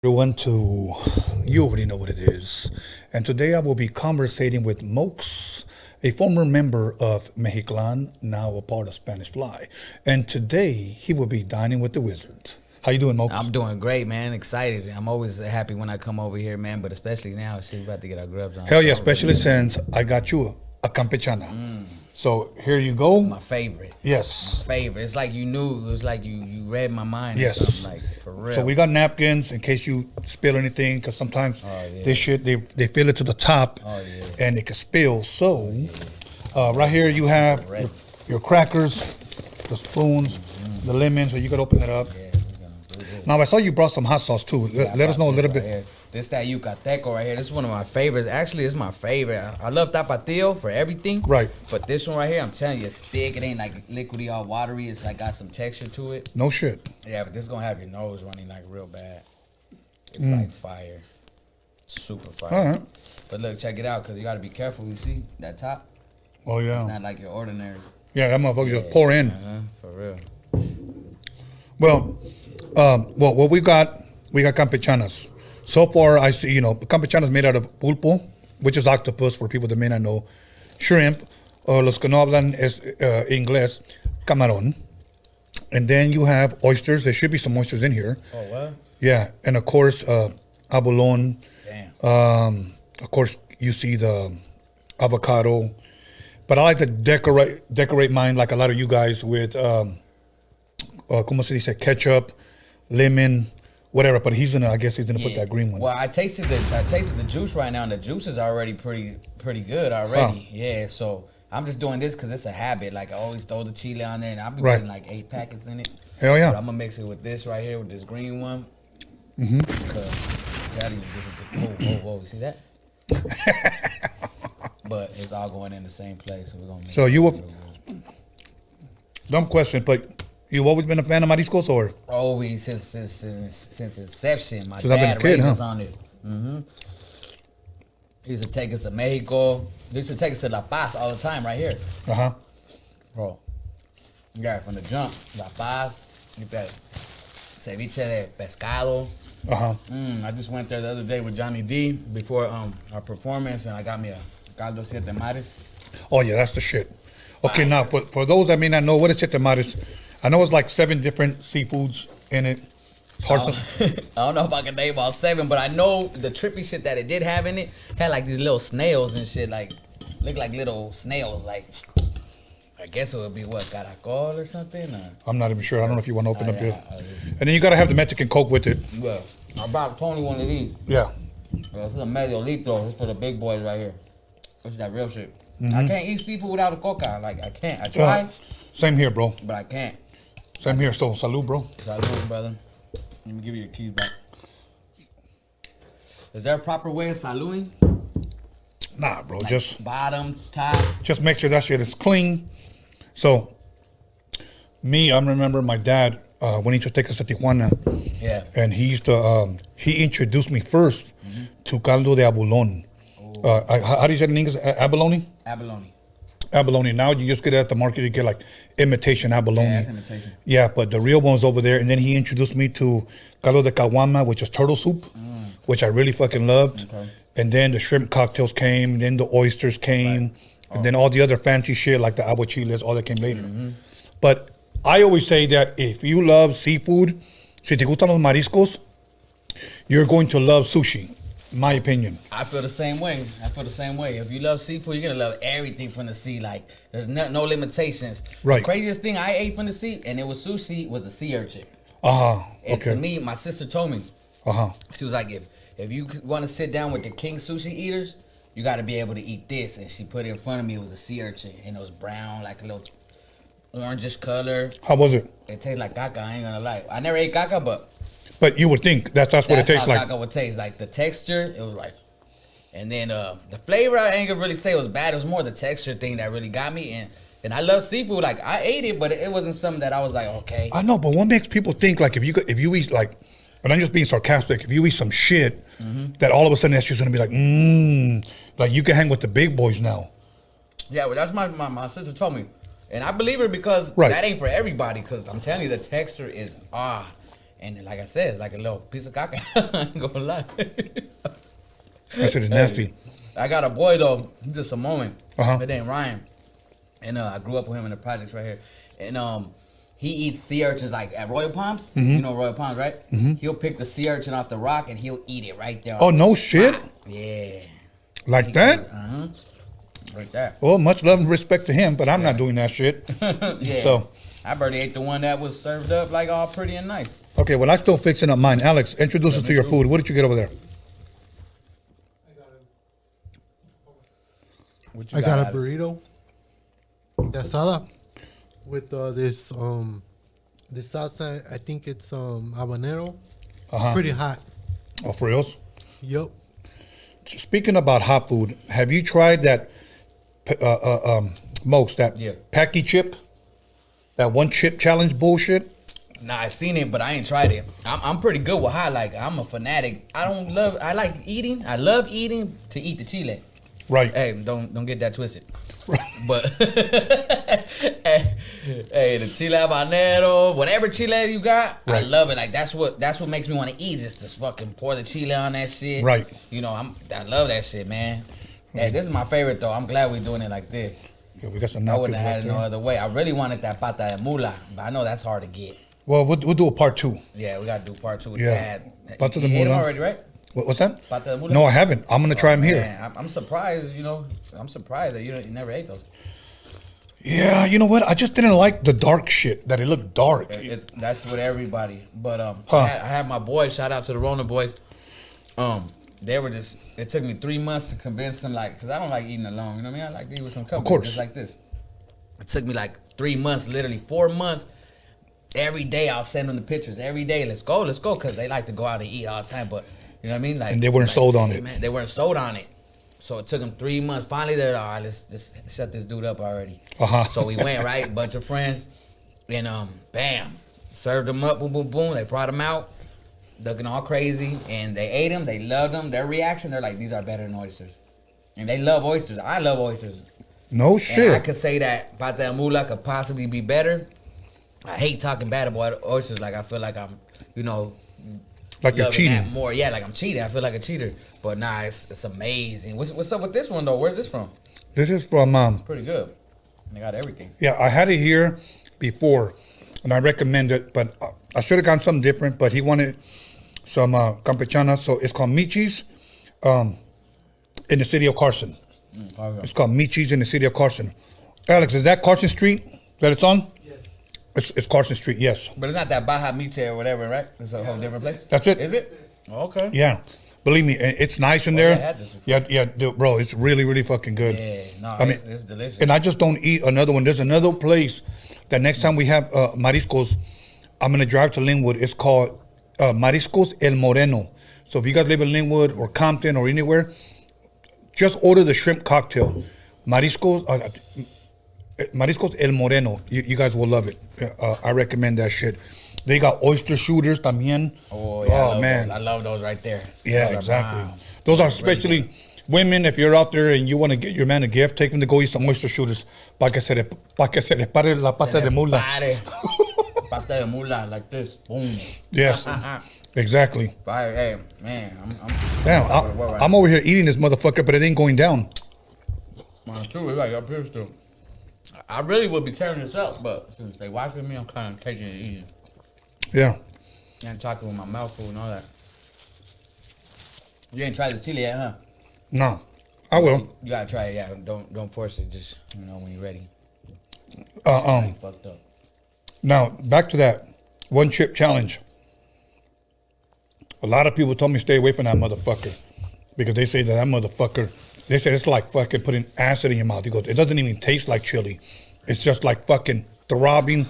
Everyone to, you already know what it is. And today I will be conversating with Mocs, a former member of Mexiclan, now a part of Spanish Fly. And today he will be dining with the wizard. How you doing, Mocs? I'm doing great, man. Excited. I'm always happy when I come over here, man. But especially now, shit, we about to get our grubs on. Hell yeah, especially since I got you a campechana. So here you go. My favorite. Yes. My favorite. It's like you knew. It was like you read my mind. Yes. Or something, like, for real. So we got napkins in case you spill anything, because sometimes this shit, they fill it to the top and it can spill. So right here you have your crackers, the spoons, the lemons, so you could open it up. Now I saw you brought some hot sauce too. Let us know a little bit. Here. This that yucateco right here. This is one of my favorites. Actually, it's my favorite. I love tapatio for everything. Right. But this one right here, I'm telling you, it's thick. It ain't like liquidy or watery. It's like got some texture to it. No shit. Yeah, but this is gonna have your nose running like real bad. It's like fire. Super fire. All right. But look, check it out, because you gotta be careful. You see that top? Oh yeah. It's not like your ordinary. Yeah, that motherfucker just pour in. For real. Well, what we got campechanas. So far, I see, campechanas made out of pulpo, which is octopus for people that may not know, shrimp, los que no hablan inglés, camarón. And then you have oysters. There should be some oysters in here. Oh, what? Yeah, and of course, abalone. Damn. Of course, you see the avocado. But I like to decorate mine like a lot of you guys with, como se dice, ketchup, lemon, whatever. But I guess he's gonna put that green one. Well, I tasted the juice right now, and the juice is already pretty good already. Huh. Yeah, so I'm just doing this because it's a habit. Like I always throw the chile on there, and I'll be putting like 8 packets in it. Hell yeah! But I'm gonna mix it with this right here, with this green one. Because I'm telling you, this is the whoa, you see that? But it's all going in the same place, so we're gonna. So you were dumb question, but you've always been a fan of mariscos, or? Always since inception. My Since I've been dad a kid, raised huh? us on it. He used to take us to Mexico. He used to take us to La Paz all the time, right here. Bro, yeah, from the jump, La Paz, get that ceviche de pescado. I just went there the other day with Johnny D before our performance, and I got me a caldo siete mares. Oh yeah, that's the shit. Okay, now for those that may not know, what is siete mares? I know it's like 7 different seafoods in it. I don't know if I can name all 7, but I know the trippy shit that it did have in it had like these little snails and shit, like look like little snails. Like I guess it would be what, caracol or something. Or? I'm not even sure. I don't know if you want to open up here. And then you gotta have the Mexican Coke with it. Well, I bought Tony one of these. Yeah. This is a medio litro. It's for the big boys right here. This is that real shit. I can't eat seafood without a coca. Like I can't. I try. Same here, bro. But I can't. Same here. So salud, bro. Salud, brother. Let me give you your keys back. Is there a proper way of saluting? Nah, bro. Like just bottom, top. Just make sure that shit is clean. So, I remember my dad when he used to take us to Tijuana. Yeah. And he used to he introduced me first to caldo de abalone. How do you say it in English? Abalone? Abalone. Abalone. Now you just get it at the market, you get like imitation abalone. Yeah, that's imitation. Yeah, but the real one's over there. And then he introduced me to caldo de caguama, which is turtle soup, which I really fucking loved. Okay. And then the shrimp cocktails came, then the oysters came, and then all the other fancy shit like the aguachiles, all that came later. But I always say that if you love seafood, si te gustan los mariscos, you're going to love sushi. My opinion. I feel the same way. If you love seafood, you're gonna love everything from the sea. Like there's no limitations. Right. The craziest thing I ate from the sea, and it was sushi, was the sea urchin. And to me, my sister told me. She was like, if you want to sit down with the king sushi eaters, you got to be able to eat this. And she put it in front of me. It was a sea urchin, and it was brown, like a little orangish color. How was it? It tastes like caca. I ain't gonna lie. I never ate caca, but you would think that's what it tastes like. That's how caca would taste. Like the texture, it was like, and then the flavor, I ain't gonna really say it was bad. It was more the texture thing that really got me. And I love seafood. Like I ate it, but it wasn't something that I was like, okay. I know, but what makes people think like if you eat like, and I'm just being sarcastic, if you eat some shit, that all of a sudden that's just gonna be like you can hang with the big boys now. Yeah, well, that's my sister told me. And I believe her because that ain't for everybody. Because I'm telling you, the texture is And like I said, it's like a little piece of caca. I ain't gonna lie. That shit is nasty. I got a boy though. He's just a moment. Uh-huh. His name Ryan, and I grew up with him in the projects right here. And he eats sea urchins like at Royal Palms. Mm-hmm. You know Royal Palms, right? Mm-hmm. He'll pick the sea urchin off the rock and he'll eat it right there. Oh, no shit? Yeah. Like that? Uh-huh. Like that. Well, much love and respect to him, but I'm not doing that shit. Yeah. So, I barely ate the one that was served up like all pretty and nice. okay, well, I'm still fixing up mine. Alex, introduce us to your food. What did you get over there? What you I got a Alex? burrito de asada with this salsa. I think it's habanero. Uh-huh. Pretty hot. Oh, for reals? Yup. Speaking about hot food, have you tried that, Mocs, that Yeah. Packy chip? That one chip challenge bullshit? Nah, I seen it, but I ain't tried it. I'm pretty good with hot. Like, I'm a fanatic. I like eating. I love eating to eat the chile. Right. Hey, don't get that twisted. But hey, the chile habanero, whatever chile you got, I Right. love it. Like that's what makes me want to eat. Just to fucking pour the chile on that shit. Right. You know, I love that shit, man. Hey, this is my favorite though. I'm glad we're doing it like this. Okay, we got some I wouldn't napkins have right had it no there. other way. I really wanted that pata de mula, but I know that's hard to get. Well, we'll do a part 2. Yeah, we gotta do part 2 with Yeah. that. Pata de You ate 'em mula. already, right? What's that? Pata de mula? No, I haven't. I'm going to try them here. Man, I'm surprised. You know, I'm surprised that you never ate those. Yeah, you know what? I just didn't like the dark shit, that it looked dark. That's with everybody. But Huh. I had my boys. Shout out to the Rona boys. They were just. It took me 3 months to convince them, like, cause I don't like eating alone. You know what I mean? I like to eat with some company. course. Just like this. It took me like 3 months, literally 4 months. Every day I'll send them the pictures. Every day, let's go, cause they like to go out and eat all the time. But you know what I mean? Like, And they weren't sold on hey, it. Man, they weren't sold on it. So it took them 3 months. Finally, they're like, all right, let's just shut this dude up already. Uh-huh. So we went, right? Bunch of friends. And bam. Served them up, boom, boom, boom. They brought them out. Looking all crazy. And they ate them. They loved them. Their reaction, they're like, these are better than oysters. And they love oysters. I love oysters. No And I shit. could say that pata de mula could possibly be better. I hate talking bad about oysters. Like, I feel like I'm, you know, Like you're loving cheating. that more. Yeah, like I'm cheating. I feel like a cheater. But nah, it's amazing. What's up with this one though? Where's this from? This is from, Pretty good. They got everything. yeah, I had it here before, and I recommend it, but I should have gotten something different, but he wanted some campechana, so it's called Michi's in the city of Carson. It's called Michi's in the city of Carson. Alex, is that Carson Street that it's on? Yes. It's Carson Street, yes. But it's not that Baja Miche or whatever, right? It's a whole different place. That's it. Is it? Okay. Yeah. Believe me, it's nice in Oh, yeah, I there. had this before. Yeah, dude, bro, it's really, really fucking good. Yeah. No, I mean, it's delicious. and I just don't eat another one. There's another place that next time we have mariscos, I'm gonna drive to Linwood. It's called Mariscos El Moreno. So if you guys live in Linwood or Compton or anywhere, just order the shrimp cocktail. Mariscos El Moreno. You guys will love it. I recommend that shit. They got oyster shooters también. Oh yeah, I love man. those. I love those right there. Yeah, Those are exactly. bomb. Those are Really especially good. women. If you're out there and you want to get your man a gift, take him to go eat some oyster shooters. Pa que se le pare la pata de mula. Pare. Pata de mula like this. Boom. Yes, exactly. Fire. Hey, man. Damn, I'm over here eating this motherfucker, but it ain't going down. Mine too. It's like up here still. I really would be tearing this up, but since they watching me, I'm kind of taking it easy. Yeah. And talking with my mouth full and all that. You ain't tried this chili yet, huh? No, I will. You gotta try it. Yeah, don't force it. Just when you're ready. Fucked up. Now back to that one chip challenge. A lot of people told me stay away from that motherfucker because they say that motherfucker. They said it's like fucking putting acid in your mouth. He goes, it doesn't even taste like chili. It's just like fucking throbbing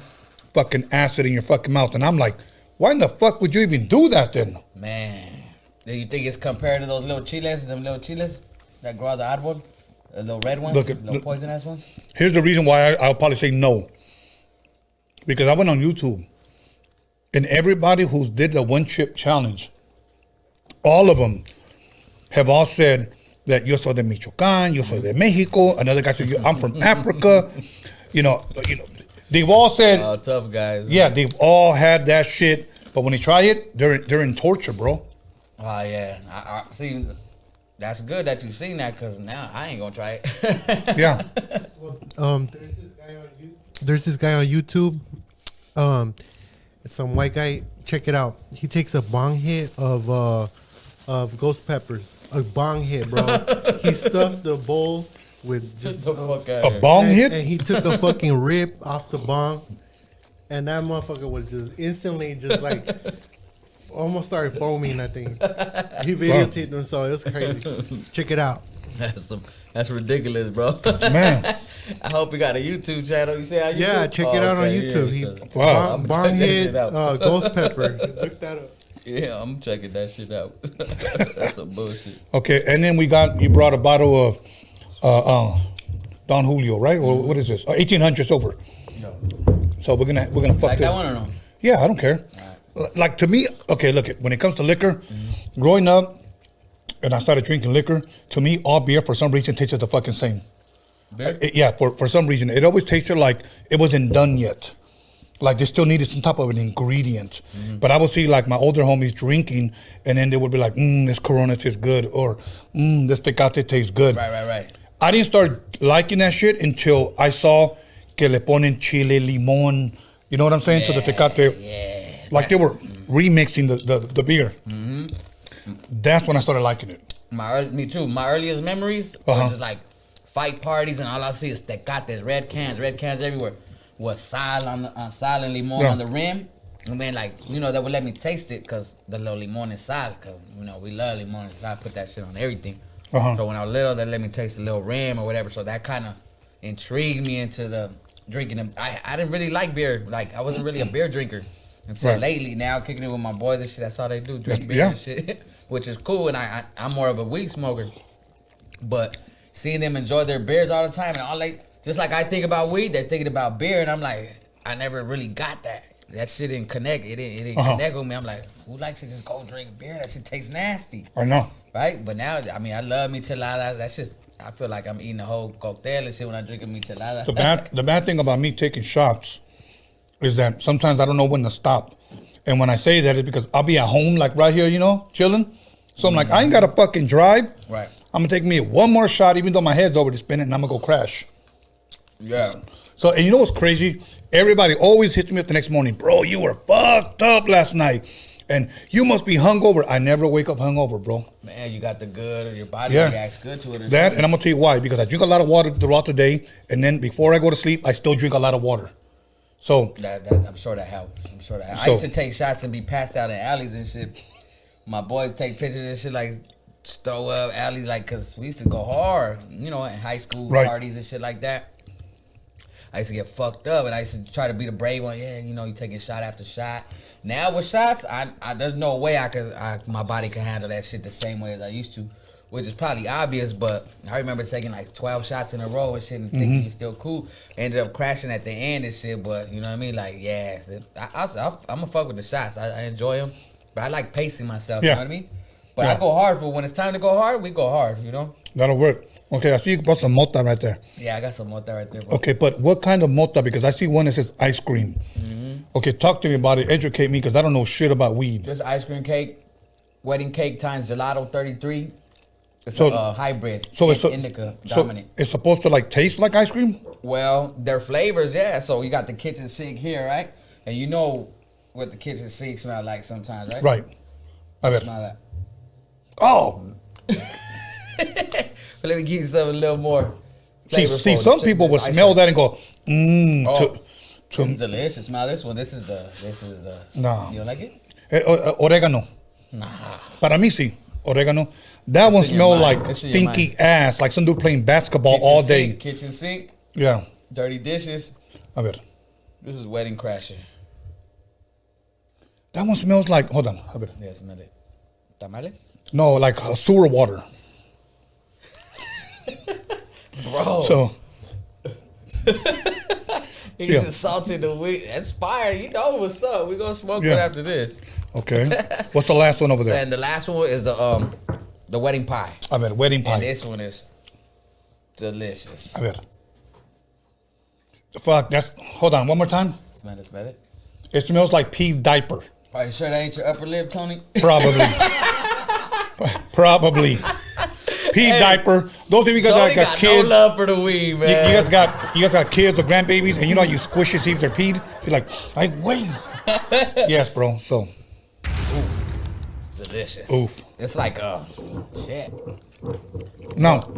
fucking acid in your fucking mouth. And I'm like, why in the fuck would you even do that then? Man, do you think it's compared to those little chiles, that grow out the árbol? The little red ones, little poison-ass ones? Here's the reason why I'll probably say no. Because I went on YouTube, and everybody who did the one chip challenge, all of them have all said that yo soy de Michoacán, yo soy de Mexico. Another guy said, I'm from Africa. You know, they've all said, Oh, tough guys. yeah, they've all had that shit But when you try it, they're in torture, bro. Oh yeah, I see. That's good that you've seen that because now I ain't gonna try it. Yeah. There's this guy on YouTube. Some white guy. Check it out. He takes a bong hit of ghost peppers. A bong hit, bro. He stuffed the bowl with just A bong hit? and he took a fucking rib off the bong, and that motherfucker was just instantly just like almost started foaming. I think he videotaped himself. It was crazy. Check it out. That's ridiculous, bro. Man. I hope he got a YouTube channel. You say how you Yeah, check it out on YouTube. He bong hit ghost pepper. Look that up. Yeah, I'm checking that shit out. That's some bullshit. Okay, and then you brought a bottle of Don Julio, right? Or what is this? 1800 over. No. So we're gonna fuck Like this. that one or no? Yeah, I don't care. Like to me, okay, look, when it comes to liquor, growing up, and I started drinking liquor, to me, all beer for some reason tasted the fucking same. Beer? Yeah, for some reason, it always tasted like it wasn't done yet. Like they still needed some type of an ingredient. But I would see like my older homies drinking, and then they would be like, this Corona tastes good, or this Tecate tastes good. Right. I didn't start liking that shit until I saw que le ponen chile, limon, you know what I'm saying, to the Tecate. Yeah. Like they were remixing the beer. That's when I started liking it. Me too. My earliest memories were just like fight parties, and all I see is Tecates, red cans everywhere. With sal sal and limon on the rim. And then like, that would let me taste it because the little limon and sal, because, we love limon and sal. I put that shit on everything. So when I was little, they let me taste the little rim or whatever. So that kind of intrigued me into the drinking them. I didn't really like beer. Like, I wasn't really a beer drinker until lately. Now, kicking it with my boys and shit, that's all they do, drink beer and shit, which is cool. And I'm more of a weed smoker. But seeing them enjoy their beers all the time, and just like I think about weed, they're thinking about beer, and I'm like, I never really got that. That shit didn't connect. It didn't connect with me. I'm like, who likes to just go drink beer? That shit tastes nasty. I know. Right? But now, I love micheladas. That shit, I feel like I'm eating a whole cocktail and shit when I drink a michelada. The bad thing about me taking shots is that sometimes I don't know when to stop. And when I say that, it's because I'll be at home, like right here, chilling. So I'm like, I ain't got to fucking drive. Right. I'm going to take me one more shot, even though my head's over to spinning, and I'm going to go crash. Yeah. So, and you know what's crazy? Everybody always hits me up the next morning. Bro, you were fucked up last night. And you must be hungover. I never wake up hungover, bro. Man, you got the good, your body reacts good to it. That, and I'm going to tell you why. Because I drink a lot of water throughout the day. And then before I go to sleep, I still drink a lot of water. So. I'm sure that helps. I used to take shots and be passed out in alleys and shit. My boys take pictures and shit like throw up alleys, like, because we used to go hard, in high school parties and shit like that. I used to get fucked up, and I used to try to be the brave one. Yeah, you taking shot after shot. Now with shots, I there's no way my body can handle that shit the same way as I used to, which is probably obvious. But I remember taking like 12 shots in a row and shit, and thinking you're still cool. Ended up crashing at the end and shit. But you know what I mean? Like, yeah, I'm gonna fuck with the shots. I enjoy them, but I like pacing myself. You know what I mean? But I go hard for when it's time to go hard. We go hard. That'll work. Okay, I see you brought some mota right there. Yeah, I got some mota right there, bro. Okay, but what kind of mota? Because I see one that says ice cream. Okay, talk to me about it. Educate me, because I don't know shit about weed. This ice cream cake, wedding cake times gelato 33. It's a hybrid. So it's indica dominant. It's supposed to taste like ice cream? Well, their flavors, yeah. So you got the kitchen sink here, right? And you know what the kitchen sink smell like sometimes, right? Right. I bet. Smell that. Oh. But let me give you something a little more flavorful. See, some people would smell that and go, This is delicious. Smell this one. This is the. Nah. You don't like it? Oregano. Nah. Para mí, sí. Oregano. That one smells like stinky ass, like some dude playing basketball all day. Kitchen sink. Yeah. Dirty dishes. A ver. This is wedding crasher. That one smells like, hold on. A ver. Yeah, smell it. Tamales? No, like sewer water. Bro. So. He's insulting the weed. That's fire. You know what's up. We're going to smoke it after this. Okay. What's the last one over there? And the last one is the wedding pie. A ver, wedding pie. And this one is delicious. A ver. Fuck, hold on, one more time. Smell it. It smells like pee diaper. Are you sure that ain't your upper lip, Tony? Probably. Probably. Pee diaper. Those of you guys Tony that got kids. no love for the weed, You man. guys got kids or grandbabies, and you know you squish it, see if they're peed. You're like, wait. Yes, bro. So. Delicious. Oof. It's like shit. Now,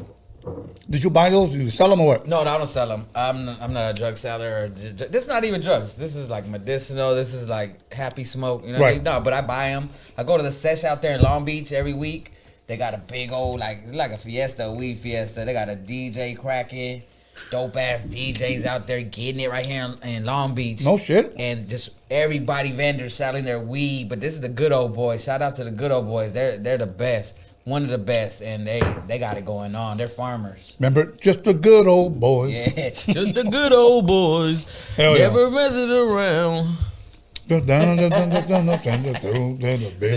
did you buy those? You sell them or what? No, I don't sell them. I'm not a drug seller. This is not even drugs. This is like medicinal. This is like happy smoke. You know what I mean? No, but I buy them. I go to the sesh out there in Long Beach every week. They got a big old, like a fiesta, a weed fiesta. They got a DJ cracking, dope ass DJs out there getting it right here in Long Beach. No shit. And just everybody vendors selling their weed. But this is the good old boys. Shout out to the good old boys. They're the best. One of the best. And they got it going on. They're farmers. Remember, just the good old boys. Yeah, just the good old boys. Hell yeah. Never mess it around. The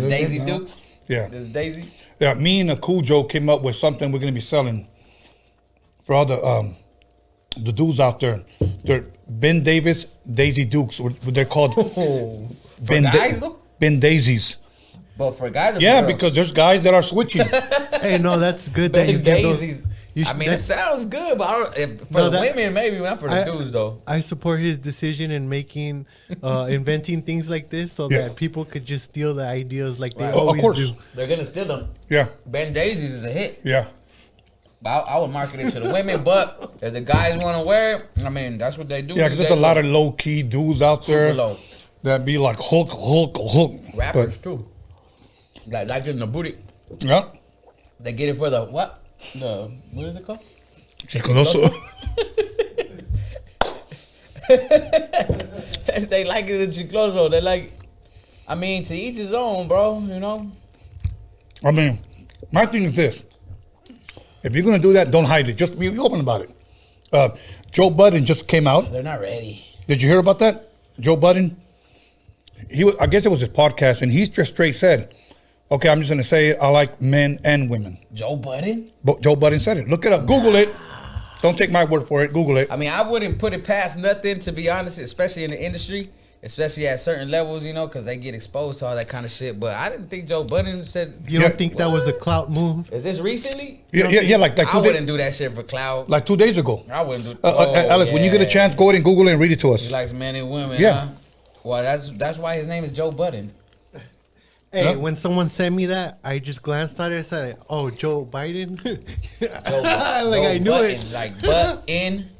Daisy Dukes. Yeah. This is Daisy. Yeah, me and Cool Joe came up with something we're gonna be selling for all the dudes out there. They're Ben Davis Daisy Dukes. What they're called? Ben Daisies. But for guys, or Yeah, for girls? because there's guys that are switching. Hey, no, that's good that you Ben get those. Daisies. I mean, it sounds good, but I don't, for the women, maybe not for the dudes, though. I support his decision in making, inventing things like this so that people could just steal the ideas like they always do. They're going to steal them. Yeah. Ben Daisies is a hit. Yeah. I would market it to the women, but if the guys want to wear it, I mean, that's what they do. Yeah, because there's a lot of low-key dudes out there that be like Hulk. Rappers, too. Like in the booty. Yeah. They get it for the what? What is it called? Chicano. They like it in Chicloso. They like, I mean, to each his own, bro, you know? I mean, my thing is this. If you're going to do that, don't hide it. Just be open about it. Joe Budden just came out. They're not ready. Did you hear about that? Joe Budden? I guess it was his podcast, and he just straight said, okay, I'm just going to say it. I like men and women. Joe Budden? Joe Budden said it. Look it up. Google it. Don't take my word for it. Google it. I mean, I wouldn't put it past nothing, to be honest, especially in the industry, especially at certain levels, you know, because they get exposed to all that kind of shit. But I didn't think Joe Budden said... You don't think that was a clout move? Is this recently? Yeah, like 2 days. I wouldn't do that shit for clout. Like 2 days ago. I wouldn't do... Alice, when you get a chance, go ahead and Google it and read it to us. He likes men and women, Yeah. huh? Well, that's why his name is Joe Budden. Hey, when someone sent me that, I just glanced at it and said, "Oh, Joe Biden." Joe, like I knew Button, it. like butt in.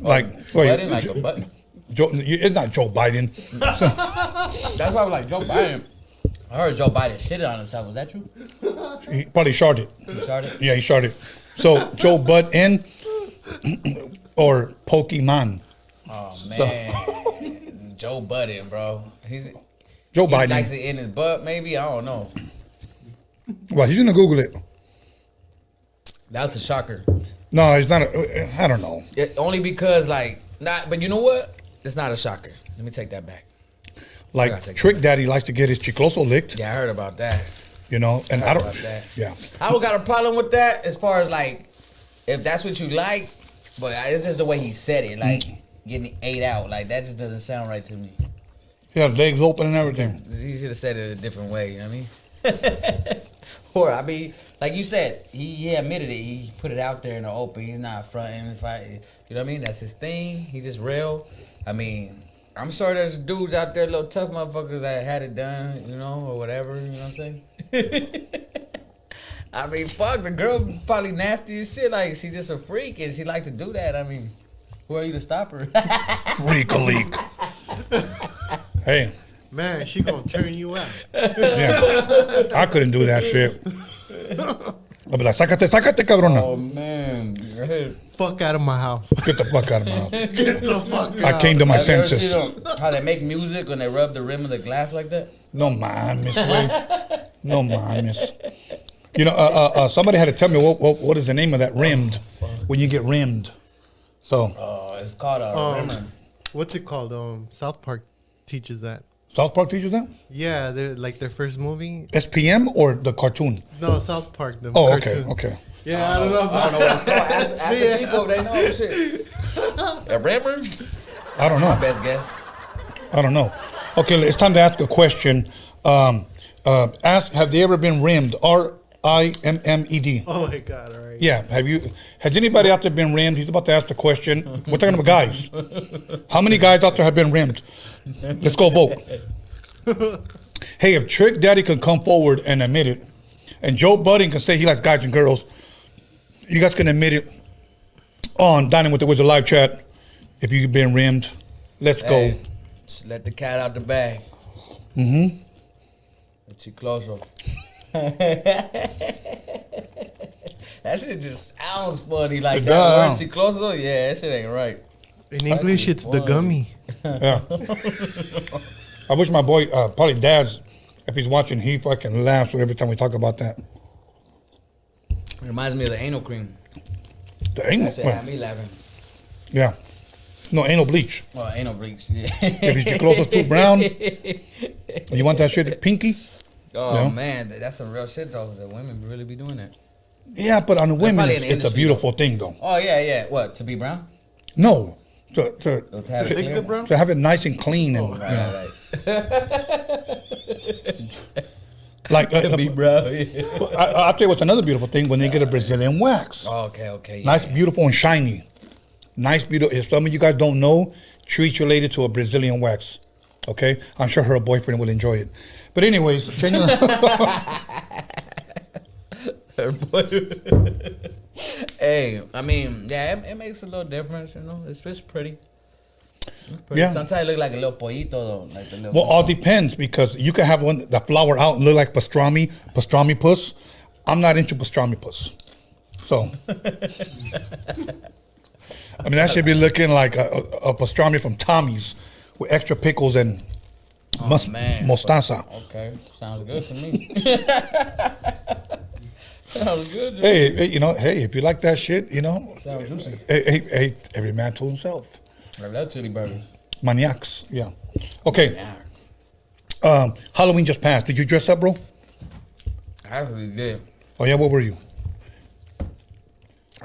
Like, wait, Button, like a button. It's not Joe Biden. That's why I was like Joe Biden. I heard Joe Biden shitted on himself. Was that true? He probably sharded. He started. Yeah, he sharded. So Joe Budden or Pokemon. Oh man, Joe Budden, bro. Joe He Biden. likes it in his butt, maybe. I don't know. Well, he's gonna Google it. That's a shocker. No, it's not. I don't know. Only because, like, not. But you know what? It's not a shocker. Let me take that back. Like Trick Daddy likes to get his chicloso licked. Yeah, I heard about that. You know, and I don't. About that. Yeah. I don't got a problem with that as far as like, if that's what you like. But it's just the way he said it, like getting ate out, like that just doesn't sound right to me. He has legs open and everything. He should have said it a different way. You know what I mean? Or I mean, like you said, he admitted it. He put it out there in the open. He's not fronting. You know what I mean? That's his thing. He's just real. I mean, I'm sure there's dudes out there, little tough motherfuckers that had it done, you know, or whatever. You know what I'm saying? I mean, fuck, the girl probably nasty as shit. Like, she's just a freak and she like to do that. I mean, who are you to stop her? Freak a leak. Hey. Man, she gonna turn you out. Yeah. I couldn't do that shit. I'd be like, sácate, cabrona. Oh, man. Fuck out of my house. Get the fuck out of my house. Get the fuck out. I came to my Have you ever senses. seen how they make music when they rub the rim of the glass like that? No mames, güey. No mames. You know, somebody had to tell me what is the name of that rimmed when you get rimmed. So. It's called a rimmer. What's it called? South Park teaches that. South Park teaches that? Yeah, they're like their first movie. SPM or the cartoon? No, South Park. The Oh, cartoon. okay. Yeah, I don't know. I don't know what it's called. Ask the people if they know shit. A rimmer? I don't know. My best guess. I don't know. Okay, it's time to ask a question. Ask, have they ever been rimmed? RIMMED. Oh my God! All right. Yeah, has anybody out there been rimmed? He's about to ask the question. We're talking about guys. How many guys out there have been rimmed? Let's go vote. Hey, if Trick Daddy can come forward and admit it, and Joe Budden can say he likes guys and girls, you guys can admit it on Dining with the Wizard live chat. If you've been rimmed, let's go. Just let the cat out the bag. Mm-hmm. Chicloso. That shit just sounds funny like that. Word chicloso? Yeah, that shit ain't right. In English, it's the gummy. Yeah. I wish my boy, probably Dad's, if he's watching, he fucking laughs every time we talk about that. Reminds me of the anal cream. The anal? That shit had me laughing. Yeah. No, anal bleach. Well, anal bleach, yeah. If your clothes are too brown, you want that shit pinky? Oh, yeah. Man, that's some real shit, though. The women really be doing that. Yeah, but on the women, it's a beautiful thing, though. Oh, yeah. What, to be brown? No. To have it nice and clean. And, right. Like, be brown, yeah. I'll tell you what's another beautiful thing, when they get a Brazilian wax. Oh, okay. Nice, beautiful, and shiny. Nice, beautiful. If some of you guys don't know, treat your lady to a Brazilian wax. Okay? I'm sure her boyfriend will enjoy it. But anyways, hey, I mean, yeah, it makes a little difference, you know. It's pretty. It's pretty. Yeah. Sometimes it look like a little pollito, though. Like the little well, all depends, because you can have one that flower out and look like pastrami puss. I'm not into pastrami puss. So, I mean, that should be looking like a pastrami from Tommy's with extra pickles and mostaza. Okay, sounds good to me. Sounds good. Hey, if you like that shit, sounds juicy. Hey, every man to himself. I love chili burgers. Maniacs, yeah. Okay. Halloween just passed. Did you dress up, bro? I actually did. Oh yeah, what were you?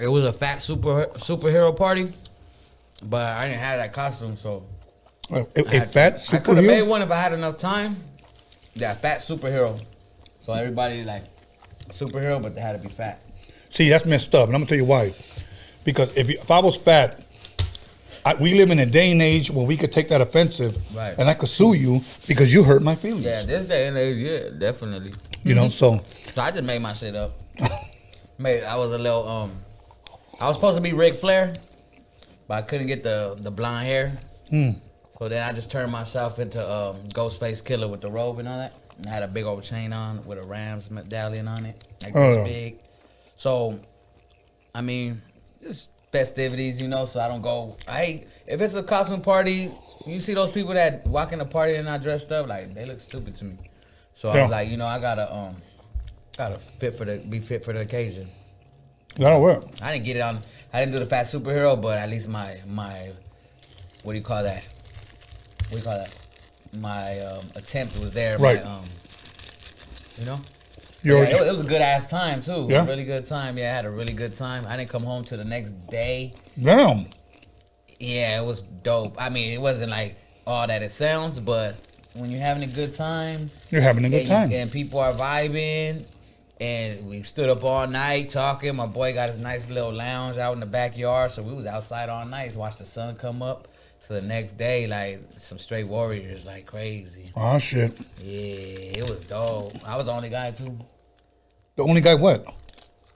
It was a fat superhero party, but I didn't have that costume, so. A fat superhero? I could have made one if I had enough time. Yeah, fat superhero. So everybody like a superhero, but they had to be fat. See, that's messed up, and I'm gonna tell you why. Because if I was fat, we live in a day and age where we could take that offensive, right, and I could sue you because you hurt my feelings. Yeah, this day and age, yeah, definitely. So I just made my shit up. I was a little I was supposed to be Ric Flair, but I couldn't get the blonde hair. So then I just turned myself into Ghostface Killer with the robe and all that. And I had a big old chain on with a Rams medallion on it, like this big. So, I mean, just festivities, so I don't go. If it's a costume party, you see those people that walk in the party and not dressed up, like they look stupid to me. So I was like, I gotta be fit for the occasion. That'll work. I didn't get it on. I didn't do the fat superhero, but at least my what do you call that? My attempt was there. Right. It was a good ass time too. Yeah. A really good time. Yeah, I had a really good time. I didn't come home till the next day. Damn. Yeah, it was dope. I mean, it wasn't like all that it sounds, but when you're having a good time, you're having a good time, and people are vibing. And we stood up all night talking. My boy got his nice little lounge out in the backyard, so we was outside all night. Watched the sun come up. So the next day, like, some straight warriors, like crazy. Oh, shit. Yeah, it was dope. I was the only guy, too. The only guy what?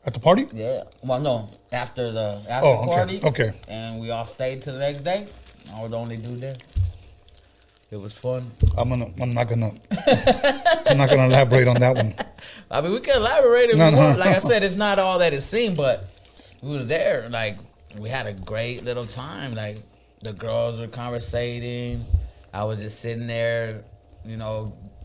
At the party? Yeah. Well, no. After the party. Okay. And we all stayed till the next day. I was the only dude there. It was fun. I'm not gonna elaborate on that one. I mean, we can elaborate if we want. Like I said, it's not all that it seemed, but we was there. Like, we had a great little time. Like, the girls were conversating. I was just sitting there,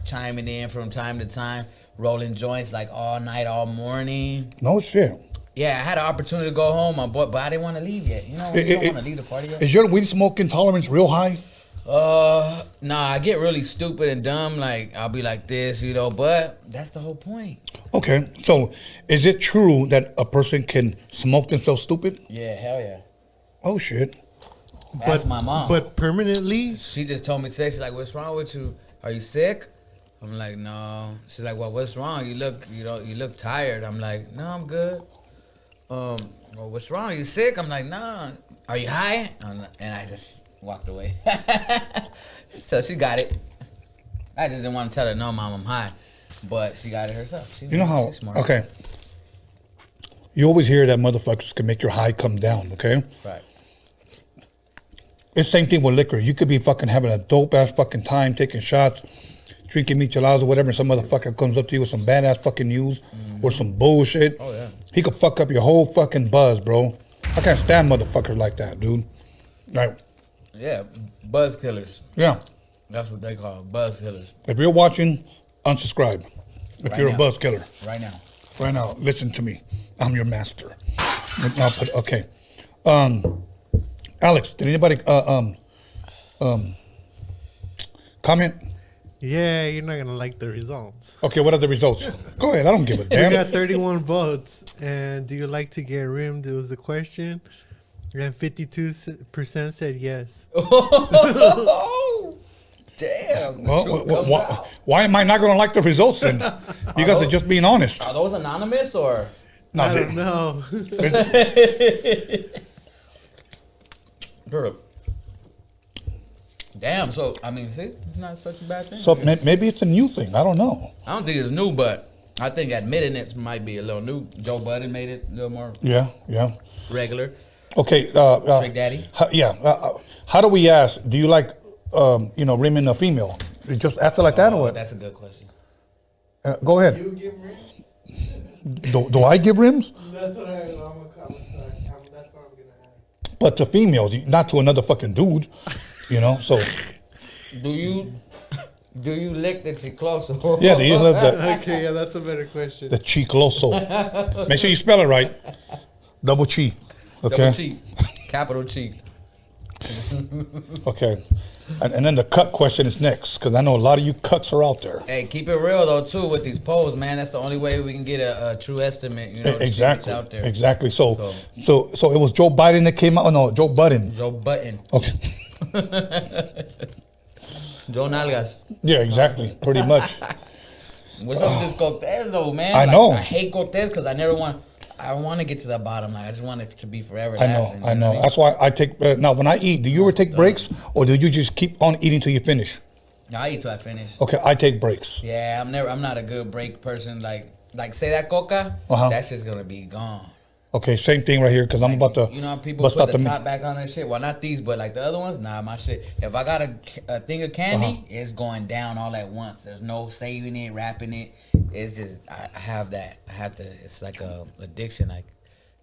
chiming in from time to time, rolling joints like all night, all morning. No shit. Yeah, I had an opportunity to go home, but I didn't want to leave yet. You don't want to leave the party yet. Is your weed smoking tolerance real high? Nah, I get really stupid and dumb. Like, I'll be like this, but that's the whole point. Okay, so is it true that a person can smoke themselves stupid? Yeah, hell yeah. Oh, shit. That's my mom. But permanently? She just told me today, she's like, what's wrong with you? Are you sick? I'm like, no. She's like, well, what's wrong? You look tired. I'm like, no, I'm good. Well, what's wrong? You sick? I'm like, no. Are you high? And I just walked away. So she got it. I just didn't want to tell her, no, Mom, I'm high. But she got it herself. You know how, she's smart. okay. You always hear that motherfuckers can make your high come down, okay? Right. It's the same thing with liquor. You could be fucking having a dope-ass fucking time, taking shots, drinking micheladas or whatever, and some motherfucker comes up to you with some badass fucking news or some bullshit. Oh, yeah. He could fuck up your whole fucking buzz, bro. I can't stand motherfuckers like that, dude. Right. Yeah, buzz killers. Yeah. That's what they call it, buzz killers. If you're watching, unsubscribe. If Right you're now. a buzz killer. Right now. Right now, listen to me. I'm your master. Okay. Alex, did anybody comment? Yeah, you're not gonna like the results. Okay, what are the results? Go ahead. I don't give a We damn. got 31 votes, and do you like to get rimmed? It was the question, and 52% said yes. Oh, damn. The Well, truth comes out. why am I not going to like the results then? You guys are just being honest. Are those anonymous or? No, I don't know. Damn, so, I mean, see, it's not such a bad thing. so maybe it's a new thing. I don't know. I don't think it's new, but I think admitting it might be a little new. Joe Budden made it a little more Yeah, yeah. regular. Okay. Trick Daddy. How do we ask? Do you like, rimming a female? You just answer like that or what? That's a good question. Go ahead. You give rims? Do I give rims? That's what that's what I'm gonna ask. But to females, not to another fucking dude. So. Do you lick the chicloso? Yeah, do you live the Okay, yeah, that's a better question. chicloso? Make sure you spell it right. Double chi. Okay. Double cheek. Capital cheek. Okay. And then the cut question is next, because I know a lot of you cuts are out there. Hey, keep it real though too with these polls, man. That's the only way we can get a true estimate. The shit Exactly. that's out there. Exactly. So it was Joe Biden that came out. Oh, no, Joe Budden. Joe Button. Okay. Joe Nalgas. Yeah, exactly. Pretty much. What's up with this Cortez though, man? I know. I hate Cortez because I don't want to get to the bottom. Like I just want it to be forever. I know. lasting, I you know. what mean? That's why I take. Now, when I eat, do you ever take breaks, or do you just keep on eating till you finish? No, I eat till I finish. Okay, I take breaks. Yeah, I'm not a good break person. Like say that coca, that's just gonna be gone. Okay, same thing right here, because I'm about to. You know how people bust put out the top back on their shit? Well, not these, but like the other ones, nah, my shit. If I got a thing of candy, it's going down all at once. There's no saving it, wrapping it. It's just, I have that. I have to, it's like a addiction. Like,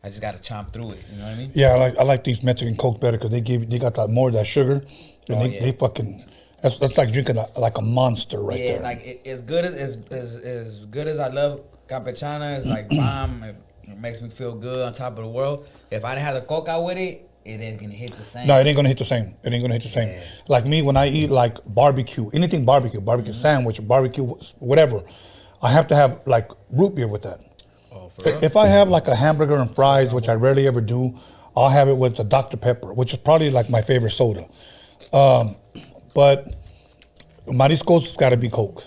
I just got to chomp through it. You know what I mean? Yeah, I like these Mexican Coke better because they got that more of that sugar, and they fucking. That's like drinking like a monster right there. Yeah, like as good as good as I love Campechana, it's like bomb. It makes me feel good on top of the world. If I didn't have the Coca with it, it ain't gonna hit the same. No, it ain't gonna hit the same. It ain't gonna hit the same. Yeah. Like me, when I eat like barbecue, anything barbecue sandwich, barbecue, whatever, I have to have like root beer with that. Oh, for real? If I have like a hamburger and fries, which I rarely ever do, I'll have it with a Dr. Pepper, which is probably like my favorite soda. But mariscos got to be Coke.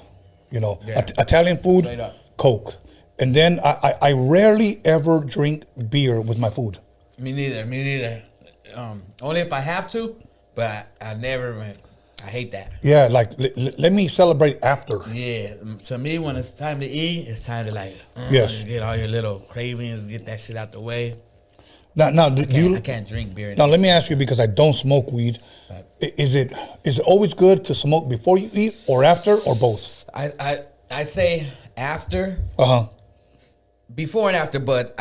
Yeah. Italian food, Straight up. Coke. And then I rarely ever drink beer with my food. Me neither. Only if I have to, but I never, man. I hate that. Yeah, like let me celebrate after. Yeah, to me, when it's time to eat, it's time to like, Yes. get all your little cravings, get that shit out the way. Now, I can't drink beer. Now let me ask you, because I don't smoke weed. Right. Is it always good to smoke before you eat or after or both? I say after, before and after, but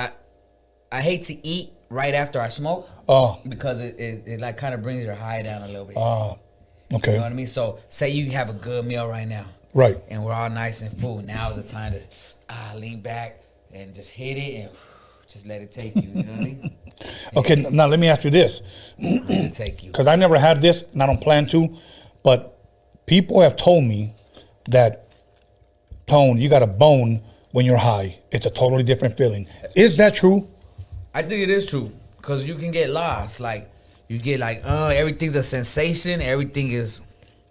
I hate to eat right after I smoke. Because it like kind of brings your high down a little bit. Okay. You know what I mean? So say you have a good meal right now. Right. And we're all nice and full. Now is the time to lean back and just hit it and just let it take you. You know what I mean? Okay, now let me ask you this. Let it take you. Because I never had this, and I don't plan to, but people have told me that, Tone, you got a bone when you're high. It's a totally different feeling. Is that true? I think it is true because you can get lost. Like You get like, everything's a sensation. Everything is,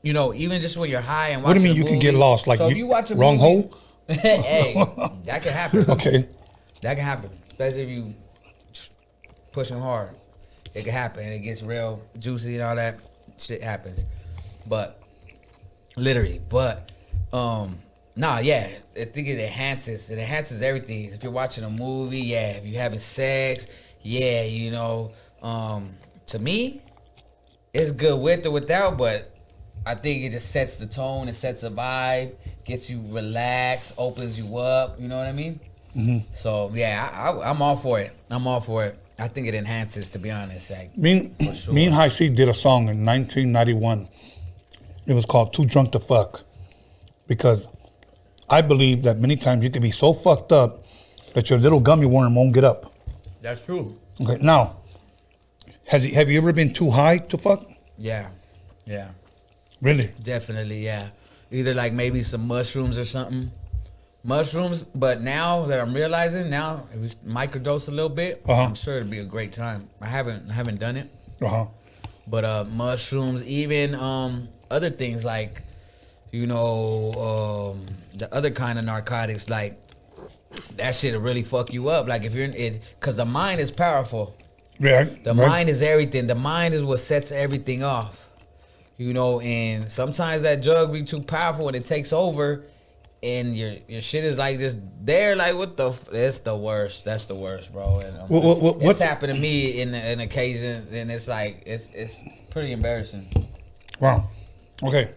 even just when you're high and watching What do you mean you can get lost? Like, so if you watch a wrong movie, hole? hey, that can happen. Okay. That can happen, especially if you pushing hard. It can happen. It gets real juicy and all that shit happens. But literally, I think it enhances. It enhances everything. If you're watching a movie, yeah. If you're having sex, yeah. To me, it's good with or without, but I think it just sets the tone. It sets a vibe, gets you relaxed, opens you up. You know what I mean? Mm-hmm. So yeah, I'm all for it. I think it enhances, to be honest. Like, me and High C did a song in 1991. It was called "Too Drunk to Fuck," because I believe that many times you can be so fucked up that your little gummy worm won't get up. That's true. Okay, now, have you ever been too high to fuck? Yeah. Really? Definitely, yeah. Either like maybe some mushrooms or something. Mushrooms, but now that I'm realizing, if we microdose a little bit, I'm sure it'd be a great time. I haven't done it. But mushrooms, even other things like, the other kind of narcotics, like that shit'll really fuck you up. Like if you're because the mind is powerful. Yeah. The mind is everything. The mind is what sets everything off. And sometimes that drug be too powerful and it takes over, and your shit is like just there. Like what the? It's the worst. That's the worst, bro. And it's happened to me in an occasion, and it's like it's pretty embarrassing. Wow. Okay.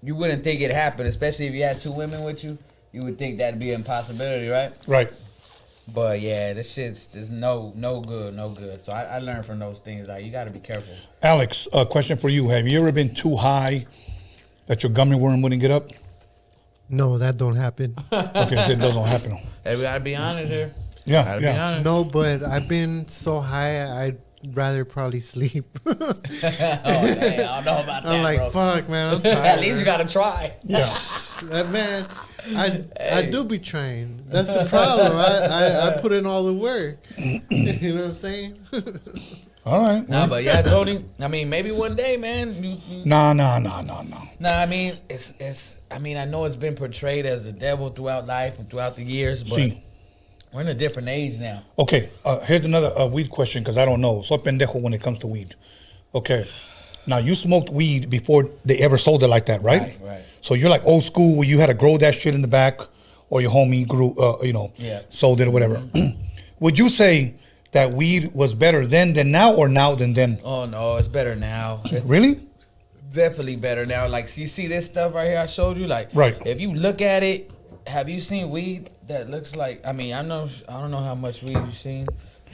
You wouldn't think it happened, especially if you had two women with you. You would think that'd be an impossibility, right? Right. But yeah, this shit's no good. So I learned from those things. Like you got to be careful. Alex, a question for you: have you ever been too high that your gummy worm wouldn't get up? No, that don't happen. Okay, so it doesn't happen. Hey, we gotta be honest here. Yeah, Be honest. No, but I've been so high, I'd rather probably sleep. Oh, dang, I don't know about that. I'm like, bro. fuck, man. I'm tired. At least you gotta try. Yeah. Man, I do be trying. That's the problem. I put in all the work. You know what I'm saying? All right. Nah, but yeah, Tony. I mean, maybe one day, man. No. Nah, I mean, it's. I mean, I know it's been portrayed as the devil throughout life and throughout the years, but we're in a different age now. Okay. Here's another weed question because I don't know. Soy pendejo when it comes to weed. Okay. Now you smoked weed before they ever sold it like that, right? Right. So you're like old school where you had to grow that shit in the back, or your homie grew, sold it or whatever. Mm-hmm. Would you say that weed was better then than now, or now than then? Oh no, it's better now. It's Really? definitely better now. Like, you see this stuff right here I showed you? Like, Right. If you look at it, have you seen weed that looks like? I mean, I don't know how much weed you've seen,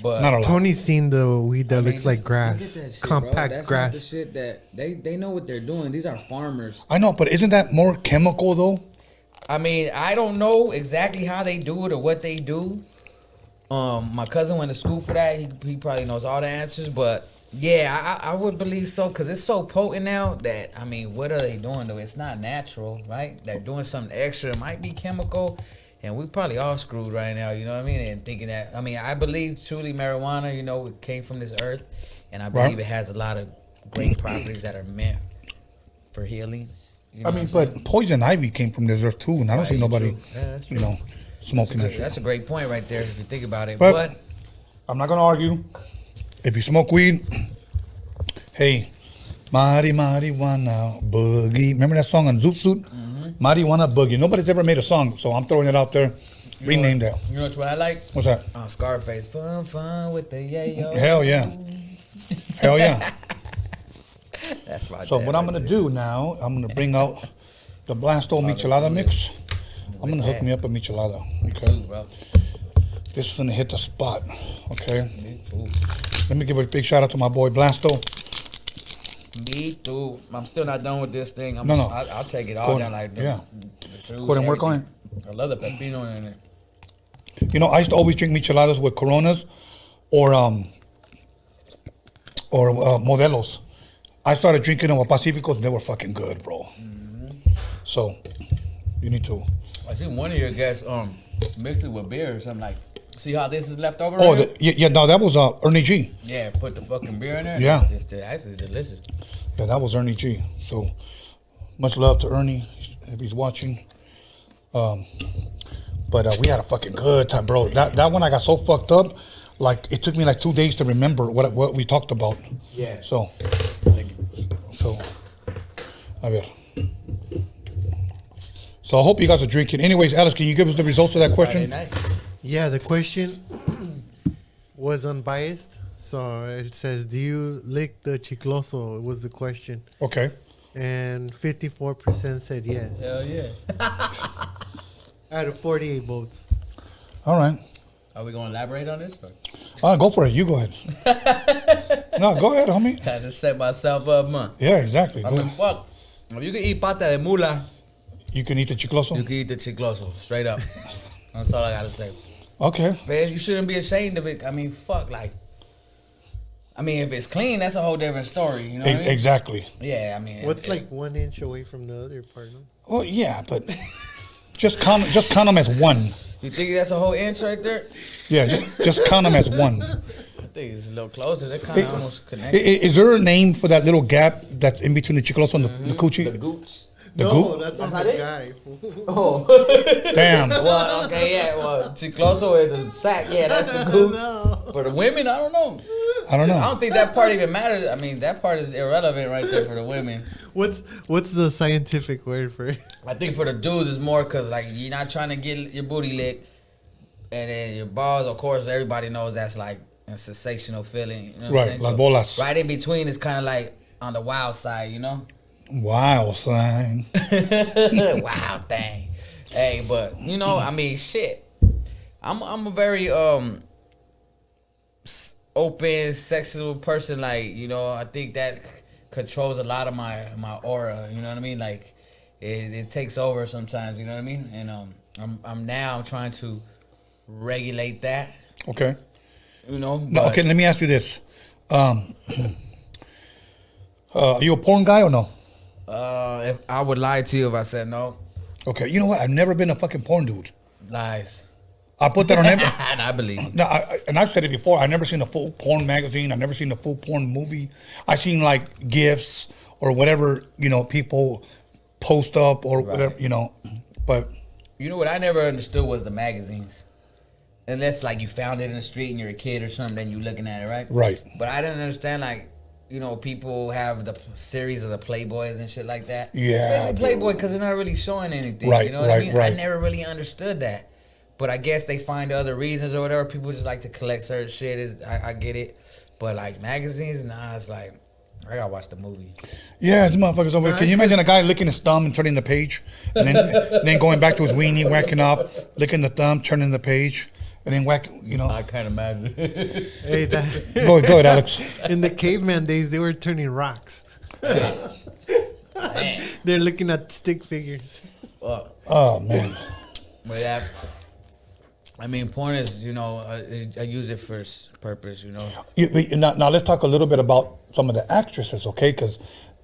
but Not a lot. Tony's seen the weed that looks like look grass, at that shit, compact bro. That's grass. Not the shit that they know what they're doing. These are farmers. I know, but isn't that more chemical though? I mean, I don't know exactly how they do it or what they do. My cousin went to school for that. He probably knows all the answers, but yeah, I would believe so because it's so potent now that, I mean, what are they doing though? It's not natural, right? They're doing something extra. It might be chemical, and we probably all screwed right now, you know what I mean? And thinking that, I mean, I believe truly marijuana, it came from this earth, and I believe it has a lot of great properties that are meant for healing. You know I mean, what I'm saying? but poison ivy came from this earth too, and I don't see Right, nobody, true. Yeah, that's true. smoking that shit. That's a great point right there if you think about it. But I'm not gonna argue. If you smoke weed, hey, marijuana boogie. Remember that song on Zoot Suit? Mm-hmm. Marijuana boogie. Nobody's ever made a song, so I'm throwing it out there. Rename that. You know what I like? What's that? Scarface. Fun with the yayo. Hell yeah. Hell yeah. That's my So dad what I'm right gonna there. do now, I'm gonna bring out the Blasto Michelada mix. I'm gonna hook me up a Michelada. Okay. Ooh, bro. This is gonna hit the spot. Okay. Me too. Let me give a big shout out to my boy Blasto. Me too. I'm still not done with this thing. No. I'll take it all Go down ahead. like Yeah. the juice, Go ahead and work on everything. I love the pepino in it. I used to always drink micheladas with Coronas or Modelos. I started drinking them with Pacificos and they were fucking good, bro. Mm-hmm. So, you need to. I see one of your guests mixed it with beer or something like See how this is left over? Oh, right yeah, no, that was Ernie G. yeah, put the fucking beer in there. Yeah. It's actually delicious. Yeah, that was Ernie G. So much love to Ernie if he's watching. But we had a fucking good time, bro. That one I got so fucked up, like it took me like 2 days to remember what we talked about. Yeah. So, a ver. So I hope you guys are drinking. Anyways, Alex, can you give us the results of that question? Friday night. Yeah, the question was unbiased. So it says, do you lick the chicloso? Was the question. Okay. And 54% said yes. Hell yeah. Out of 48 votes. All right. Are we gonna elaborate on this? Go for it. You go ahead. No, go ahead, homie. I had to set myself up, man. Yeah, exactly. I Go mean, ahead. fuck. If you can eat pata de mula, You can eat the chicloso? you can eat the chicloso. Straight up. That's all I gotta say. Okay. Man, you shouldn't be ashamed of it. I mean, fuck, like. I mean, if it's clean, that's a whole different story. You know what I mean? Exactly. Yeah, I mean. What's like 1 inch away from the other part? No? Well, yeah, but just count them as one. You think that's a whole inch right there? Yeah, just count them as one. I think it's a little closer. They're kind of almost connected. Is there a name for that little gap that's in between the chicloso and the coochie? The gooch. The No, goop? that's That's on not the it? guy. Oh. Damn. Well, okay, yeah. Well, chicloso is the sack. Yeah, that's the gooch. No. For the women, I don't know. I don't I know. don't think that part even matters. I mean, that part is irrelevant right there for the women. What's the scientific word for it? I think for the dudes, it's more because, like, you're not trying to get your booty licked. And then your balls, of course, everybody knows that's, like, a sensational feeling. You know what I'm Right, saying? las bolas. Right in between is kind of like on the wild side, you know? Wow, son. Wow thing. Hey, but you know, I mean, shit. I'm a very open, sexual person. Like, you know, I think that controls a lot of my aura. You know what I mean? Like, it takes over sometimes. You know what I mean? And I'm trying to regulate that. Okay. You know. No, okay, let me ask you this. Are you a porn guy or no? If I would lie to you if I said no. Okay, you know what? I've never been a fucking porn dude. Lies. I put that on every... And I believe. No, and I've said it before. I've never seen a full porn magazine. I've never seen a full porn movie. I've seen like GIFs or whatever, you know, people post up or whatever, you know. But You know what I never understood was the magazines. Unless like you found it in the street and you're a kid or something, then you looking at it, right? Right. But I didn't understand, like, you know, people have the series of the Playboys and shit like that. Yeah, Especially Playboy because they're not really showing anything. Right, You know what I mean? right. I never really understood that. But I guess they find other reasons or whatever. People just like to collect certain shit. I get it. But like magazines, nah, it's like, I gotta watch the movie. yeah, these motherfuckers over. Can you imagine a guy licking his thumb and turning the page, and then going back to his weenie, whacking up, licking the thumb, turning the page, and then whack, you know. I can't imagine. Hey, that, Go ahead, Alex. in the caveman days, they were turning rocks. Man. They're looking at stick figures. Oh man. But yeah, I mean, porn is, you know, I use it for purpose, you know. Now let's talk a little bit about some of the actresses, okay? Because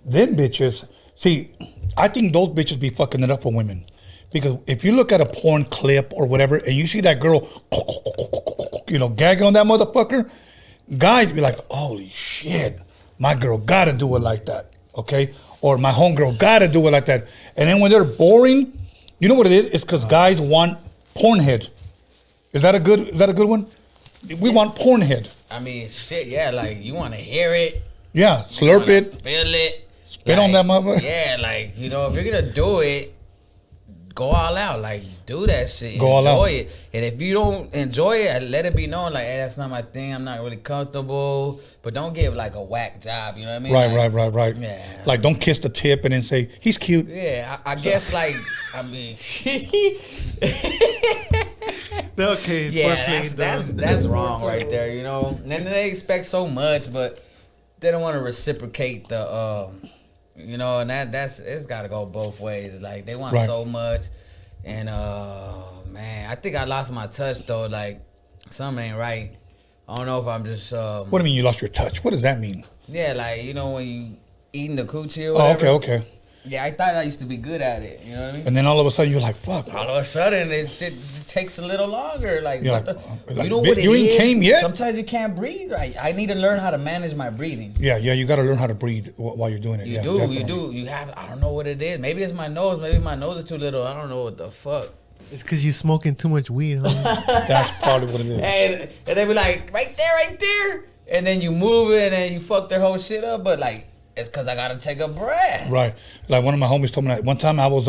them bitches, see, I think those bitches be fucking it up for women. Because if you look at a porn clip or whatever, and you see that girl, you know, gagging on that motherfucker, guys be like, holy shit, my girl gotta do it like that, okay? Or my homegirl gotta do it like that. And then when they're boring, you know what it is? It's because guys want porn head. Is that a good one? We want porn head. I mean, shit, yeah, like, you want to hear it. Yeah, You slurp wanna it. Feel it. Spit on that motherfucker. Yeah, like, you know, if you're going to do it, go all out. Like, do that shit. Go all out. Enjoy it. And if you don't enjoy it, let it be known, like, hey, that's not my thing. I'm not really comfortable. But don't give, like, a whack job. You know what I mean? Right. Yeah. Like, don't kiss the tip and then say, he's cute. Yeah, I guess, like, I mean, Okay, yeah, foreplay, that's wrong right there, you know. And then they expect so much, but they don't want to reciprocate the, you know, and it's got to go both ways. Like, they want Right. so much, and man, I think I lost my touch though. Like, something ain't right. I don't know if I'm just What do you mean you lost your touch? What does that mean? yeah, like, you know, when you eating the coochie or Oh, whatever. okay. Yeah, I thought I used to be good at it. You know what I mean? And then all of a sudden you're like, fuck. All of a sudden, it takes a little longer. Like, You're what like, you know what it you ain't is? came yet? Sometimes you can't breathe right. I need to learn how to manage my breathing. Yeah, you got to learn how to breathe while you're doing it. You do. You have. I don't know what it is. Maybe it's my nose. Maybe my nose is too little. I don't know what the fuck. It's because you smoking too much weed, huh? That's probably what it is. And they be like, right there. And then you move it and you fuck their whole shit up. But like, it's because I got to take a breath. Right. Like one of my homies told me that one time I was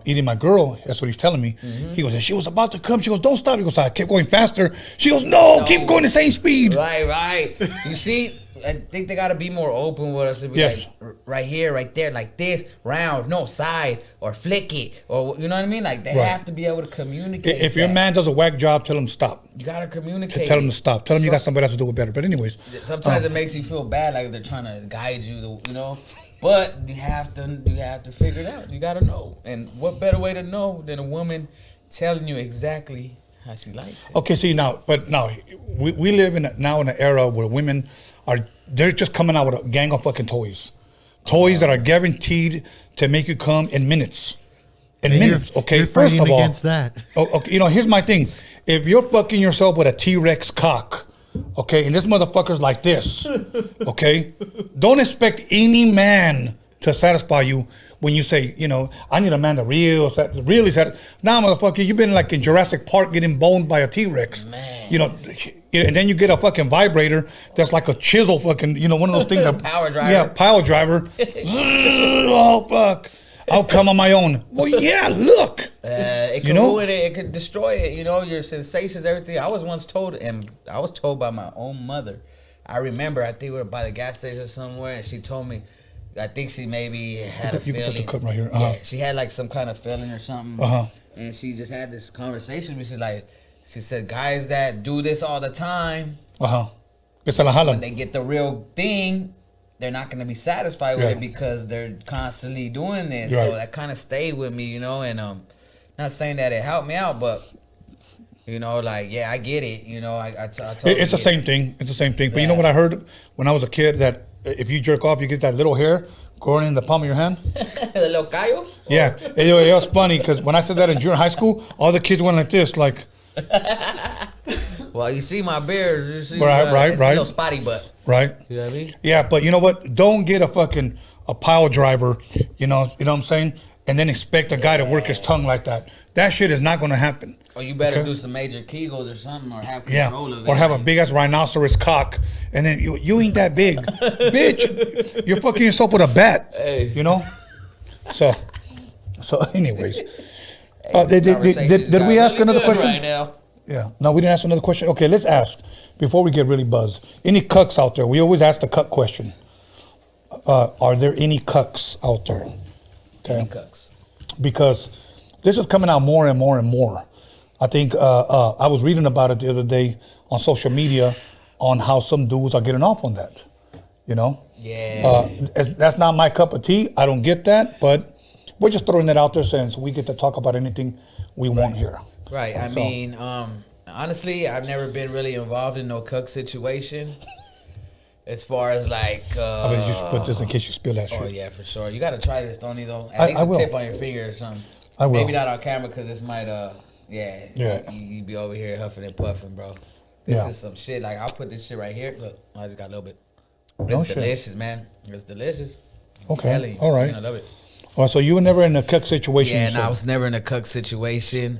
eating my girl. That's what he's telling me. Mm-hmm. He goes, and she was about to come. She goes, don't stop. He goes, I kept going faster. She goes, no, keep going the same speed. Right. You see, I think they got to be more open with us. Yes. Like, right here, right there, like this, round, no, side, or flick it, or you know what I mean? Like, they have to be able to communicate. If your man does a whack job, tell him stop. You got to communicate. Tell him to stop. Tell him you got somebody else to do it better. But anyways. Sometimes it makes you feel bad, like they're trying to guide you, you know? But you have to figure it out. You got to know. And what better way to know than a woman telling you exactly how she likes it? Okay, see now, we live now in an era where women they're just coming out with a gang of fucking toys that are guaranteed to make you come in minutes. Okay. You're First of all, against that. Okay, here's my thing: if you're fucking yourself with a T-Rex cock, okay, and this motherfucker's like this, okay, don't expect any man to satisfy you when you say, I need a man that really satisfy. Now, motherfucker, you've been like in Jurassic Park getting boned by a T-Rex. Man. And then you get a fucking vibrator that's like a chisel fucking, one of those things. Power driver. Yeah, power driver. Oh, fuck. I'll come on my own. Well, yeah, look. It could ruin it. It could destroy it. Your sensations, everything. I was once told, and I was told by my own mother. I remember, I think we were by the gas station somewhere, and she told me, I think she maybe had a feeling. You put the cup right here. Yeah, she had like some kind of feeling or something. And she just had this conversation with me. She said, guys that do this all the time, when they get the real thing, they're not going to be satisfied with it because they're constantly doing this. Right. So that kind of stayed with me, and not saying that it helped me out, but I get it. I totally it's the same thing. It's the same thing. But you know what I heard when I was a kid, that if you jerk off, you get that little hair growing in the palm of your hand. The little callo? Yeah. It was funny because when I said that in junior high school, all the kids went like this, like. Well, you see my beard. You see right. A little spotty butt. Right. You know what I mean? Yeah, but you know what? Don't get a pile driver, you know what I'm saying? And then expect a guy to work his tongue like that. That shit is not going to happen. Or you better do some major Kegels or something, or have control of it. Or have a big-ass rhinoceros cock, and then you ain't that big. Bitch, you're fucking yourself with a bat, So anyways. Did we ask another question? Right now. Yeah. No, we didn't ask another question. Okay, let's ask before we get really buzzed. Any cucks out there? We always ask the cuck question. Are there any cucks out there? Okay. Any cucks? Because this is coming out more and more and more. I think I was reading about it the other day on social media on how some dudes are getting off on that. Yeah. That's not my cup of tea. I don't get that, but we're just throwing it out there since we get to talk about anything we want here. Right. I mean, honestly, I've never been really involved in no cuck situation. As far as like, I mean, you should put this in case you spill that shit. Oh yeah, for sure. You got to try this, don't you? Though, at least a tip on your finger or something. I will. Maybe not on camera because this might, you be over here huffing and puffing, bro. This is some shit. Like, I'll put this shit right here. Look, I just got a little bit. It's delicious, man. It's delicious. Okay. All right. I love it. All right. So you were never in a cuck situation. Yeah, no, I was never in a cuck situation.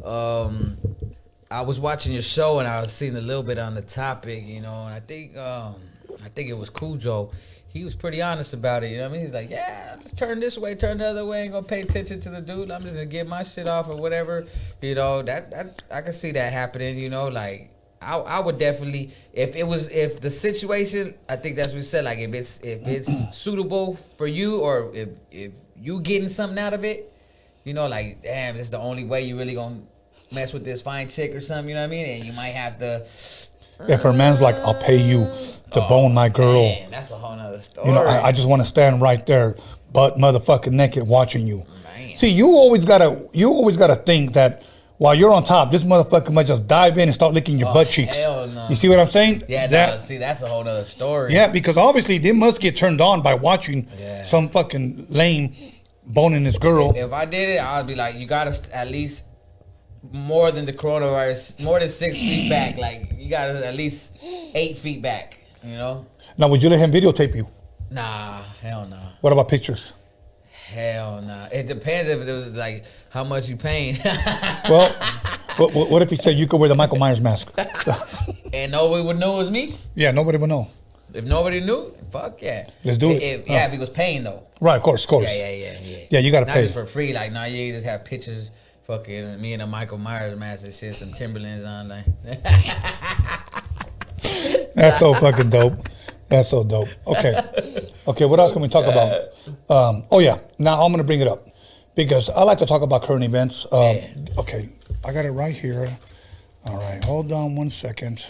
I was watching your show and I was seeing a little bit on the topic, and I think it was Cujo. He was pretty honest about it, you know what I mean? He's like, yeah, just turn this way, turn the other way, ain't gonna pay attention to the dude. I'm just gonna get my shit off or whatever. That I can see that happening, like I would definitely, if the situation, I think that's what we said, like if it's suitable for you, or if you getting something out of it, like, damn, this is the only way you really gonna mess with this fine chick or something, you know what I mean? And you might have to. If her man's like, I'll pay you to bone my girl. Man, that's a whole nother story. I just want to stand right there, butt motherfucking naked, watching you. Man. See, you always gotta think that while you're on top, this motherfucker might just dive in and start licking your butt cheeks. Hell no. You see what I'm saying? Yeah, see, that's a whole other story. Yeah, because obviously they must get turned on by watching some fucking lame boning this girl. If I did it, I'd be like, you gotta at least more than the coronavirus, more than 6 feet back. Like, you gotta at least 8 feet back, you know? Now, would you let him videotape you? Nah, hell no. What about pictures? Hell no. It depends if it was like how much you paying. Well, what if he said you could wear the Michael Myers mask? And nobody would know it was me? Yeah, nobody would know. If nobody knew, fuck yeah. Let's do it. If he was paying though. Right, of course. Yeah. Yeah, you gotta Not pay. just for free. Like, nah, you just have pictures, fucking me in a Michael Myers mask and shit, some Timberlands on, like. That's so fucking dope. That's so dope. Okay, what else can we talk about? Oh yeah, now I'm gonna bring it up because I like to talk about current events. Okay, I got it right here. All right, hold on 1 second.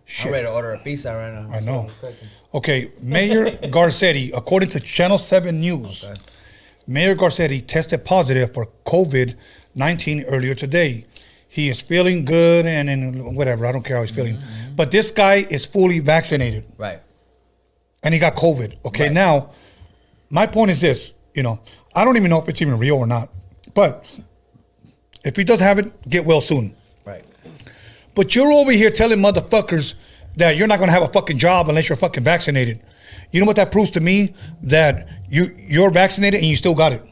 Shit. I'm ready to order a pizza right now. I know. Okay, Mayor Garcetti, according to Channel 7 News, Mayor Garcetti tested positive for COVID-19 earlier today. He is feeling good and whatever. I don't care how he's feeling. Mm-hmm. But this guy is fully vaccinated. Right. And he got COVID. Okay, right. Now, my point is this. You know, I don't even know if it's even real or not. But if he does have it, get well soon. Right. But you're over here telling motherfuckers that you're not going to have a fucking job unless you're fucking vaccinated. You know what that proves to me? That you're vaccinated and you still got it.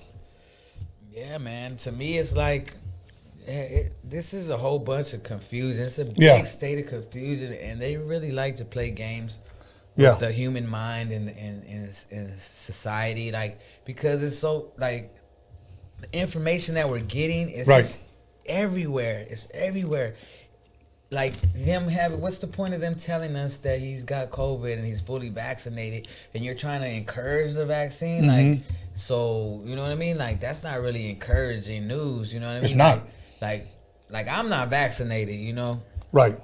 Yeah, man. To me, it's like... this is a whole bunch of confusion. It's a big state of confusion, and they really like to play games with the human mind and society, like, because it's so, like, the information that we're getting is just everywhere. It's everywhere. Like, what's the point of them telling us that he's got COVID and he's fully vaccinated, and you're trying to encourage the vaccine? Mm-hmm. Like, so, you know what I mean? Like, that's not really encouraging news, you know what I mean? It's not. Like I'm not vaccinated, you know? Right.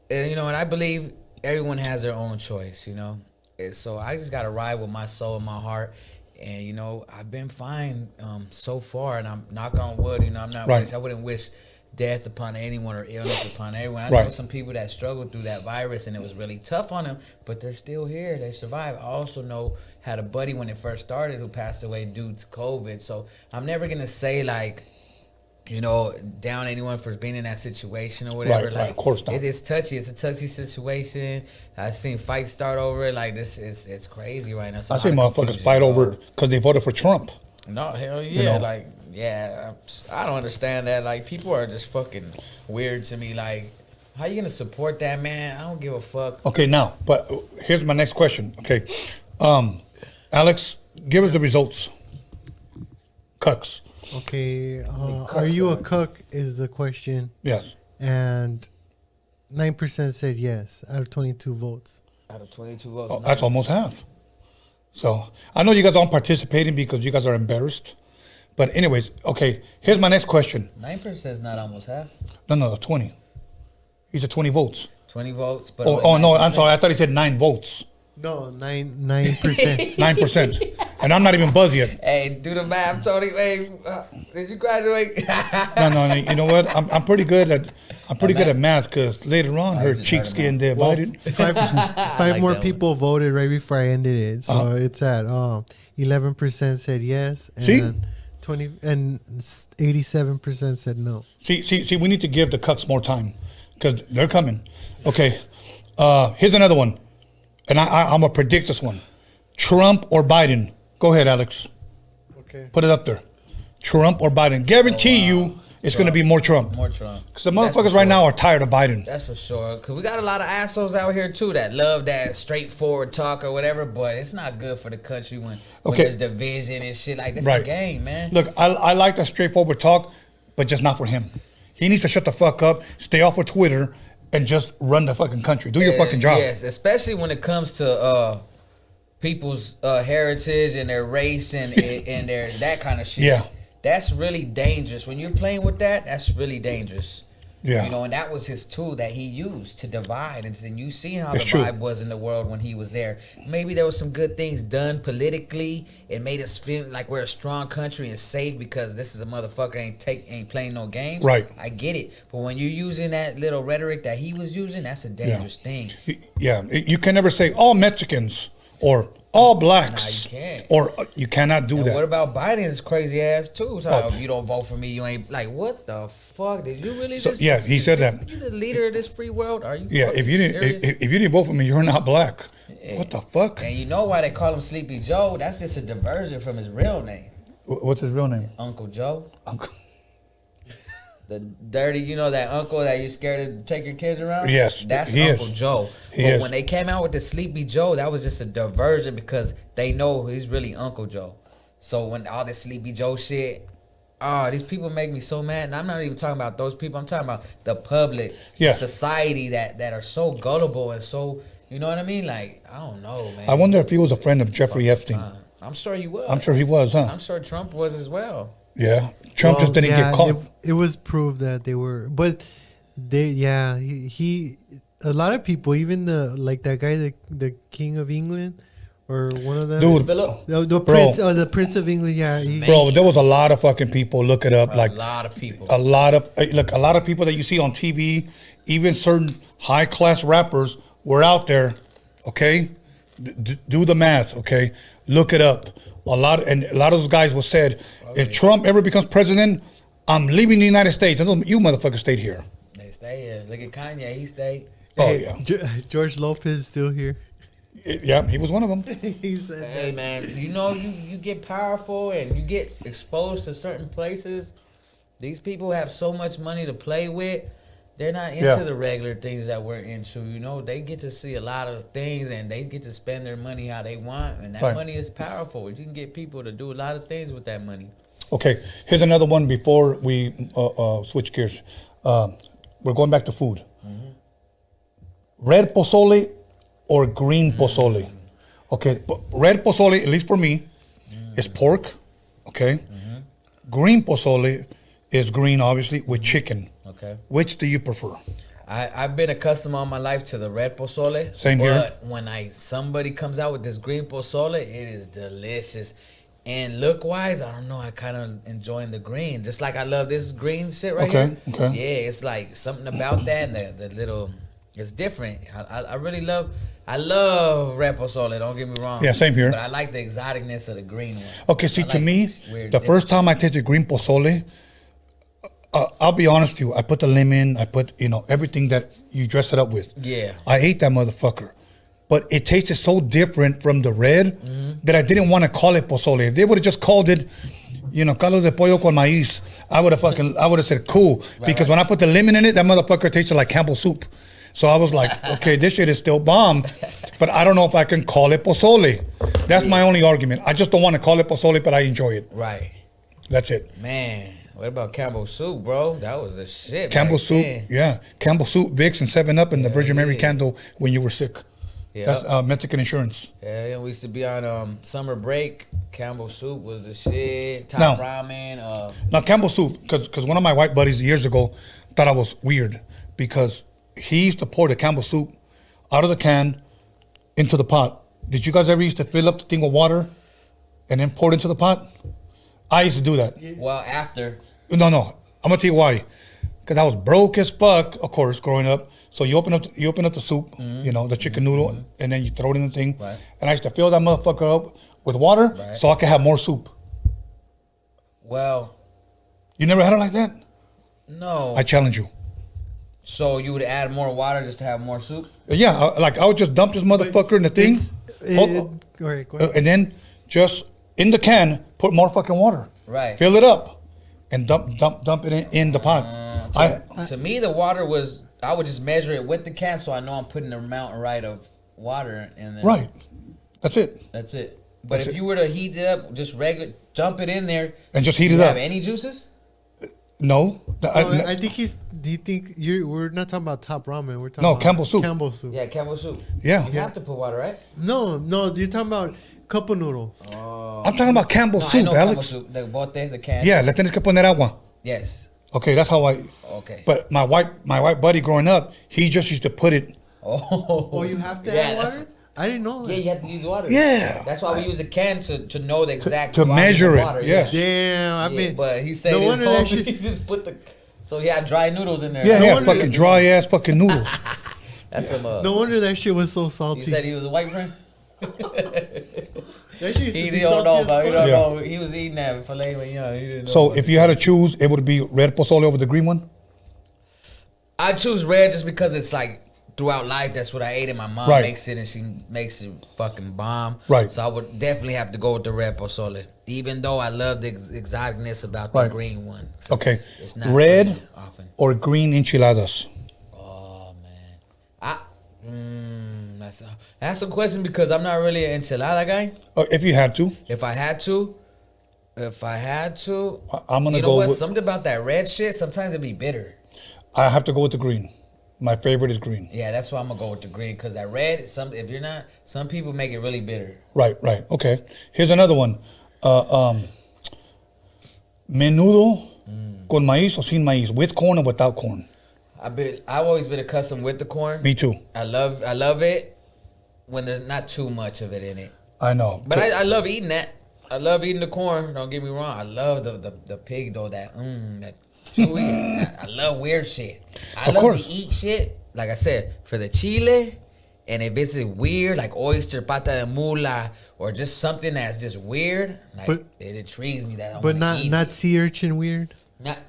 And, you know, and I believe everyone has their own choice, you know? And so I just got to ride with my soul and my heart. And, you know, I've been fine so far. And I'm knock on wood, you know, I'm not I wouldn't wish death upon anyone or illness upon everyone. I know some people that struggled through that virus and it was really tough on them, but they're still here. They survived. I also had a buddy when it first started who passed away due to COVID. So I'm never going to say, like, you know, down anyone for being in that situation or whatever. Right, of course not. It's touchy. It's a touchy situation. I've seen fights start over it. Like, it's crazy right now. I see motherfuckers fight over because they voted for Trump. No, hell yeah. You know? Like, yeah, I don't understand that. Like, people are just fucking weird to me. Like, how you gonna support that, man? I don't give a fuck. Okay, now, but here's my next question. Okay, Alex, give us the results. Cucks. Okay, are you a cuck is the question. Yes. And 9% said yes out of 22 votes. Out of 22 votes. Oh, that's almost half. So I know you guys aren't participating because you guys are embarrassed. But anyways, okay, here's my next question. 9% is not almost half. No, 20. He said 20 votes. 20 votes. But Oh no, I'm sorry. I thought he said 9 votes. No, 9%. 9%. And I'm not even buzzed yet. Hey, do the math, Tony. Hey, did you graduate? No. You know what? I'm pretty good at math because later on her cheeks getting divided. Well, five more people voted right before I ended it, so it's at 11% said yes, and See? 87% said no. See, we need to give the cucks more time because they're coming. Okay, here's another one, and I'm gonna predict this one: Trump or Biden. Go ahead, Alex. Okay. Put it up there. Trump or Biden. Guarantee you it's going to be more Trump. More Trump. Because the motherfuckers right now are tired of Biden. That's for sure. Because we got a lot of assholes out here, too, that love that straightforward talk or whatever, but it's not good for the country when there's division and shit. Like, this is a game, man. Look, I like that straightforward talk, but just not for him. He needs to shut the fuck up, stay off of Twitter, and just run the fucking country. Do your fucking job. Yes, especially when it comes to people's heritage and their race and their that kind of shit. Yeah. That's really dangerous. When you're playing with that, that's really dangerous. Yeah. You know, and that was his tool that he used to divide. And then you see how It's the true. vibe was in the world when he was there. Maybe there was some good things done politically. It made us feel like we're a strong country and safe because this is a motherfucker ain't playing no games. Right. I get it. But when you're using that little rhetoric that he was using, that's a dangerous thing. Yeah, you can never say all Mexicans or all blacks. Nah, you can't. Or you cannot do And that. what about Biden's crazy ass too? So if you don't vote for me, you ain't like, what the fuck? Did you really? So, yeah, he said that. You the leader of this free world? Are you? Yeah, fucking if you didn't serious? if you didn't vote for me, you're not black. Yeah. What the fuck? And you know why they call him Sleepy Joe? That's just a diversion from his real name, What's his real name? Uncle Joe. Uncle. The dirty, you know that uncle that you're scared to take your kids around? Yes, That's he Uncle is. Joe. He But is. when they came out with the Sleepy Joe, that was just a diversion because they know he's really Uncle Joe. So when all this Sleepy Joe shit, these people make me so mad. And I'm not even talking about those people. I'm talking about the public, Yeah. society that are so gullible and so, you know what I mean? Like, I don't know, man. I wonder if he was a friend of Jeffrey Epstein. I'm sure he was. I'm sure he was, huh? I'm sure Trump was as well. Yeah. Trump just didn't get caught. It was proved that they were, but he a lot of people, even that guy, the King of England, or one of them, Dude, the Prince of England, yeah, bro, there was a lot of fucking people. Look it up, like a lot of people. a lot of people that you see on TV, even certain high class rappers were out there. Okay, do the math. Okay, look it up. A lot of those guys were said, if Trump ever becomes president, I'm leaving the United States. You motherfuckers stayed here. They stay here. Look at Kanye. He stayed. Oh yeah, George Lopez is still here. Yeah, he was one of them. He said Hey that. man, you know you get powerful and you get exposed to certain places. These people have so much money to play with. They're not into the regular things that we're into. You know, they get to see a lot of things and they get to spend their money how they want. And that money is powerful. You can get people to do a lot of things with that money. Okay, here's another one before we switch gears. We're going back to food. Red pozole or green pozole? Okay, but red pozole, at least for me, is pork. Okay, green pozole is green, obviously, with chicken. Okay. Which do you prefer? I've been accustomed all my life to the red pozole. Same here. But when somebody comes out with this green pozole, it is delicious. And look wise, I don't know, I kind of enjoying the green. Just like I love this green shit right here. Okay. Yeah, it's like something about that and the little, it's different. I really love red pozole, don't get me wrong. Yeah, same here. But I like the exoticness of the green one. Okay, see, I to like me, weird the first time I tasted green pozole, I'll be honest with you, I put the lemon, I put, everything that you dress it up with. Yeah. I ate that motherfucker. But it tasted so different from the red that I didn't want to call it pozole. If they would have just called it, caldo de pollo con maíz, I would have said cool. Because when I put the lemon in it, that motherfucker tasted like Campbell's soup. So I was like, okay, this shit is still bomb, but I don't know if I can call it pozole. That's my only argument. I just don't want to call it pozole, but I enjoy it. Right. That's it. Man, what about Campbell's soup, bro? That was a shit. Campbell's soup, then. yeah. Campbell's soup, Vicks, and 7-Up, and the Virgin Mary candle when you were sick. Yeah. That's Mexican insurance. Yeah, we used to be on summer break. Campbell's soup was the shit. Now- Top ramen. Now, Campbell's soup, because one of my white buddies years ago thought I was weird because he used to pour the Campbell soup out of the can into the pot. Did you guys ever used to fill up the thing with water and then pour it into the pot? I used to do that. Well, after. No. I'm gonna tell you why. Because I was broke as fuck, of course, growing up. So you open up the soup, the chicken noodle, and then you throw it in the thing. Right. And I used to fill that motherfucker up with water so I could have more soup. Well, You never had it like that? no. I challenge you. So you would add more water just to have more soup? Yeah, I would just dump this motherfucker in the thing, Go ahead. and then just in the can put more fucking water. Right. Fill it up, and dump it in the pot. To me, the water was, I would just measure it with the can so I know I'm putting the amount right of water in there. Right. That's it. That's it. But That's if it. you were to heat it up, just regular, dump it in there. And just heat do it you up. have any juices? No. I think do you think we're not talking about Top Ramen? We're talking about Campbell's soup. Campbell's soup. Yeah, Campbell's soup. Yeah. You have to put water, right? No, you're talking about cup of noodles. I'm talking about Campbell's No, I soup, know Campbell's Alex. soup. The bote, the can. Yeah, le tienes que poner agua. Yes. Okay, that's how I. Okay. But my white buddy growing up, he just used to put it. Oh, you have to add water? I didn't know that. Yeah, you have to use water. Yeah. That's why we use a can to know the exact to volume measure of it, water. yes. Damn, I Yeah, mean. but he said no his wonder that homie, shit- he just put the. So he had dry noodles in there. Yeah, Like, yeah, wonder- fucking dry ass fucking noodles. That's some. No wonder that shit was so salty. You said he was a white friend. That shit used to He be don't know, salty but he as don't fuck. know. He was eating that filet mignon. He didn't know. So about if it. you had to choose, it would be red pozole over the green one. I choose red just because it's like throughout life that's what I ate, and my mom Right. makes it, and she makes it fucking bomb. Right. So I would definitely have to go with the red pozole, even though I love the exoticness about the Right. green one. Okay, It's not red really often. or green enchiladas. Oh man, that's a question because I'm not really an enchilada guy. If you had to, If I had to, I'm gonna you know go what? with. Something about that red shit. Sometimes it be bitter. I have to go with the green. My favorite is green. Yeah, that's why I'm gonna go with the green because that red. Some people make it really bitter. Right. Okay. Here's another one. Menudo con maíz o sin maíz, with corn or without corn. I've always been accustomed with the corn. Me too. I love it when there's not too much of it in it. I know. But I love eating that. I love eating the corn. Don't get me wrong. I love the pig though. That chewy. I love weird shit. I Of love course. to eat shit. Like I said, for the chile, and if it's weird, like oyster, pata de mula, or just something that's just weird, like But- it intrigues me that I But wanna eat not it. sea urchin weird.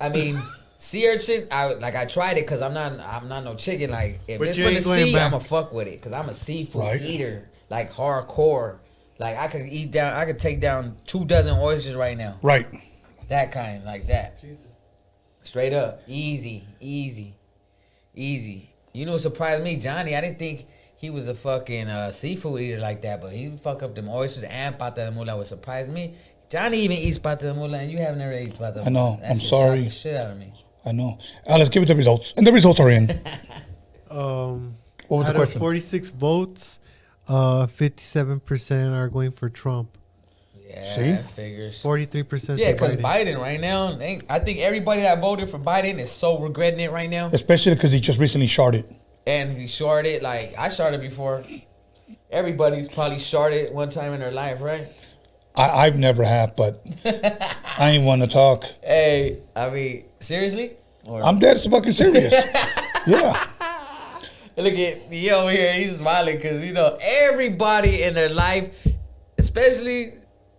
I mean, sea urchin. I tried it because I'm not no chicken. Like if But it's you for the ain't going sea, back. I'ma fuck with it because I'm a seafood Right. eater, like hardcore. Like I could take down 24 oysters right now. Right. That kind, like that. Straight up, easy. You know what surprised me, Johnny? I didn't think he was a fucking seafood eater like that, but he fuck up them oysters and pata de mula, which surprised me. Johnny even eats pata de mula, and you have never eaten pata de mula. I know. That I'm shit sorry. shocked the shit out of me. I know. Let's give it the results. And the results are in. What was the Out question? of 46 votes, 57% are going for Trump. Yeah, See? that figures. 43% Yeah, say because Biden. Biden right now, I think everybody that voted for Biden is so regretting it right now. Especially because he just recently sharded. And he sharded, like I sharded before. Everybody's probably sharded one time in their life, right? I've never have, but I ain't want to talk. Hey, I mean, seriously? Or, I'm dead fucking serious. Yeah. look at me over here, he's smiling because, you know, everybody in their life, especially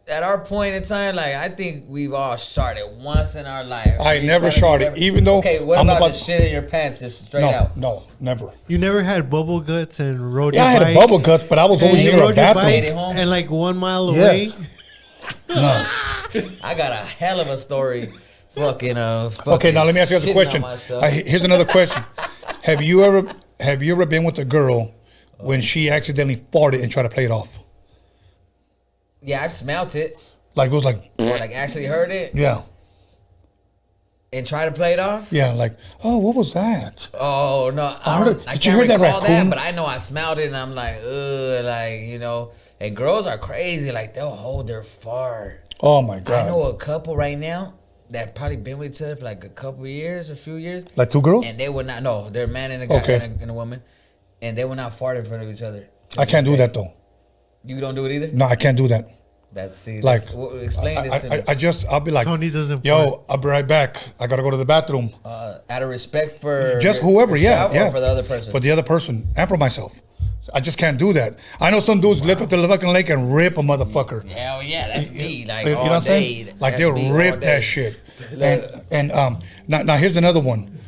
at our point in time, like, I think we've all sharded once in our life. I You never try to sharded, even though Okay, what I'm about about- the shit in your pants, just straight out? No, never. You never had bubble guts and rode Yeah, I your had a bike? bubble guts, but I was And always you near a rode your bike Made it bathroom. home? and like 1 mile Yes. away. No. I got a hell of a story. Fucking Okay, now let me ask you guys a shitting question. on myself. Here's another question. Have you ever been with a girl when she accidentally farted and tried to play it off? Yeah, I've smelt it Like it was like, or like actually heard it yeah, and try to play it off. yeah, like, oh, what was that? Oh no, heard it. I Did you can't hear that recall that, raccoon? but I know I smelled it and I'm like, ugh, like, you know. And girls are crazy, like they'll hold their fart. Oh my I god! know a couple right now that probably been with each other for like a couple years, a few years, Like two girls? and they would not. No, they're a man and a guy Okay. and a woman, and they would not fart in front of each other. I can't do that though. You don't do it either. No, I can't do that. Like, explain this to me. I'll be like, Tony doesn't yo, fart. I'll be right back. I gotta go to the bathroom. Out of respect for Just whoever, yourself yeah. or for the other person. For the other person and for myself. I just can't do that. I know some dudes lift up the fucking lake and rip a motherfucker. Hell yeah, that's me. Like You know all what I'm day. saying? Like That's they'll me all rip day. that shit. Look. And now here's another one.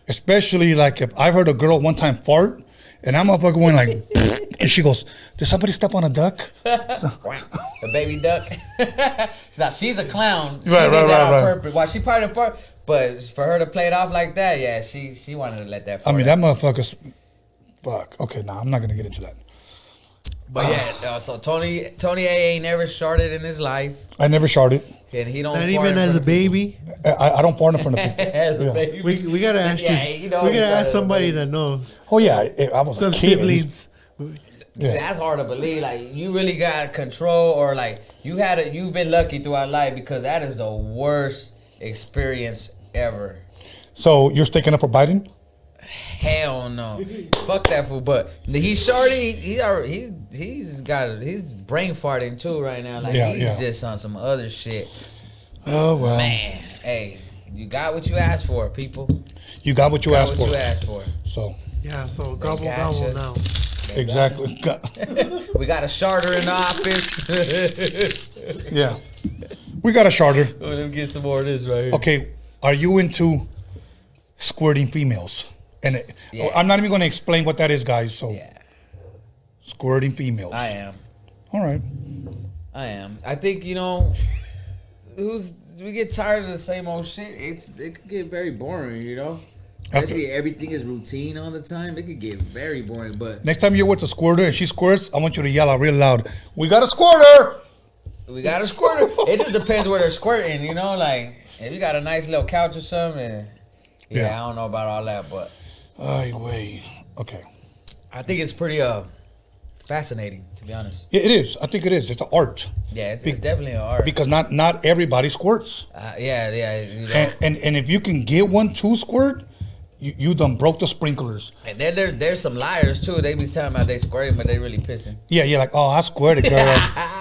Especially like if I've heard a girl one time fart and that motherfucker went like, and she goes, did somebody step on a duck? A baby duck. Now she's a clown. She Right, did right, that on right. purpose. Well, she probably didn't fart, but for her to play it off like that, yeah, she wanted to let that. I Fart mean, out. that motherfucker's, fuck. Okay, nah, I'm not gonna get into that. But yeah, so Tony A ain't never sharted in his life, I never sharted. and he don't. Not fart even in as front a of baby. I don't fart in front of people. people. As a Yeah. baby. We gotta ask Yeah, you. you know We we gotta started ask as a somebody baby. that knows. Oh yeah, I was Some a kid. siblings. See, Yeah. that's hard to believe. Like you really got control, or like you've been lucky throughout life because that is the worst experience ever. So you're sticking up for Biden? Hell no. Fuck that fool. But he's shorty. He's brain farting too right now. Like he's just on some other shit. Oh well. Man, hey, you got what you asked for, people. You got what you asked for. So. Yeah. So gobble now. Exactly. We got a charter in the office. Yeah. We got a charter. Let me get some more of this right here. Okay. Are you into squirting females? And I'm not even going to explain what that is, guys. So, squirting females. I am. All right. I am. I think, we get tired of the same old shit. It could get very boring, Especially everything is routine all the time. It could get very boring. But next time you're with a squirter and she squirts, I want you to yell out real loud, "We got a squirter!" We got a squirter. It just depends where they're squirting, Like, if you got a nice little couch or something, I don't know about all that, but... Okay. I think it's pretty fascinating, to be honest. It is. I think it is. It's an art. Yeah, it's definitely an art. Because not everybody squirts. And if you can get one to squirt, you done broke the sprinklers. And there's some liars too. They be telling about they squirting, but they really pissing. Yeah, like, oh, I squirted, girl.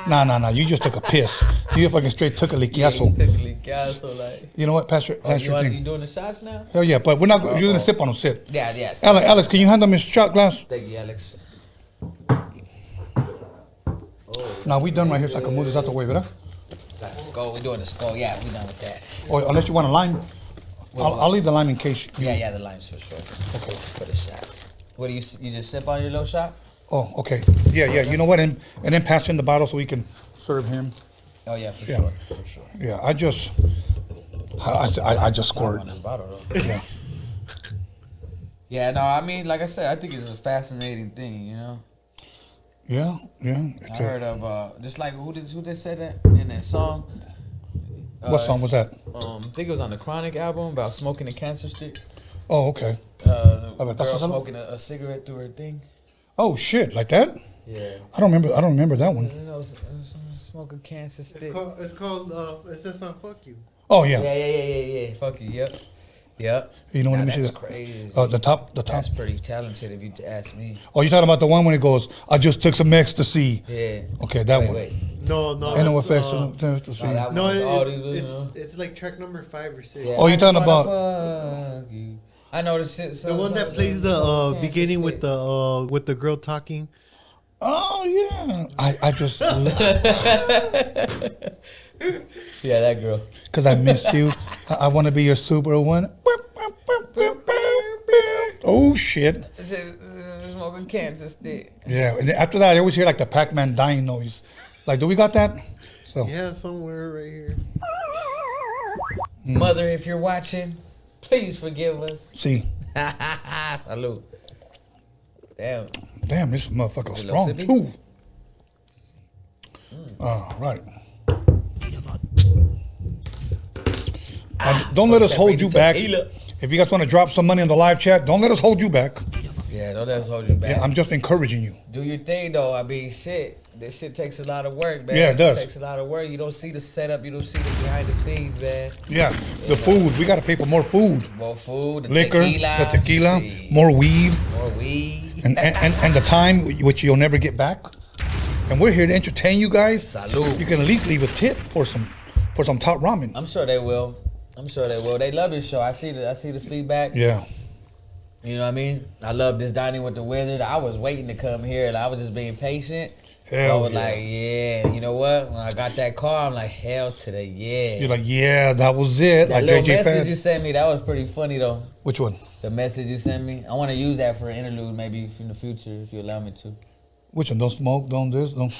Nah. You just took a piss. You fucking straight took a liquiazo. Yeah, you took a liquiazo, like. You know what, Pastor? You doing the shots now? Hell yeah, but we're not. You're gonna sip on them. Sip. Yeah. Alex, can you hand them his shot glass? Thank you, Alex. Now we done right here, so I can move this out the way, ¿verdad? Let's go. We're doing the skull. Yeah, we done with that. Or unless you want a lime. I'll leave the lime in case. Yeah, the limes for sure. Okay. For the shots. What do you just sip on your little shot? Oh, okay. Yeah. You know what? And then pass in the bottle so we can serve him. Oh yeah, for sure. Yeah, I just squirt. Yeah. Yeah, no, I mean, like I said, I think it's a fascinating thing, Yeah. I heard of just like who did say that in that song? What song was that? I think it was on the Chronic album about smoking a cancer stick. Oh, okay. Girl smoking a cigarette through her thing. Oh shit, like that? Yeah. I don't remember that one. Smoke a cancer stick. It's called it says on Fuck You. Oh yeah. Yeah. Fuck you. Yep. You know what I mean? That's crazy. The top. That's pretty talented if you ask me. Oh, you talking about the one when it goes, "I just took some ecstasy." Yeah. Okay, that one. Wait. No. Ain't no effects. It's like track number 5 or 6. Yeah. Oh, you talking about? I know the shit. The one that plays the beginning with the girl talking. Oh yeah. I just. Yeah, that girl. Because I miss you. I want to be your Superwoman. Oh shit. Smoking cancer stick. Yeah, and then after that, I always hear like the Pac-Man dying noise. Like, do we got that? So yeah, somewhere right here. Mother, if you're watching, please forgive us. See. Salud. Damn, this motherfucker strong too. All right. Don't let us hold you back. If you guys want to drop some money in the live chat, don't let us hold you back. Yeah, don't let us hold you back. Yeah, I'm just encouraging you. Do your thing, though. I mean, shit. This shit takes a lot of work, man. Yeah, it does. It takes a lot of work. You don't see the setup. You don't see the behind the scenes, man. Yeah, the food. We got to pay for more food. More food. Liquor, the tequila, more weed. And the time, which you'll never get back. And we're here to entertain you guys. Salud. You can at least leave a tip for some top ramen. I'm sure they will. They love your show. I see the feedback. Yeah. You know what I mean? I love this Dining with the Wizard. I was waiting to come here, and I was just being patient. Hell I was like, you know what? When I got that call, I'm like, hell to the yeah. You're like, yeah, that was it. That like little JJ message you sent me, that was pretty funny though. Which one? The message you sent me. I want to use that for an interlude maybe in the future if you allow me to. Which one? Don't smoke, don't this, don't.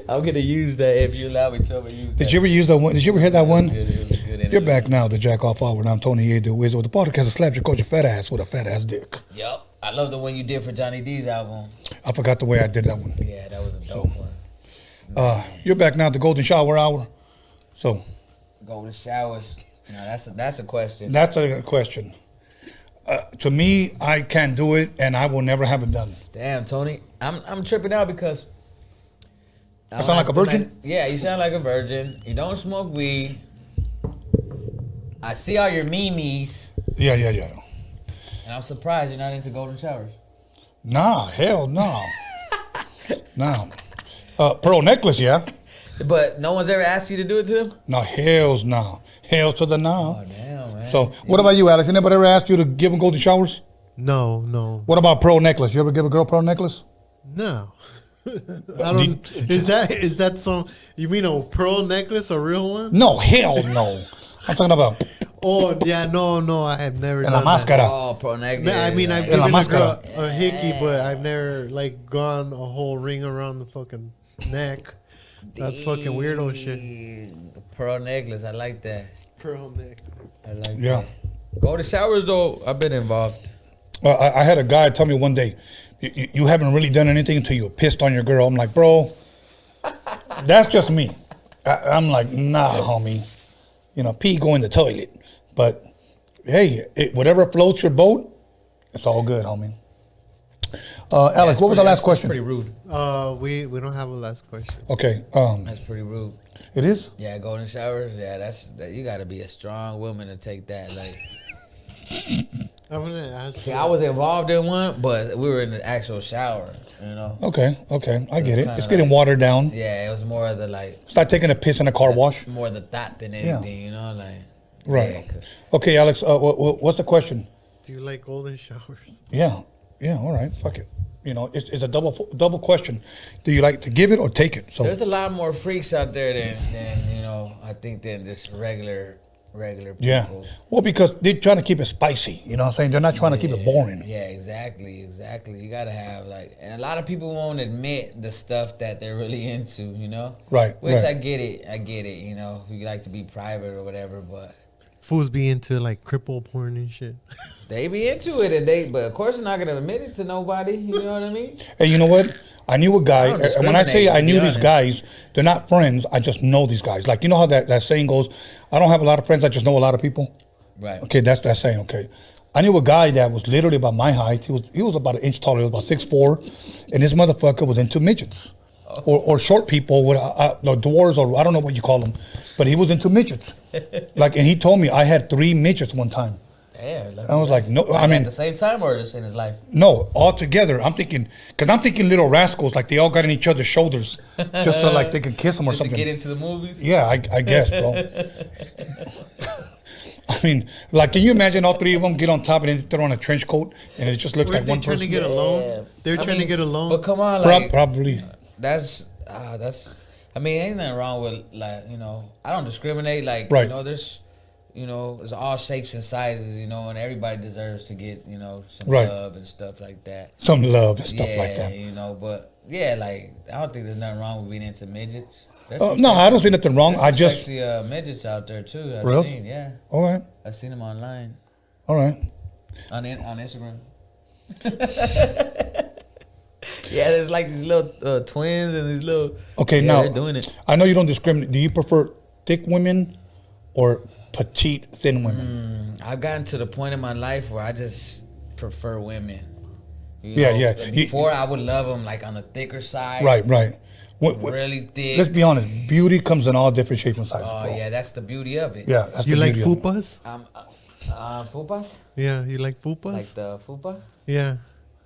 I'm gonna use that if you allow me to. I'm gonna use that. Did you ever use that one? Did you ever hear that one? It was a good interlude. You're back now, the Jack Off Hour. And I'm Tony A. The Wizard with the podcast that slaps your coach your fat ass with a fat ass dick. Yep. I love the one you did for Johnny D's album. I forgot the way I did that one. Yeah, that was a dope one. You're back now, the Golden Shower Hour. So. Golden showers. Now that's a question. That's a question. To me, I can't do it, and I will never have it done. Damn, Tony, I'm tripping out because I sound like a virgin? Yeah, you sound like a virgin. You don't smoke weed. I see all your memes. Yeah. And I'm surprised you're not into golden showers. Nah, hell no. No. Pearl necklace, yeah. But no one's ever asked you to do it to him? No, hells no. Hell to the no. Oh, damn, man. So, what about you, Alex? Anybody ever asked you to give them golden showers? No. What about pearl necklace? You ever give a girl pearl necklace? No. I don't. Is that some? You mean a pearl necklace, a real one? No, hell no. I'm talking about. Oh yeah, no. I have never En la done that. máscara. Oh, pro necklace. I mean, I've En la given a girl máscara. a hickey, but I've never like gone a whole ring around the fucking neck. That's fucking weirdo shit. Pearl necklace, I like that. Pearl neck. I like Yeah. that. Golden showers, though, I've been involved. I had a guy tell me one day, you haven't really done anything until you pissed on your girl. I'm like, bro, that's just me. I'm like, nah, homie. You know, pee, go in the toilet. But, hey, whatever floats your boat, it's all good, homie. Alex, what was the last question? That's pretty rude. We don't have a last question. Okay. That's pretty rude. It is? Yeah, golden showers. Yeah, that you got to be a strong woman to take that. Like, I'm gonna ask. see, I was involved in one, but we were in the actual shower. You know. Okay. I get it. kinda It's getting like- watered down. Yeah, it was more of the like It's like taking a piss in a car wash. more the thought than Yeah. anything. You know, like Right. yeah, 'cause- Okay, Alex, what's the question? Do you like golden showers? Yeah, all right, fuck it. You know, it's a double question. Do you like to give it or take it? So There's a lot more freaks out there than you know. I think than just regular people. yeah. Well, because they're trying to keep it spicy. You know what I'm saying? They're not trying to keep it boring. Yeah, exactly. You gotta have like, and a lot of people won't admit the stuff that they're really into. You know, Right, Which right. I get it. You know, if you like to be private or whatever, but Fools be into like cripple porn and shit. they be into it, but of course they're not gonna admit it to nobody. You know what I mean? Hey, you know what? I knew a guy, I don't and when I say discriminate, I to knew be these honest. guys, they're not friends. I just know these guys. Like, you know how that saying goes, I don't have a lot of friends, I just know a lot of people? Right. Okay, that's that saying, okay. I knew a guy that was literally about my height. He was about an inch taller. He was about 6'4", and this motherfucker was into midgets. Or short people, with dwarves, or I don't know what you call them. But he was into midgets. And he told me I had 3 midgets one time. Damn. I was like, no, I at mean, the same time or just in his life? no, all together. I'm thinking little rascals, like they all got on each other's shoulders, just so like they could kiss them or Just to something. get into the movies? Yeah, I guess, bro. I mean, like, can you imagine all 3 of them get on top and then throw on a trench coat and it just looks Weren't like they one trying person? to get a loan? They're trying to get a loan. But come on, like Probably. that's. I mean, ain't nothing wrong with like I don't discriminate. Like Right. there's there's all shapes and sizes. And everybody deserves to get some Right. love and stuff like that. Some love and stuff yeah, like that. But yeah, like I don't think there's nothing wrong with being into midgets. There's some No, sexy- I don't see nothing wrong. there's I some just. sexy midgets out there too. I've Real? seen, yeah, All right. I've seen them online All right. on Instagram. Yeah, there's like these little twins and these little. Okay, yeah, now they're doing it. I know you don't discriminate. Do you prefer thick women or petite, thin women? I've gotten to the point in my life where I just prefer women. Yeah. Before I would love them like on the thicker side. Right. Really thick. Let's be honest. Beauty comes in all different shapes and sizes. Oh bro. yeah, that's the beauty of it. Yeah, that's You the like beauty of it. fupas? Fupas? Yeah, you like fupas? Like the fupa? Yeah,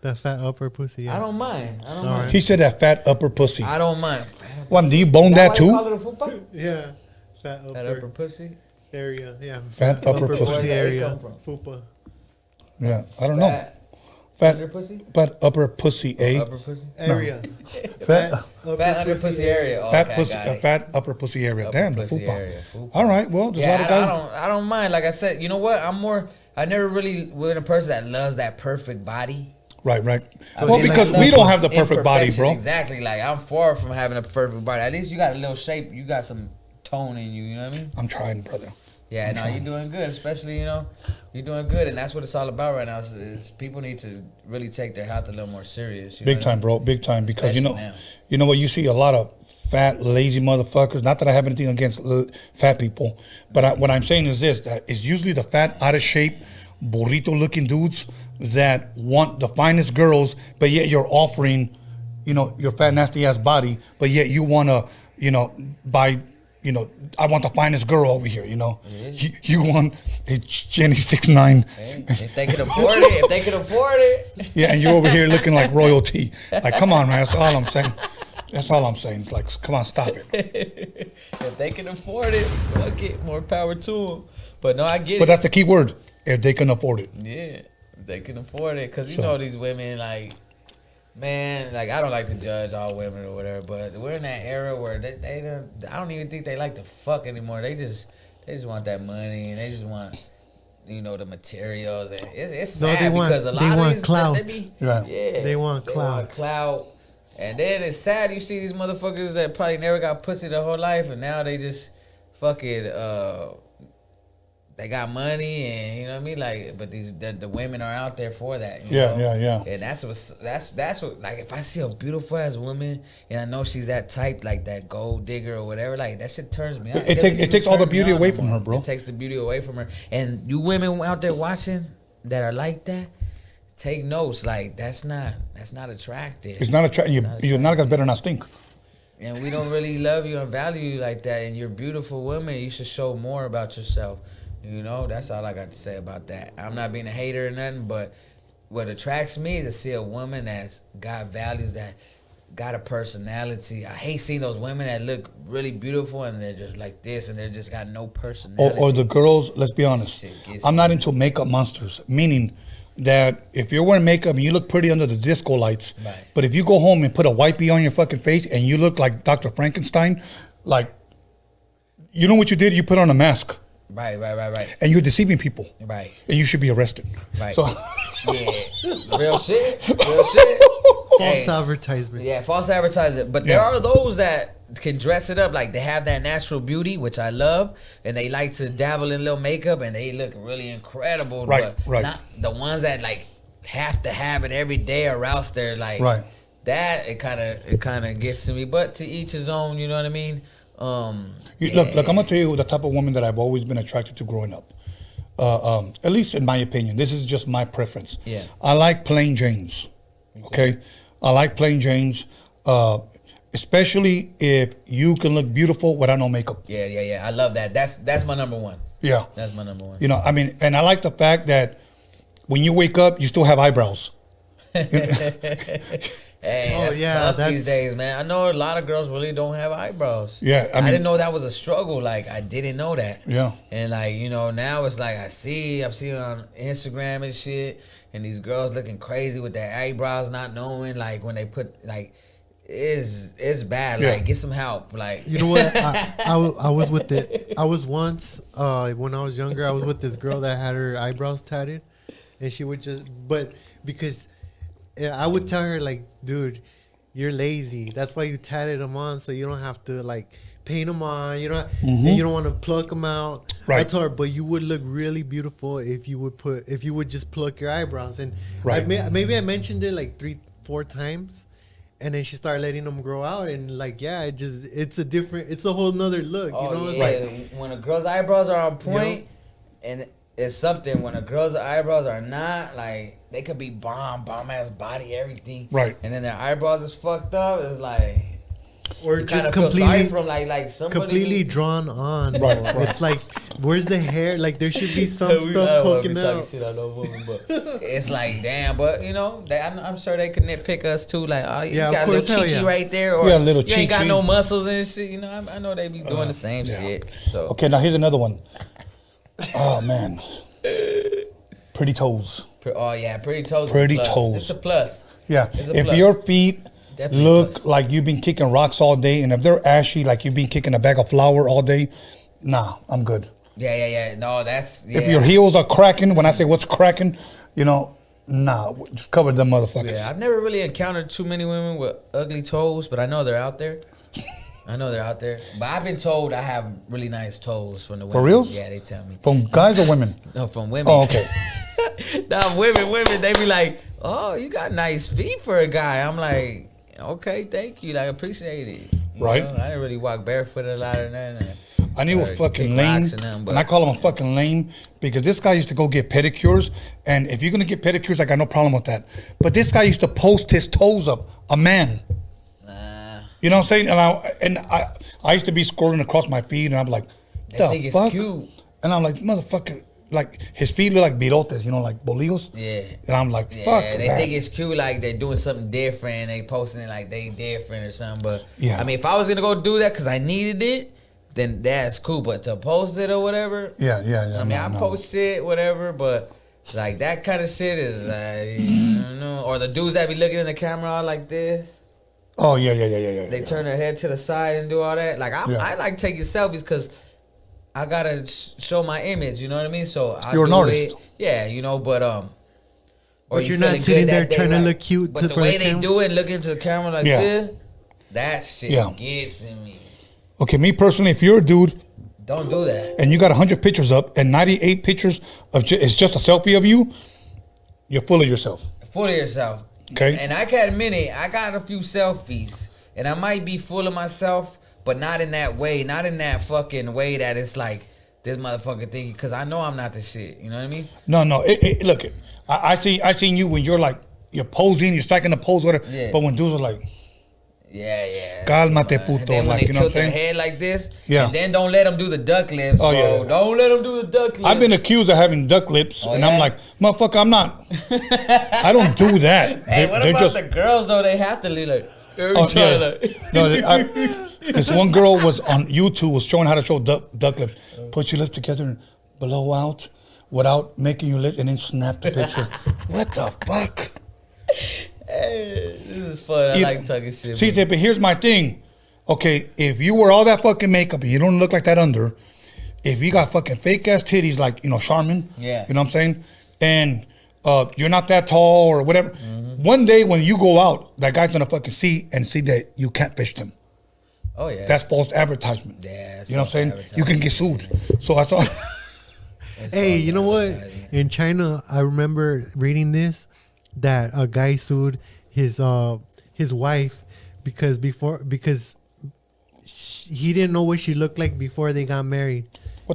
that fat upper pussy. Yeah. I don't mind. All right. He said that fat upper pussy. I don't mind. Well, do you bone that Why you too? call it a fupa? Yeah, fat upper, That upper pussy? area. Yeah, Fat upper pussy. Where that area. come from? Fupa. Yeah, I don't know. Fat under pussy? Fat upper pussy, eh? Upper pussy? Area. Fat, Fat under pussy area. Oh, fat okay, pussy, I got it. fat upper pussy area. Upper Damn, the pussy fupa. area, fupa. All right, well, there's a lot of guys. I don't mind. Like I said, you know what? I never really been a person that loves that perfect body. Right. So Well, you like because we don't have the perfect body, Imperfection, bro. Exactly. Like I'm far from having a perfect body. At least you got a little shape. You got some tone in you. You know what I mean? I'm trying, brother. Yeah. No, you're doing good. Especially you're doing good, and that's what it's all about right now. Is people need to really take their health a little more serious. You know Big what I time, bro. Big time. Because Especially now. you know what? You see a lot of fat, lazy motherfuckers. Not that I have anything against fat people, but what I'm saying is this: that it's usually the fat, out of shape, burrito-looking dudes that want the finest girls, but yet you're offering you know, your fat, nasty ass body, but yet you want to, you know, buy, you know, I want the finest girl over here, you know. You want a Jenny 6'9". Hey, if they can afford it, Yeah, and you're over here looking like royalty. Like, come on, man. That's all I'm saying. That's all I'm saying. It's like, come on, stop it. if they can afford it, fuck it. More power to them. But no, I get it. But that's the key word. If they can afford it. Yeah, if they can afford it. Because you know these women, like, man, like, I don't like to judge all women or whatever, but we're in that era where they don't, I don't even think they like to fuck anymore. They just want that money, and they just want, you know, the materials. And it's sad because a lot of these clout. They want clout. And then it's sad you see these motherfuckers that probably never got pussy their whole life, and now they just fucking they got money, and you know what I mean, like, but the women are out there for that. You know? And that's what like, if I see a beautiful ass woman and I know she's that type, like that gold digger or whatever, like that shit turns me on. It takes all the beauty away from her, bro. It takes the beauty away from her. And you women out there watching that are like that, take notes. Like, that's not attractive. It's not attractive. You're not better not stink. And we don't really love you and value you like that. And you're a beautiful woman. You should show more about yourself. You know, that's all I got to say about that. I'm not being a hater or nothing, but what attracts me is to see a woman that's got values, that got a personality. I hate seeing those women that look really beautiful and they're just like this and they're just got no personality. Or the girls, let's be honest. I'm not into makeup monsters, meaning that if you're wearing makeup and you look pretty under the disco lights, right, but if you go home and put a wipey on your fucking face and you look like Dr. Frankenstein, like, you know what you did? You put on a mask. Right. And you're deceiving people. Right. And you should be arrested. Right. So yeah. Real shit. False advertisement. Yeah, false advertisement. But there are those that can dress it up, like they have that natural beauty, which I love, and they like to dabble in little makeup and they look really incredible. Right. Not the ones that like have to have it every day or else they're like that. It kind of gets to me. But to each his own. You know what I mean? Look, I'm gonna tell you the type of woman that I've always been attracted to growing up. At least in my opinion, this is just my preference. Yeah, I like plain Janes. Okay, I like plain Janes, especially if you can look beautiful without no makeup. Yeah. I love that. That's my number one. Yeah, that's my number one. You know, I mean, and I like the fact that when you wake up, you still have eyebrows. Hey, that's tough these days, man. I know a lot of girls really don't have eyebrows. Yeah, I didn't know that was a struggle. Like, I didn't know that. Yeah. And like, you know, now it's like I'm seeing on Instagram and shit, and these girls looking crazy with their eyebrows, not knowing, like, when they put, like, it's bad. Yeah. Like, get some help. Like, you know what? I was with it. I was once when I was younger. I was with this girl that had her eyebrows tatted, and she would just, but because. Yeah, I would tell her, like, dude, you're lazy. That's why you tatted them on, so you don't have to, like, paint them on. You know, and you don't want to pluck them out. Right. I told her, but you would look really beautiful if you would just pluck your eyebrows. And maybe I mentioned it like 3-4 times, and then she started letting them grow out, and like, it's a whole nother look. Oh, you know, yeah. it's like, when a girl's eyebrows are on point, and it's something. When a girl's eyebrows are not, like, they could be bomb ass body, everything. Right. And then their eyebrows is fucked up. It's like, or just completely from like somebody completely drawn on. Right. It's like, where's the hair? Like, there should be some stuff poking out. Shit out of women, but it's like, damn. But you know, I'm sure they could nitpick us too. Like, oh, you got a little chi-chi right there, or you ain't got no muscles and shit. You know, I know they be doing the same shit. So okay, now here's another one. Oh man, pretty toes. Oh yeah, pretty toes. Pretty toes. It's a plus. Yeah, if your feet definitely look like you've been kicking rocks all day, and if they're ashy like you've been kicking a bag of flour all day, nah, I'm good. Yeah. No, that's If your heels are cracking, when I say what's cracking, you know, nah, just cover them motherfuckers. Yeah, I've never really encountered too many women with ugly toes, but I know they're out there. But I've been told I have really nice toes from the women. For reals? Yeah, they tell me. From guys or women? No, from women. Oh, okay. Nah, women, they be like, oh, you got nice feet for a guy. I'm like, okay, thank you. I appreciate it. You right. know, I didn't really walk barefoot a lot of that. I knew a fucking lame, and I call him a fucking lame because this guy used to go get pedicures, and if you're gonna get pedicures, I got no problem with that. But this guy used to post his toes up a man. Nah. You know what I'm saying? And I used to be scrolling across my feed, and I'm like, They think it's cute. And I'm like, motherfucker, like his feet look like birotes, you know, like bolillos. Yeah. And I'm like, fuck. Yeah, they think it's cute, like they're doing something different. They posting it like they different or something. But yeah. I mean, if I was gonna go do that because I needed it, then that's cool. But to post it or whatever, yeah. I mean, I post it, whatever, but like that kind of shit is like, I don't know. Or the dudes that be looking in the camera all like this. Oh yeah. They turn their head to the side and do all that. Like I like taking selfies because I gotta show my image. You know what I mean? So you're an artist. Yeah, you know, but But you're not sitting there trying to look cute. But the way they do it, looking into the camera like this, that shit gets in me. Okay, me personally, if you're a dude, don't do that. And you got 100 pictures up, and 98 pictures of it's just a selfie of you, you're full of yourself. Full of yourself. Okay. And I can admit it, I got a few selfies, and I might be full of myself, but not in that way, not in that fucking way that it's like this motherfucker thinking, because I know I'm not the shit. You know what I mean? No. Look, I seen you when you're posing, you're striking a pose, whatever. Yeah. But when dudes are like, yeah. Cálmate, puto. And then when like, they you know what tilt I'm saying? their head like this, yeah. And then don't let them do the duck lips, bro. Yeah. Don't let them do the duck lips. I've been accused of having duck lips, and I'm like, motherfucker, I'm not. I don't do that. Hey, what about the girls, though? They have to leave like, every time. Like. No, this one girl was on YouTube, was showing how to show duck lips. Put your lips together and blow out without making your lips, and then snap the picture. What the fuck? Hey, this is fun. I like talking shit. See, but here's my thing. Okay, if you wear all that fucking makeup and you don't look like that under, if you got fucking fake ass titties like, Charmin, yeah, you know what I'm saying? And you're not that tall or whatever. Mm-hmm. One day when you go out, that guy's gonna fucking see that you catfished him. Oh yeah. That's false advertisement. Yeah, you know what I'm saying? You can get sued. So I saw. Hey, you know what? In China, I remember reading this, that a guy sued his wife because he didn't know what she looked like before they got married.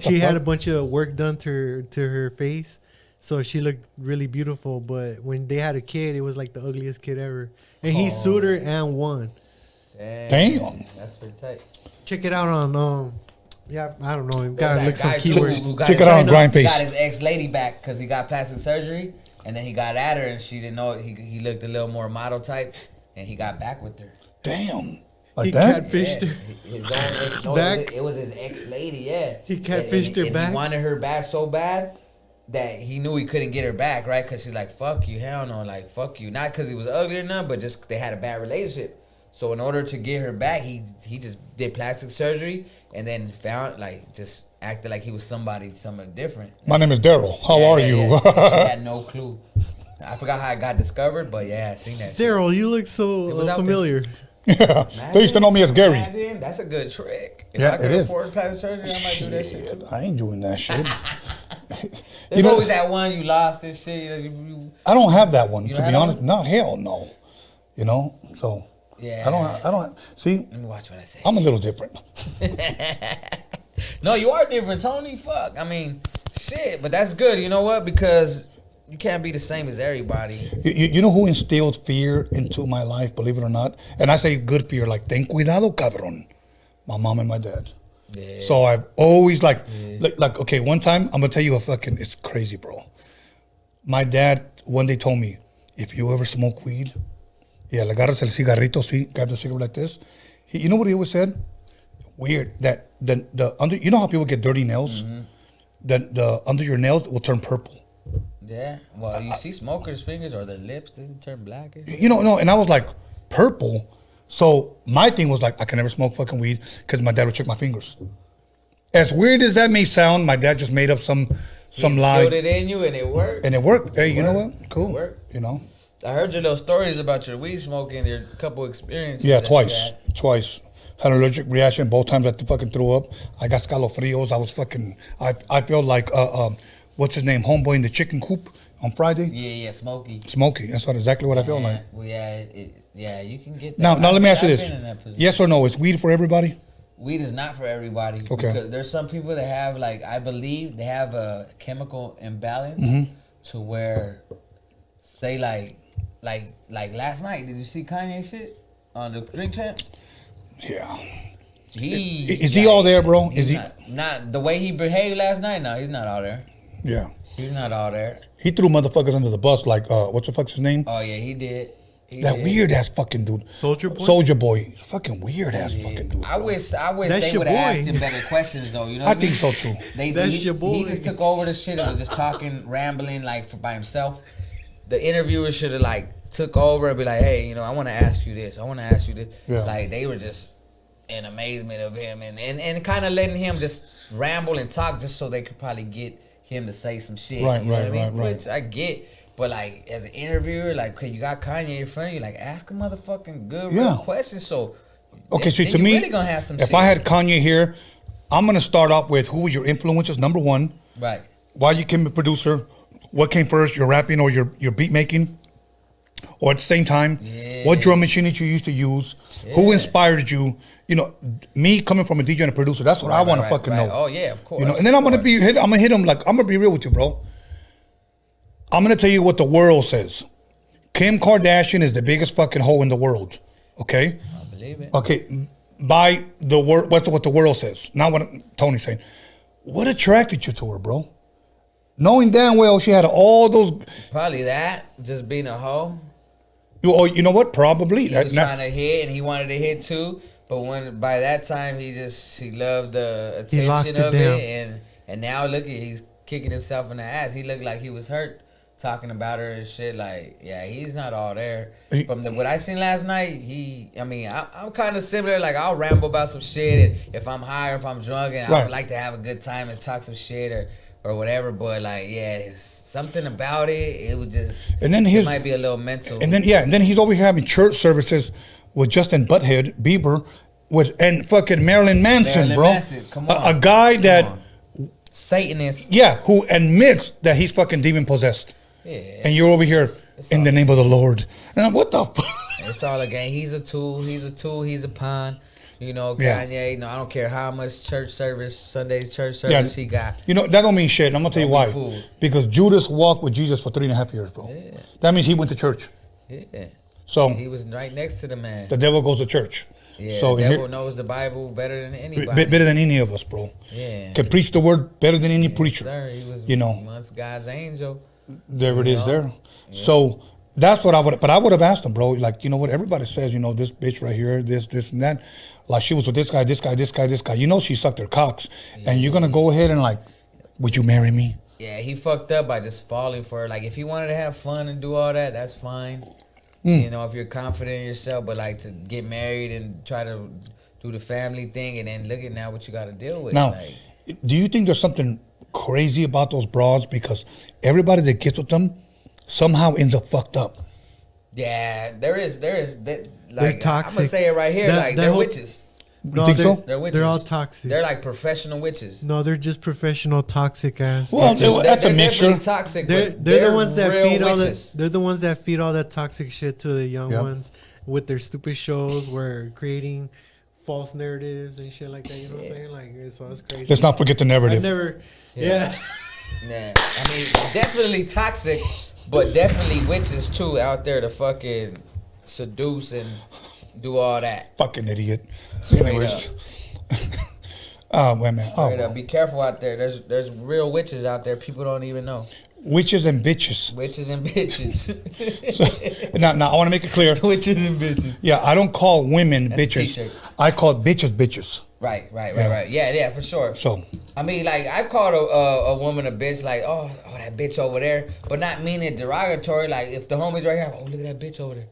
She had a bunch of work done to her face, so she looked really beautiful. But when they had a kid, it was like the ugliest kid ever. And he sued her and won. Damn. That's pretty tight. Check it out on yeah, I don't know. Gotta look some keywords. Check it out on Grindface. He got his ex-lady back because he got plastic surgery, and then he got at her, and she didn't know he looked a little more model type, and he got back with her. Damn. Like he that? Catfished her. His own back? It was his ex-lady, yeah. He catfished her back? He wanted her back so bad that he knew he couldn't get her back, right? Because she's like, fuck you, hell no, like, fuck you. Not because he was ugly or nothing, but just they had a bad relationship. So in order to get her back, he just did plastic surgery and then just acted like he was somebody different. My name is Daryl. How are you? She had no clue. I forgot how it got discovered, but yeah, I seen that. Daryl, you look so familiar. Yeah, they used to know me as Gary. Imagine, that's a good trick. If yeah, I could afford plastic surgery, I might do that shit too. I ain't doing that shit. There's always that one you lost this shit. I don't have that one, to be honest. No, hell no. So... Yeah. I don't see. Let me watch what I say. I'm a little different. No, you are different, Tony. Fuck. I mean, shit. But that's good. You know what? Because you can't be the same as everybody. You know who instilled fear into my life, believe it or not? And I say good fear, like, ten cuidado, cabrón. My mom and my dad. Yeah. So I've always like, okay, one time, I'm going to tell you it's crazy, bro. My dad one day told me, if you ever smoke weed, yeah, le agarras el cigarrito, see, grab the cigarette like this. You know what he always said? Weird, that the under, you know how people get dirty nails? Mm-hmm. The under your nails will turn purple. Yeah, well, you see smokers' fingers or their lips, doesn't turn blackish. No, and I was like, purple? So my thing was like, I can never smoke fucking weed because my dad would check my fingers. As weird as that may sound, my dad just made up some lie. He instilled it in you and it worked. And it worked. Hey, you know what? Cool. It worked. I heard your little stories about your weed smoking, your couple experiences. Yeah, twice. Had an allergic reaction both times. I fucking threw up. I got scalofrios. I was fucking. I felt like what's his name, homeboy in the chicken coop on Friday. Yeah, Smokey. That's exactly what I felt like. Well, yeah, you can get that. Now let me ask you this: yes or no? Is weed for everybody? Weed is not for everybody. Okay. Because there's some people that have I believe they have a chemical imbalance to where, say like like last night, did you see Kanye shit on the Drink Champ? Yeah. Is he all there, bro? Is he not the way he behaved last night? No, he's not all there. Yeah. He's not all there. He threw motherfuckers under the bus like what's the fuck's his name? Oh yeah, he did. Weird ass fucking dude. Soldier Boy. Fucking weird ass fucking dude. I wish they would have asked him better questions though. You know what I think so too. That's your boy. He just took over the shit and was just talking, rambling like by himself. The interviewer should have like took over and be like, hey, you know, I want to ask you this. I want to ask you this. Yeah. Like they were just in amazement of him and kind of letting him just ramble and talk just so they could probably get him to say some shit. Right, you know right, what I mean? right. Which I get. But like as an interviewer, like okay, you got Kanye in front of you, like ask a motherfucking good real questions. So okay, so to me, really gonna have some if shit. I had Kanye here, I'm gonna start off with who was your influences, number one. Right. Why you became a producer, what came first, your rapping or your beat making? Or at the same time, what drum machine did you used to use? Who inspired you? You know, me coming from a DJ and a producer, that's what I want to fucking know. Oh yeah, of course. You know, and then I'm gonna hit him like I'm gonna be real with you, bro. I'm gonna tell you what the world says. Kim Kardashian is the biggest fucking hoe in the world. Okay? I believe it. Okay, by the word, what the world says, not what Tony's saying. What attracted you to her, bro? Knowing damn well she had all those. Probably that, just being a hoe. You know what? Probably. He was trying to hit, and he wanted to hit too. But by that time, he loved the attention of it, and now look at he's kicking himself in the ass. He looked like he was hurt. Talking about her and shit, like, yeah, he's not all there. From what I seen last night, I'm kind of similar. Like, I'll ramble about some shit, and if I'm high or if I'm drunk, and I would like to have a good time and talk some shit or whatever. But like, yeah, something about it was just. And then it might be a little mental. And then he's over here having church services with Justin Bieber, and fucking Marilyn Manson, bro. Manson. Come on, a guy that Satanist. Yeah, who admits that he's fucking demon possessed. Yeah, and you're over here in the name of the Lord. And what the fuck? It's all a game. He's a tool. He's a pawn. You know, Kanye, I don't care how much Sunday church service he got. You know, that don't mean shit. I'm going to tell you why. Fooled. Because Judas walked with Jesus for 3.5 years, bro. Yeah. That means he went to church. Yeah. So he was right next to the man. The devil goes to church. Yeah, so the devil knows the Bible better than anybody. Better than any of us, bro. Yeah. Can preach the word better than any preacher. Sir, he was once God's angel. There it is there. Yeah. So that's what I would have asked him, bro. Like, you know what? Everybody says, you know, this bitch right here, this and that. Like, she was with this guy. You know she sucked her cocks. Yeah. And you're going to go ahead and like, would you marry me? Yeah, he fucked up by just falling for her. Like, if he wanted to have fun and do all that, that's fine. You know, if you're confident in yourself, but like to get married and try to do the family thing and then look at now what you got to deal with. Now, like, do you think there's something crazy about those broads? Because everybody that gets with them somehow ends up fucked up. Yeah, there is. Like, they're toxic. I'm going to say it right here. They're witches. No, think so? They're witches. They're all toxic. They're like professional witches. No, they're just professional toxic ass. Well, that's a mixture. Definitely toxic. They're the ones that feed all that. They're the ones that feed all that toxic shit to the young ones with their stupid shows, where creating false narratives and shit like that. You know what I'm saying? Like, so it's crazy. Let's not forget the narrative. Yeah. I mean, definitely toxic, but definitely witches too out there to fucking seduce and do all that. Fucking idiot. Straight up. Oh, wait a minute. Straight up. Be careful out there. There's real witches out there. People don't even know. Witches and bitches. Witches and bitches. So, now I want to make it clear. Witches and bitches. Yeah, I don't call women That's bitches. I call bitches. Right. Yeah, for sure. So, I mean, like, I've called a woman a bitch, like, oh, that bitch over there, but not meaning derogatory. Like, if the homie's right here, oh, look at that bitch over there.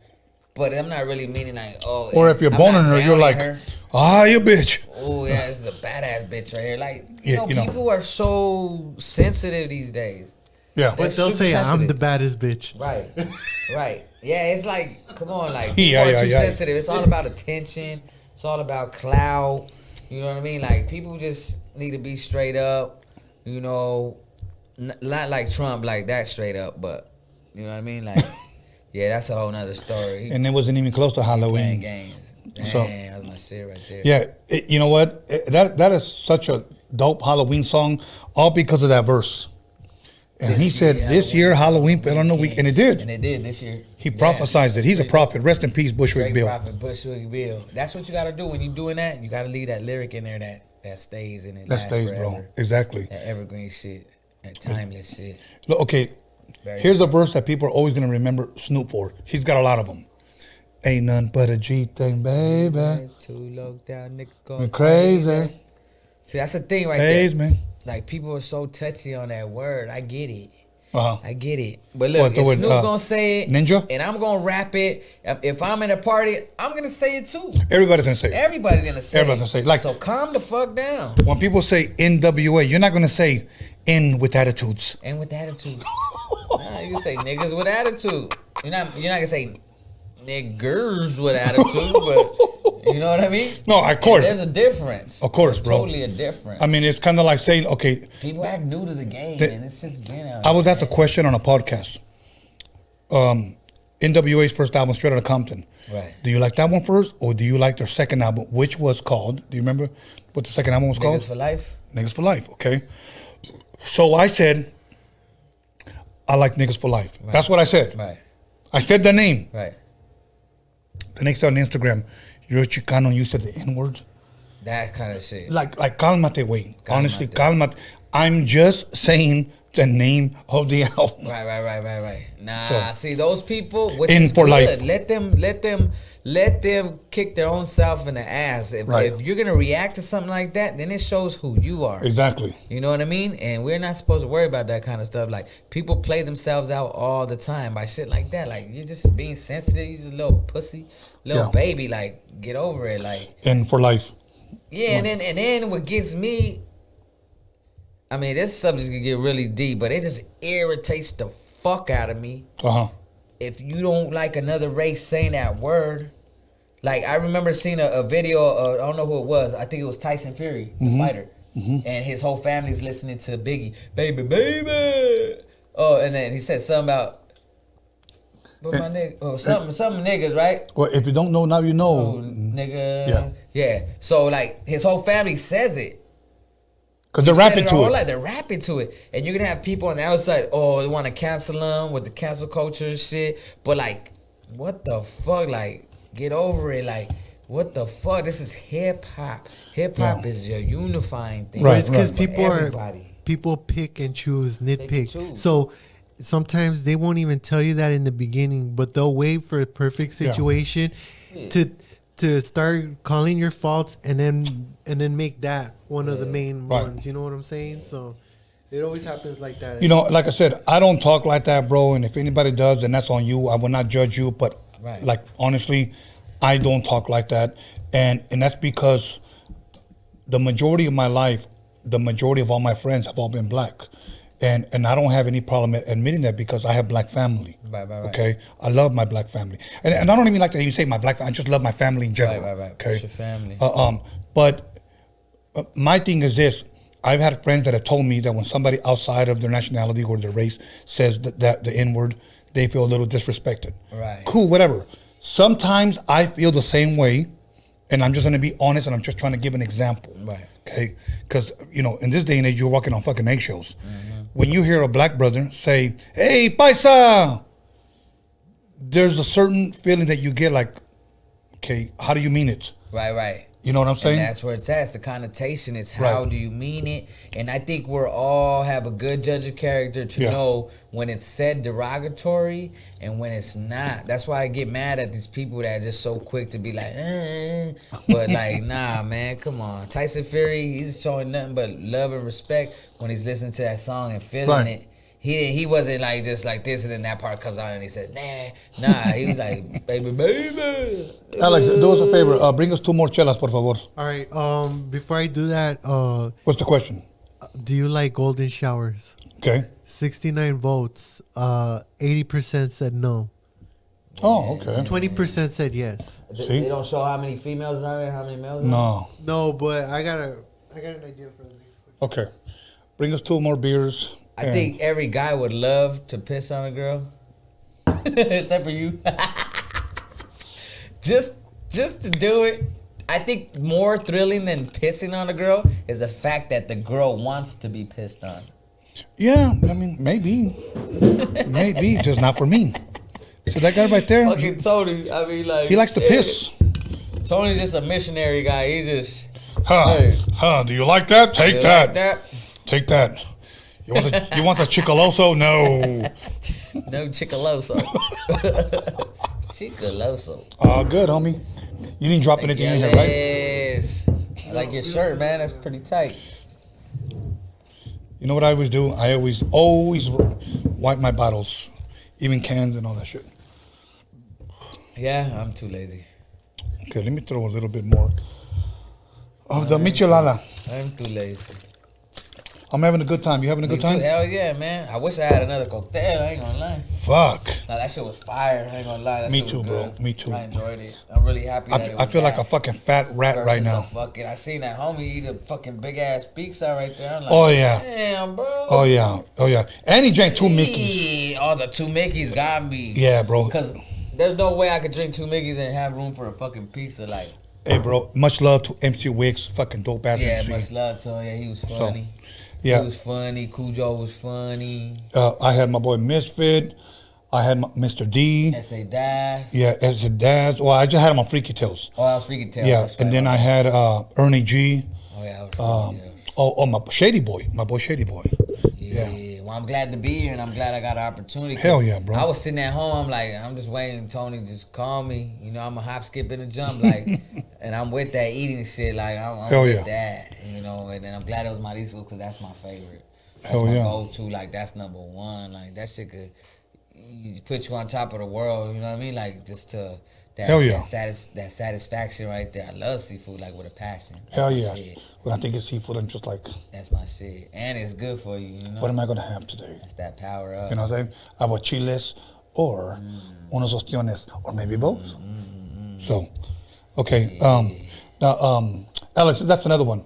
But I'm not really meaning like, oh. Or if you're boning her, you're like, you bitch. Oh, yeah, this is a badass bitch right here. Like, you know, people are so sensitive these days. Yeah. But they'll say, I'm the baddest bitch. Right. Yeah, it's like, come on, like, people are too sensitive. It's all about attention. It's all about clout. You know what I mean? Like, people just need to be straight up. You know, not like Trump, like that straight up, but, you know what I mean? Like, yeah, that's a whole nother story. And it wasn't even close to Halloween. Playing games. Damn, that was my shit right there. Yeah, you know what? That is such a dope Halloween song, all because of that verse. And he said, this year, Halloween fell on the week. And it did. And it did this year. He prophesized it. He's a prophet. Rest in peace, Bushwick Bill. Prophet Bushwick Bill. That's what you got to do when you're doing that. You got to leave that lyric in there that stays in it. That stays, forever. Bro. Exactly. That evergreen shit. That timeless shit. Look, okay, here's a verse that people are always going to remember Snoop for. He's got a lot of them. Ain't nothing but a G thing, baby. Too low down, nigga going crazy. See, that's the thing right there. Man. Like, people are so touchy on that word. I get it. I get it. But look, if Snoop gonna say it, Ninja, and I'm gonna rap it, if I'm in a party, I'm gonna say it too. Everybody's gonna say it. Everybody's gonna say it. Like, so calm the fuck down. When people say NWA, you're not gonna say in with attitudes. And with attitude. Nah, you can say niggas with attitude. You're not gonna say niggers with attitude, but you know what I mean? No, of course. There's a difference. Of course, bro. Totally a difference. I mean, it's kind of like saying, okay. People act new to the game, and it's just been out. I was asked a question on a podcast. NWA's first album, Straight Outta Compton. Right. Do you like that one first, or do you like their second album, which was called, do you remember what the second album was called? Niggas for Life. Niggas for Life, okay. So I said, I like Niggas for Life. Right. That's what I said. Right. I said the name. Right. The next day on Instagram, you're a Chicano and you said the N-word. That kind of shit. Like calmate, wait. Honestly, calmate. I'm just saying the name of the album. Right. Nah, see those people, which in is for good. Life. Let them kick their own self in the ass. If you're gonna react to something like that, then it shows who you are. Exactly. You know what I mean? And we're not supposed to worry about that kind of stuff. Like, people play themselves out all the time by shit like that. Like, you're just being sensitive. You're just a little pussy, little baby. Like, get over it. Like, and for life. Yeah, and then what gets me, I mean, this subject can get really deep, but it just irritates the fuck out of me. If you don't like another race saying that word. Like, I remember seeing a video, I don't know who it was. I think it was Tyson Fury, the fighter. And his whole family's listening to Biggie. Baby. Oh, and then he said something about, something niggas, right? Well, if you don't know, now you know. Oh, nigga. Yeah. So, like, his whole family says it. Because they're rapping to it. Like, they're rapping to it. And you're going to have people on the outside, they want to cancel them with the cancel culture and shit. But, like, what the fuck? Like, get over it. Like, what the fuck? This is hip-hop. Hip-hop is your unifying thing. Right. It's because people pick and choose, nitpick. So sometimes they won't even tell you that in the beginning, but they'll wait for a perfect situation to start calling your faults and then make that one of the main ones. You know what I'm saying? So it always happens like that. You know, like I said, I don't talk like that, bro. And if anybody does, then that's on you. I will not judge you. But like, honestly, I don't talk like that. And that's because the majority of my life, the majority of all my friends have all been black. And I don't have any problem admitting that because I have black family. Right. Okay? I love my black family. And I don't even like that you say my black family. I just love my family in general. Right. Okay? What's your family? But my thing is this. I've had friends that have told me that when somebody outside of their nationality or their race says that the N-word, they feel a little disrespected. Right. Cool, whatever. Sometimes I feel the same way, and I'm just going to be honest, and I'm just trying to give an example. Right. Okay? Because, you know, in this day and age, you're walking on fucking eggshells. When you hear a black brother say, hey, paisa, there's a certain feeling that you get like, okay, how do you mean it? Right. You know what I'm saying? And that's where it's at. The connotation is how do you mean it? And I think we're all have a good judge of character to know when it's said derogatory and when it's not. That's why I get mad at these people that are just so quick to be like, but like, nah, man, come on. Tyson Fury, he's showing nothing but love and respect when he's listening to that song and feeling it. He wasn't like just like this, and then that part comes out and he said, nah. He was like, baby. Alex, do us a favor. Bring us 2 more chelas, por favor. All right. Before I do that, what's the question? Do you like golden showers? Okay. 69 votes. 80% said no. Oh, okay. 20% said yes. They don't show how many females are there, how many males are there? No, but I got an idea for the next one. Okay. Bring us 2 more beers. I think every guy would love to piss on a girl, except for you. just to do it. I think more thrilling than pissing on a girl is the fact that the girl wants to be pissed on. Yeah, I mean, maybe, just not for me. So that guy right there, Fucking Tony. I mean, like he likes to piss. Tony's just a missionary guy. He just. Do you like that? Take that. Like that? Take that. You want the chicoloso? No. No chicoloso. Chicoloso. Good, homie. You didn't drop anything in here, right? Yes. I like your shirt, man. That's pretty tight. You know what I always do? I always wipe my bottles, even cans and all that shit. Yeah, I'm too lazy. Okay, let me throw a little bit more of the michelada. I'm too lazy. I'm having a good time. You having a good time? Hell yeah, man. I wish I had another cocktail. I ain't gonna lie. Fuck. No, that shit was fire. I ain't gonna lie. That Me shit too, was bro. good. Me too. I enjoyed it. I'm really happy that it was I feel like that a fucking fat rat right versus now. a fucking, I seen that homie eat a fucking big ass pizza right there. I'm like, Oh, yeah. Damn, bro. Oh yeah. And he drank 2 Mickeys. Yeah, oh, the 2 Mickeys got me. Yeah, bro. Cause there's no way I could drink 2 Mickeys and have room for a fucking pizza. Like, Hey, bro. Much love to MC Wicks. Fucking dope ass yeah, MC. much love to him. Yeah, he was funny. Yeah. He was funny. Cujo was funny. I had my boy Misfit. I had Mr. D. S.A. Das. Yeah, as Daz. Well, I just had him on Freaky Tales. Oh, I was freaking tell. Yeah, and then I had Ernie G. Oh yeah, I was freaking tell. My Shady Boy. My boy Shady Boy. Yeah. Well, I'm glad to be here, and I'm glad I got an opportunity. Hell yeah, bro. I was sitting at home. I'm like, I'm just waiting. Tony just call me. You know, I'm a hop, skip, and a jump. Like, and I'm with that eating shit. Like, I'm with that. You know, and then I'm glad it was Marisco because that's my favorite. That's Hell my yeah. go-to. Like, that's number one. Like, that shit could put you on top of the world. You know what I mean? Like, just to that, Hell yeah. that satisfaction right there. I love seafood like with a passion. That's Hell my yeah. shit. When I think of seafood, I'm just like, That's my shit, and it's good for you. You know. what am I going to have today? That's that power up. You know what I'm saying? Aguachiles or unos ostiones or maybe both. So, okay. Now, Alex, that's another one.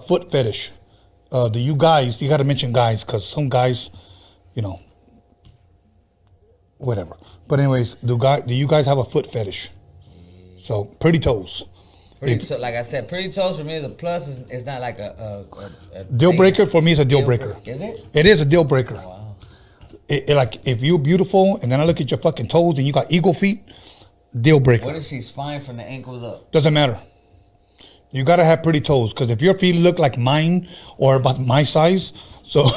Foot fetish. You got to mention guys because some guys, you know, whatever. But anyways, do you guys have a foot fetish? So, pretty toes. Like I said, pretty toes for me is a plus. It's not like a Deal thing. breaker for me is a deal breaker. Is it? It is a deal breaker. Wow. Like if you're beautiful and then I look at your fucking toes and you got eagle feet, deal breaker. What if she's fine from the ankles up? Doesn't matter. You gotta have pretty toes because if your feet look like mine or about my size, so.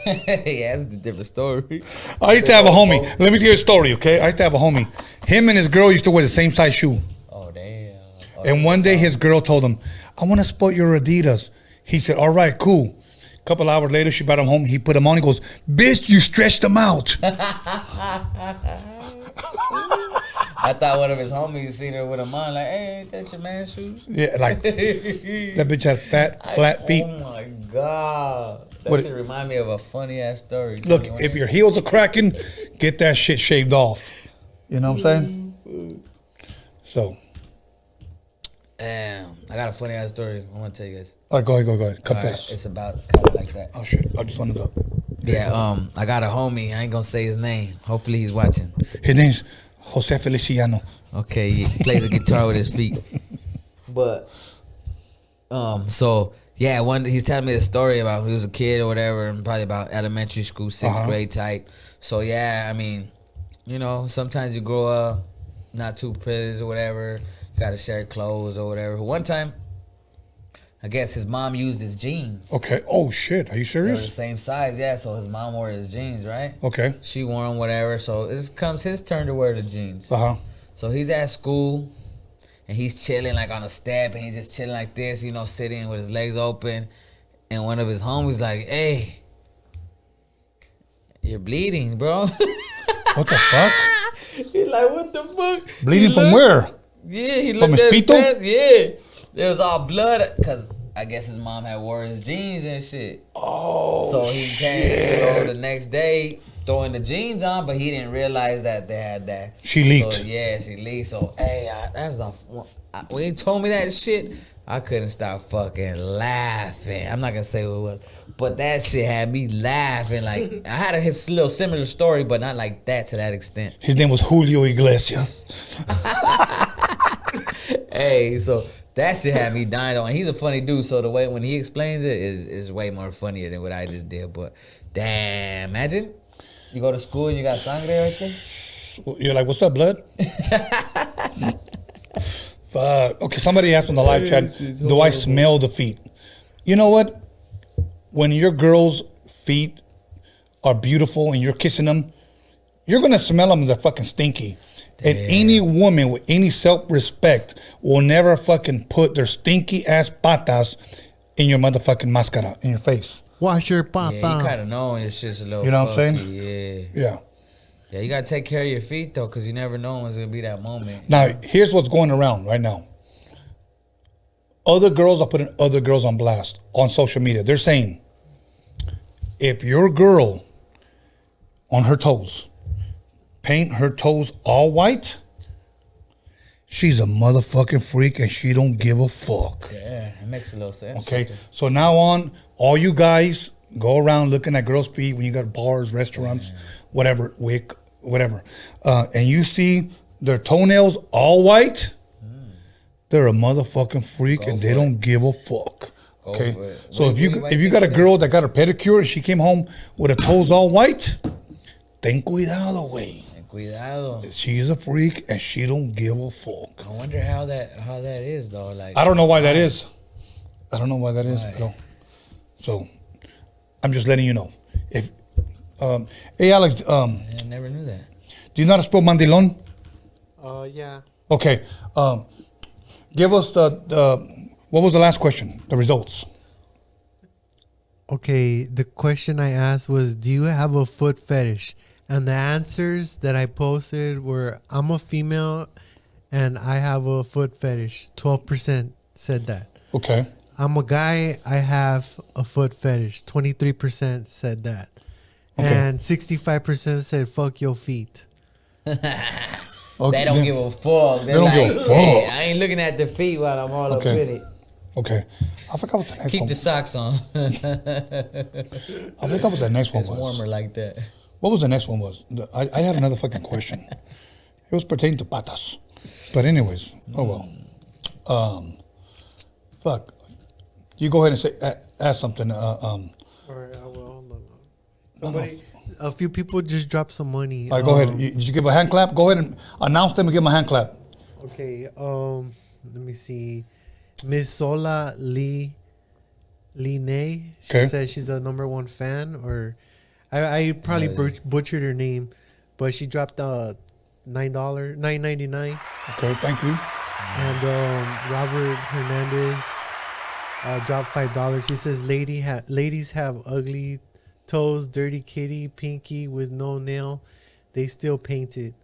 Yeah, that's a different story. I used to have a homie. Let me tell you a story, okay? I used to have a homie. Him and his girl used to wear the same size shoe. Oh damn. Oh, And one day his girl told him, I want to sport your Adidas. He said, all right, cool. A couple hours later, she brought him home. He put them on. He goes, bitch, you stretched them out. I thought one of his homies seen her with him on, like, hey, ain't that your man's shoes? Yeah, like that bitch had flat feet. Oh my god. That shit remind me of a funny ass story. Look, if your heels are cracking, get that shit shaved off. You know what I'm saying? So. Damn. I got a funny ass story I want to tell you guys. All right, go ahead. Confess. It's about kind of like that. Oh, shit. I just wanted to. Yeah, I got a homie. I ain't gonna say his name. Hopefully he's watching. His name's Jose Feliciano. Okay, he plays a guitar with his feet. But, so, yeah, he's telling me the story about he was a kid or whatever, and probably about elementary school, 6th grade type. So, yeah, I mean, you know, sometimes you grow up not too privileged or whatever. You gotta share clothes or whatever. One time, I guess his mom used his jeans. Okay. Oh, shit. Are you They were the serious? same size, yeah. So his mom wore his jeans, right? Okay. She wore them, whatever. So it comes his turn to wear the jeans. Uh-huh. So he's at school, and he's chilling like on a step, and he's just chilling like this, you know, sitting with his legs open. And one of his homies like, hey, you're bleeding, bro. What the fuck? He's like, what the fuck? Bleeding from where? Yeah, he From looked his at his pito? pants. Yeah. There was all blood, because I guess his mom had wore his jeans and shit. Oh, So he came, you know, the next day throwing the jeans on, but he didn't realize that they had that. She leaked. So, yeah, she leaked. So, hey, when he told me that shit, I couldn't stop fucking laughing. I'm not going to say what it was, but that shit had me laughing. Like, I had a little similar story, but not like that to that extent. His name was Julio Iglesias. Hey, so That shit had me dying though. And he's a funny dude, so the way when he explains it is way more funnier than what I just did. But damn, imagine you go to school and you got sangre right there. You're like, what's up, blood? Fuck. Okay, somebody asked on the live chat, do I smell the feet? You know what? When your girl's feet are beautiful and you're kissing them, you're going to smell them as they're fucking stinky. And any woman with any self-respect will never fucking put their stinky ass patas in your motherfucking mascara, in your face. Wash your patas. Yeah, you kind of know it's just a little. You know what I'm funky, saying? Yeah. Yeah, you gotta take care of your feet though, cause you never know when it's gonna be that moment. Now, here's what's going around right now. Other girls are putting other girls on blast on social media. They're saying, if your girl on her toes paint her toes all white, she's a motherfucking freak and she don't give a fuck. Yeah, it makes a little sense. Okay, so now on, all you guys go around looking at girls' feet when you got bars, restaurants, whatever, wick, whatever, and you see their toenails all white, they're a motherfucking freak and they don't give a fuck. Okay, so if you got a girl that got her pedicure and she came home with her toes all white, ten cuidado, güey. Cuidado. She's a freak and she don't give a fuck. I wonder how that is though. Like, I don't know why that is. I don't know why that is. So I'm just letting you know. If hey Alex, I never knew that. do you know how to spell mandilon? Yeah. Okay. Give us the what was the last question? The results. Okay, the question I asked was, do you have a foot fetish? And the answers that I posted were, I'm a female and I have a foot fetish. 12% said that. Okay. I'm a guy, I have a foot fetish. 23% said that. Okay. And 65% said, fuck your feet. Okay. They don't give a fuck. They don't give a fuck. Hey, I ain't looking at the feet while I'm all up with it. Okay. I forgot what the next Keep one the socks on. I forgot what the next one It's was. warmer like that. What was the next one was? I had another fucking question. It was pertaining to patas. But anyways, oh well. Fuck. You go ahead and say, ask something. All right, I will. Hold on. A few people just dropped some money. All right, go ahead. Did you give a hand clap? Go ahead and announce them and give them a hand clap. Okay, let me see. Miss Sola Lee Nay. She Okay. says she's a #1 fan, or I probably butchered her name, but she dropped $9.99. Okay, thank you. And Robert Hernandez dropped $5. He says ladies have ugly toes, dirty kitty, pinky with no nail. They still paint it.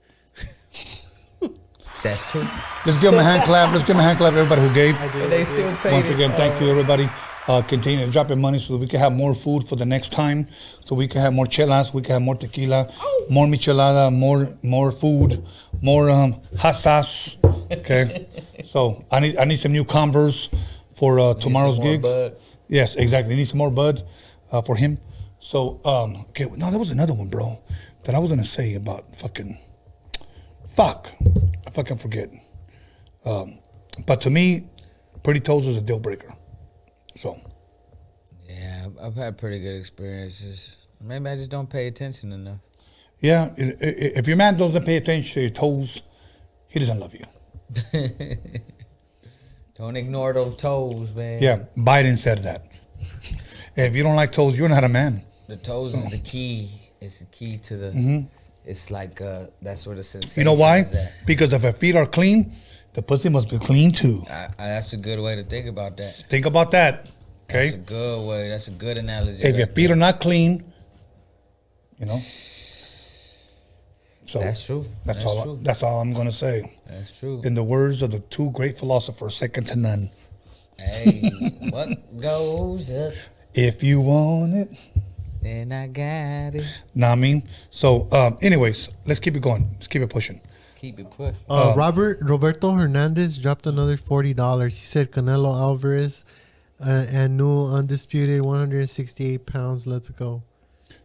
That's true. Let's give them a hand clap. Let's give them a hand clap, everybody who gave. They still pay. Once again, thank you, everybody. Continue to drop your money so that we can have more food for the next time. So we can have more chelas, we can have more tequila, more michelada, more food, more hot sauce. Okay. So I need some new Converse for tomorrow's gig. Bud. Yes, exactly. I need some more bud for him. So okay, no, there was another one, bro, that I was gonna say about fucking. Fuck, I fucking forget. But to me, pretty toes is a deal breaker. So. Yeah, I've had pretty good experiences. Maybe I just don't pay attention enough. Yeah, if your man doesn't pay attention to your toes, he doesn't love you. Don't ignore those toes, man. Yeah, Biden said that. If you don't like toes, you're not a man. The toes is the key. It's the key to the. It's like that's where the sensation. You know why? Is at. Because if her feet are clean, the pussy must be clean too. That's a good way to think about that. Think about that. Okay. That's a good way. That's a good analogy. If your feet are not clean, you know. So that's true. That's all. True. That's all I'm gonna say. That's true. In the words of the two great philosophers, second to none. Hey, what goes up? If you want it, then I got it. Know what I mean? So, anyways, let's keep it going. Let's keep it pushing. Keep it pushing. Roberto Hernandez dropped another $40. He said Canelo Alvarez and new undisputed 168 pounds. Let's go.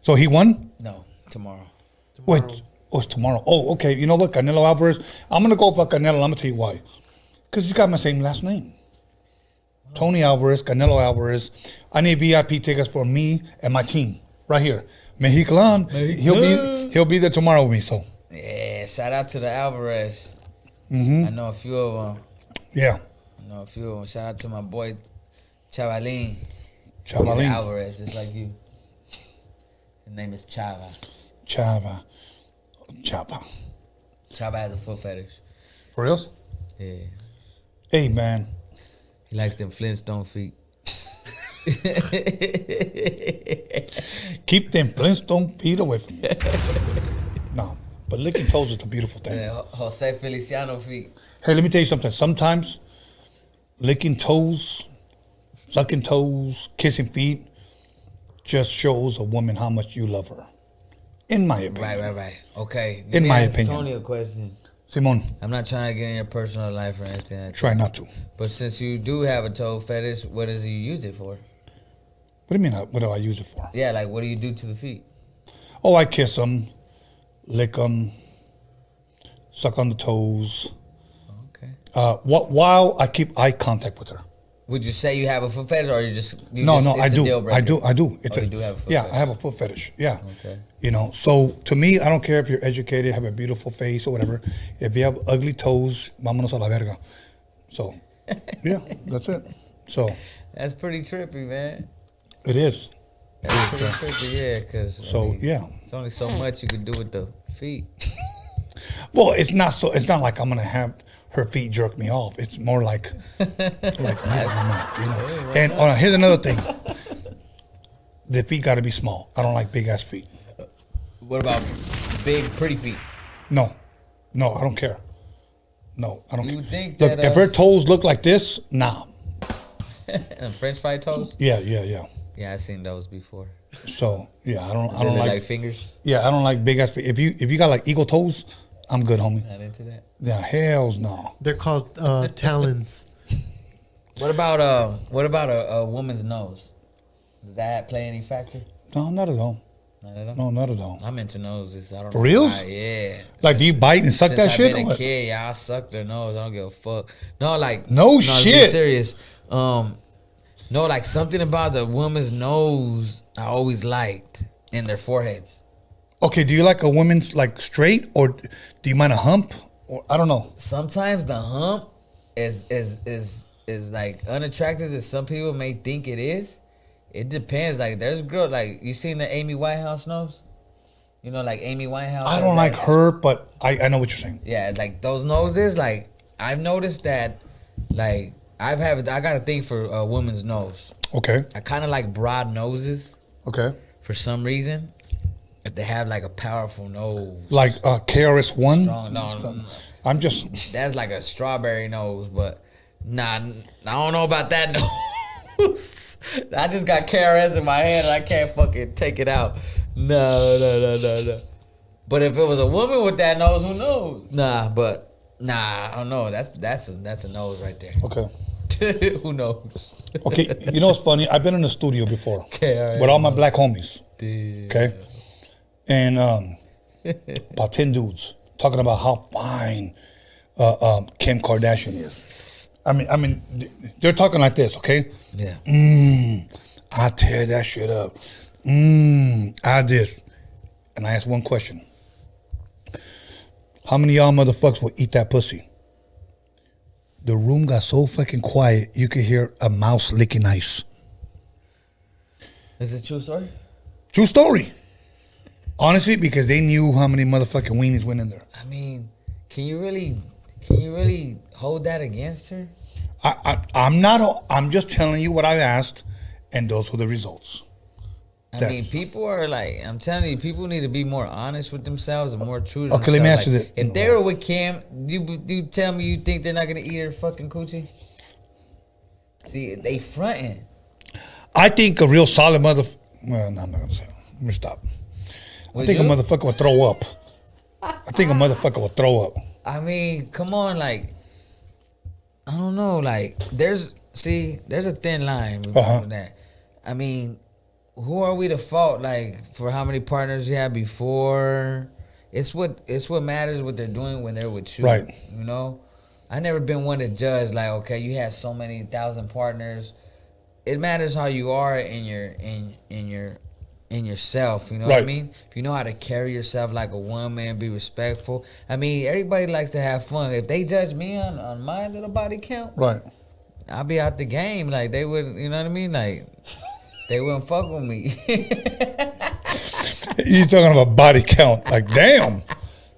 So he won? No, tomorrow. Wait, it's tomorrow. Oh, okay. You know what? Canelo Alvarez. I'm going to go for Canelo. I'm going to tell you why. Because he's got my same last name. Tony Alvarez, Canelo Alvarez. I need VIP tickets for me and my team right here. Mexiclan. He'll be there tomorrow with me. So Yeah, shout out to the Alvarez. Mm-hmm. I know a few of them. Yeah. I know a few of them. Shout out to my boy Chavalin. He's Chavalin. Alvarez, just like you. His name is Chava. Chava. Chava has a foot fetish. For reals? Yeah. Hey, man. He likes them Flintstone feet. Keep them Flintstone feet away from me. No, but licking toes is a beautiful thing. Yeah, Jose Feliciano feet. Hey, let me tell you something. Sometimes licking toes, sucking toes, kissing feet just shows a woman how much you love her. In my opinion. Right. Okay. In my opinion. Tony a question. Simon, I'm not trying to get in your personal life or anything like try not to. But since you do have a toe fetish, what does you use it for? What do you mean, what do I use it for? Yeah, like what do you do to the feet? Oh, I kiss them, lick them, suck on the toes. Okay. While I keep eye contact with her. Would you say you have a foot fetish, or No, I it's a do. deal breaker? I do. It's you do have a foot yeah, fetish. I have a foot fetish. Yeah. Okay. You know, so to me, I don't care if you're educated, have a beautiful face or whatever. If you have ugly toes, vámonos a la verga. So, yeah, that's it. So, That's pretty trippy, man. it is. That's pretty trippy, yeah. Because So, yeah. there's only so much you can do with the feet. Well, it's not like I'm gonna have her feet jerk me off. It's more like you know. And here's another thing: the feet got to be small. I don't like big ass feet. What about big, pretty feet? No, I don't care. No, I don't. You care. think Look, that, if her toes look like this, nah. And French fry toes? Yeah. Yeah, I've seen those before. So yeah, I Do don't they look like. like fingers. Yeah, I don't like big ass feet. If you got like eagle toes, I'm good, homie. Not into that. Yeah, hells no. They're called talons. What about a woman's nose? Does that play any factor? No, not at all. Not at all. No, not at all. I'm into noses. I don't For know reals? why, yeah. Like, do you bite and suck Since that I've shit? been or a what? kid, yeah, I suck their nose. I don't give a fuck. No, like No Be shit. serious. No, like something about the woman's nose I always liked in their foreheads. Okay, do you like a woman's like straight, or do you mind a hump? Or I don't know. Sometimes the hump is like unattractive as some people may think it is. It depends. Like there's girls like you seen the Amy Winehouse nose. You know, like Amy Winehouse. I don't like her, but I know what you're saying. Yeah, like those noses. Like I've noticed that. Like I got a thing for a woman's nose. Okay. I kind of like broad noses Okay. for some reason. If they have like a powerful nose. Like KRS-One. Strong, no. I'm just. That's like a strawberry nose, but nah, I don't know about that nose. I just got KRS in my hand and I can't fucking take it out. No. But if it was a woman with that nose, who knows? Nah, I don't know. That's a nose right there. Okay. Who knows? Okay. You know what's funny? I've been in the studio before Okay, with all my black homies. Damn. Okay. And about 10 dudes talking about how fine Kim Kardashian is. I mean, they're talking like this, okay? Yeah. I tear that shit up. I this. And I asked one question. How many of y'all motherfuckers will eat that pussy? The room got so fucking quiet, you could hear a mouse licking ice. Is this true story? True story. Honestly, because they knew how many motherfucking weenies went in there. I mean, can you really hold that against her? I'm just telling you what I asked, and those were the results. I mean, people are like, I'm telling you, people need to be more honest with themselves and more true to Okay, let me themselves. ask you Like, this. if they were with Kim, you tell me you think they're not going to eat her fucking coochie? See, they fronting. I think a real solid well, no, I'm not gonna say it. Let me stop. I think a motherfucker will throw up. I mean, come on, like, I don't know, like, there's a thin line with that. I mean, who are we to fault, like, for how many partners you had before? It's what matters what they're doing when they're with you. Right. You know? I never been one to judge like, okay, you have so many thousand partners. It matters how you are in yourself, you know what I mean? If you know how to carry yourself like a woman, be respectful. I mean, everybody likes to have fun. If they judge me on my little body count, I'll be out the game. Like they wouldn't, you know what I mean? Like they wouldn't fuck with me. You talking about body count? Like damn.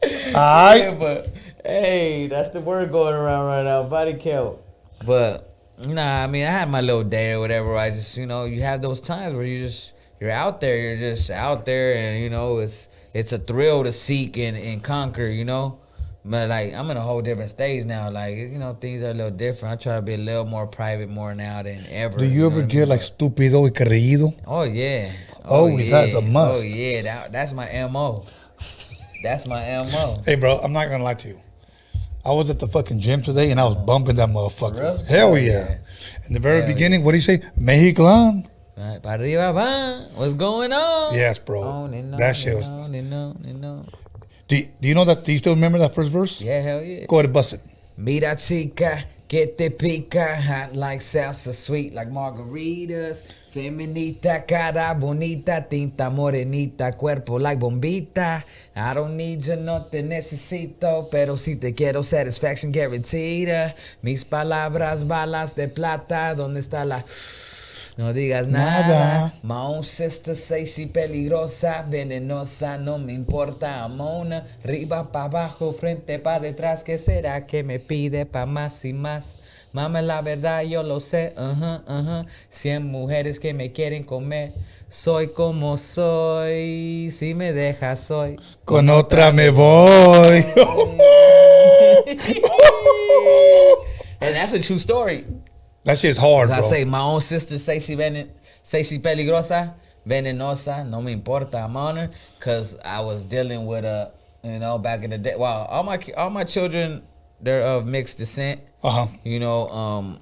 Yeah, but hey, that's the word going around right now, body count. But nah, I mean, I had my little day or whatever. I just, you know, you have those times where you're out there, you're just out there, and you know, it's a thrill to seek and conquer, you know. But like, I'm in a whole different stage now. Like, you know, things are a little different. I try to be a little more private more now than ever. Do you ever get like estúpido y creído? Oh yeah. That's a must. Oh yeah, that's my MO. That's my MO. Hey bro, I'm not gonna lie to you. I was at the fucking gym today and I was bumping that motherfucker. Really? Hell yeah. In the very beginning, what do you say? Mexican. Right, para arriba va. What's going on? Yes, bro. On and on, that shit was. on and on and on. Do you know that? Do you still remember that first verse? Yeah, hell yeah. Go ahead and bust it. Mira chica, que te pica, hot like salsa, sweet like margaritas. Feminita, cara bonita, tinta morenita, cuerpo like bombita. I don't need you, no te necesito, pero si te quiero, satisfaction guaranteed. Mis palabras, balas de plata, ¿dónde está la...? No digas nada. My own sister say she peligrosa, venenosa, no me importa. I'm on her. Arriba, pa' abajo, frente, pa' detrás. ¿Qué será que me pide pa' más y más? Mama, la verdad yo lo sé. 100 mujeres que me quieren comer. Soy como soy. Si me dejas, soy. Con otra me voy. And that's a true story. That shit's hard, bro. I say my own sister say she peligrosa, venenosa, no me importa, I'm on her, cause I was dealing with you know, back in the day. Well, all my children, they're of mixed descent. You know,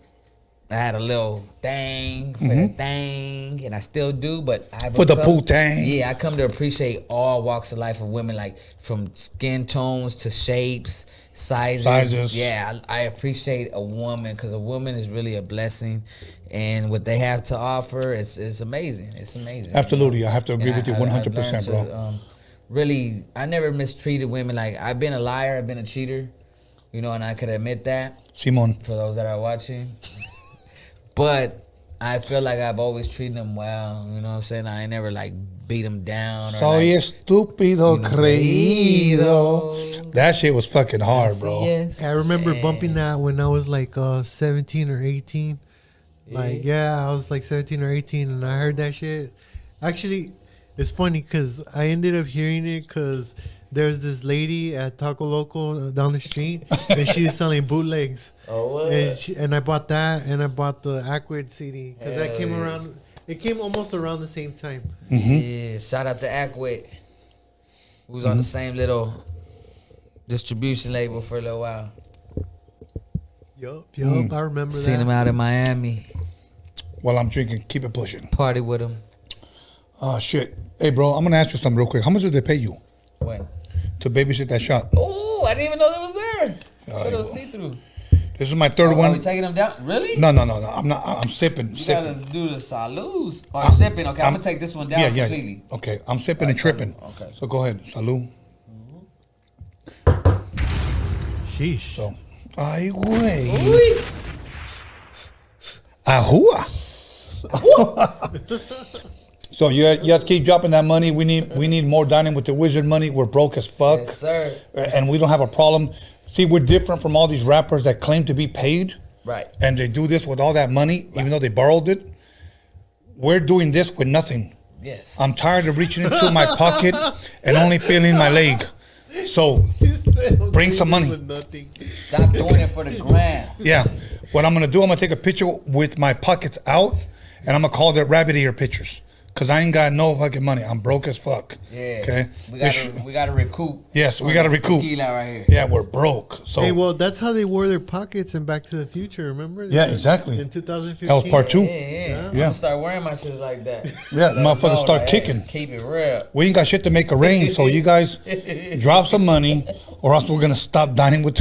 I had a little thing for the thing, and I still do, but for the poo thing. Yeah, I come to appreciate all walks of life of women, like from skin tones to shapes. Sizes. Yeah, I appreciate a woman because a woman is really a blessing, and what they have to offer is amazing. It's amazing. Absolutely, you know? I have to agree with you 100%, bro. Really, I never mistreated women. Like I've been a liar, I've been a cheater, you know, and I could admit that. Simon. For those that are watching, but I feel like I've always treated them well. You know what I'm saying? I ain't never like beat them down. Or Soy estúpido creído. That shit was fucking hard, bro. Yes. I remember bumping that when I was like 17 or 18. Like, I was like 17 or 18 and I heard that shit. Actually, it's funny because I ended up hearing it because there's this lady at Taco Loco down the street and she was selling bootlegs. Oh, what? And I bought that and I bought the Acquid CD because that came around. It came almost around the same time. Yeah, shout out to Acquid. We was on the same little distribution label for a little while. Yup, I remember that. Seen him out in Miami. While I'm drinking, keep it pushing. Party with him. Oh, shit. Hey, bro, I'm going to ask you something real quick. How much did they pay you? When? To babysit that shot. Oh, I didn't even know that was there. It was see-through. This is my third one. Are we taking them down? Really? No. I'm not. I'm sipping. You gotta do the salus. Oh, I'm sipping. Okay, I'm gonna take this one down completely. Okay, I'm sipping and tripping. Okay. So go ahead. Salud. Sheesh. So, ay, güey. Ahua. So you have to keep dropping that money. We need more Dining with the Wizard money. We're broke as fuck. Yes, sir. And we don't have a problem. See, we're different from all these rappers that claim to be paid. Right. And they do this with all that money, even though they borrowed it. We're doing this with nothing. Yes. I'm tired of reaching into my pocket and only feeling my leg. So bring some money. Stop doing it for the gram. Yeah. What I'm going to do, I'm going to take a picture with my pockets out, and I'm going to call it rabbit ear pictures. Because I ain't got no fucking money. I'm broke as fuck. Yeah. Okay? We gotta recoup. Yes, we got to recoup. Right here. Yeah, we're broke. So. Hey, well, that's how they wore their pockets in Back to the Future, remember? Yeah, exactly. In 2015. That was part 2. Yeah. I'm going to start wearing my shit like that. Yeah, motherfuckers start like, kicking. Hey, keep it real. We ain't got shit to make it rain, so you guys drop some money, or else we're going to stop dining with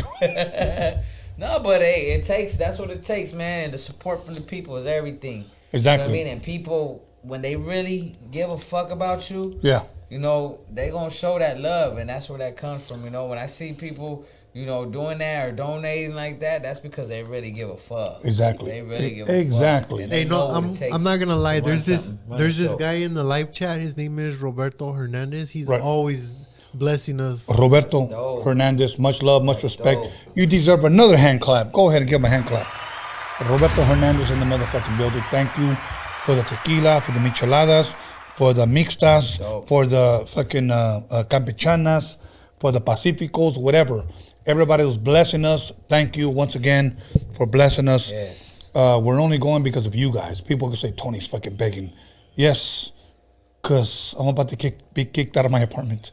No, but hey, that's what it takes, man. And the support from the people is everything. Exactly. You know what I mean? And people, when they really give a fuck about you, yeah, you know, they gonna show that love, and that's where that comes from. You know, when I see people, you know, doing that or donating like that, that's because they really give a fuck. Exactly. They really give a fuck. Exactly. And Hey, they no, know what it takes I'm not gonna lie. to run There's this something, run a show. guy in the live chat. His name is Roberto Hernandez. He's Right. always blessing us. Roberto Dope. Hernandez, much love, much respect. Dope. You deserve another hand clap. Go ahead and give him a hand clap. Roberto Hernandez in the motherfucking building. Thank you for the tequila, for the micheladas, for the mixtas, Dope. for the fucking campechanas, for the pacificos, whatever. Everybody was blessing us. Thank you once again for blessing us. Yes. We're only going because of you guys. People can say Tony's fucking begging. Yes, because I'm about to be kicked out of my apartment.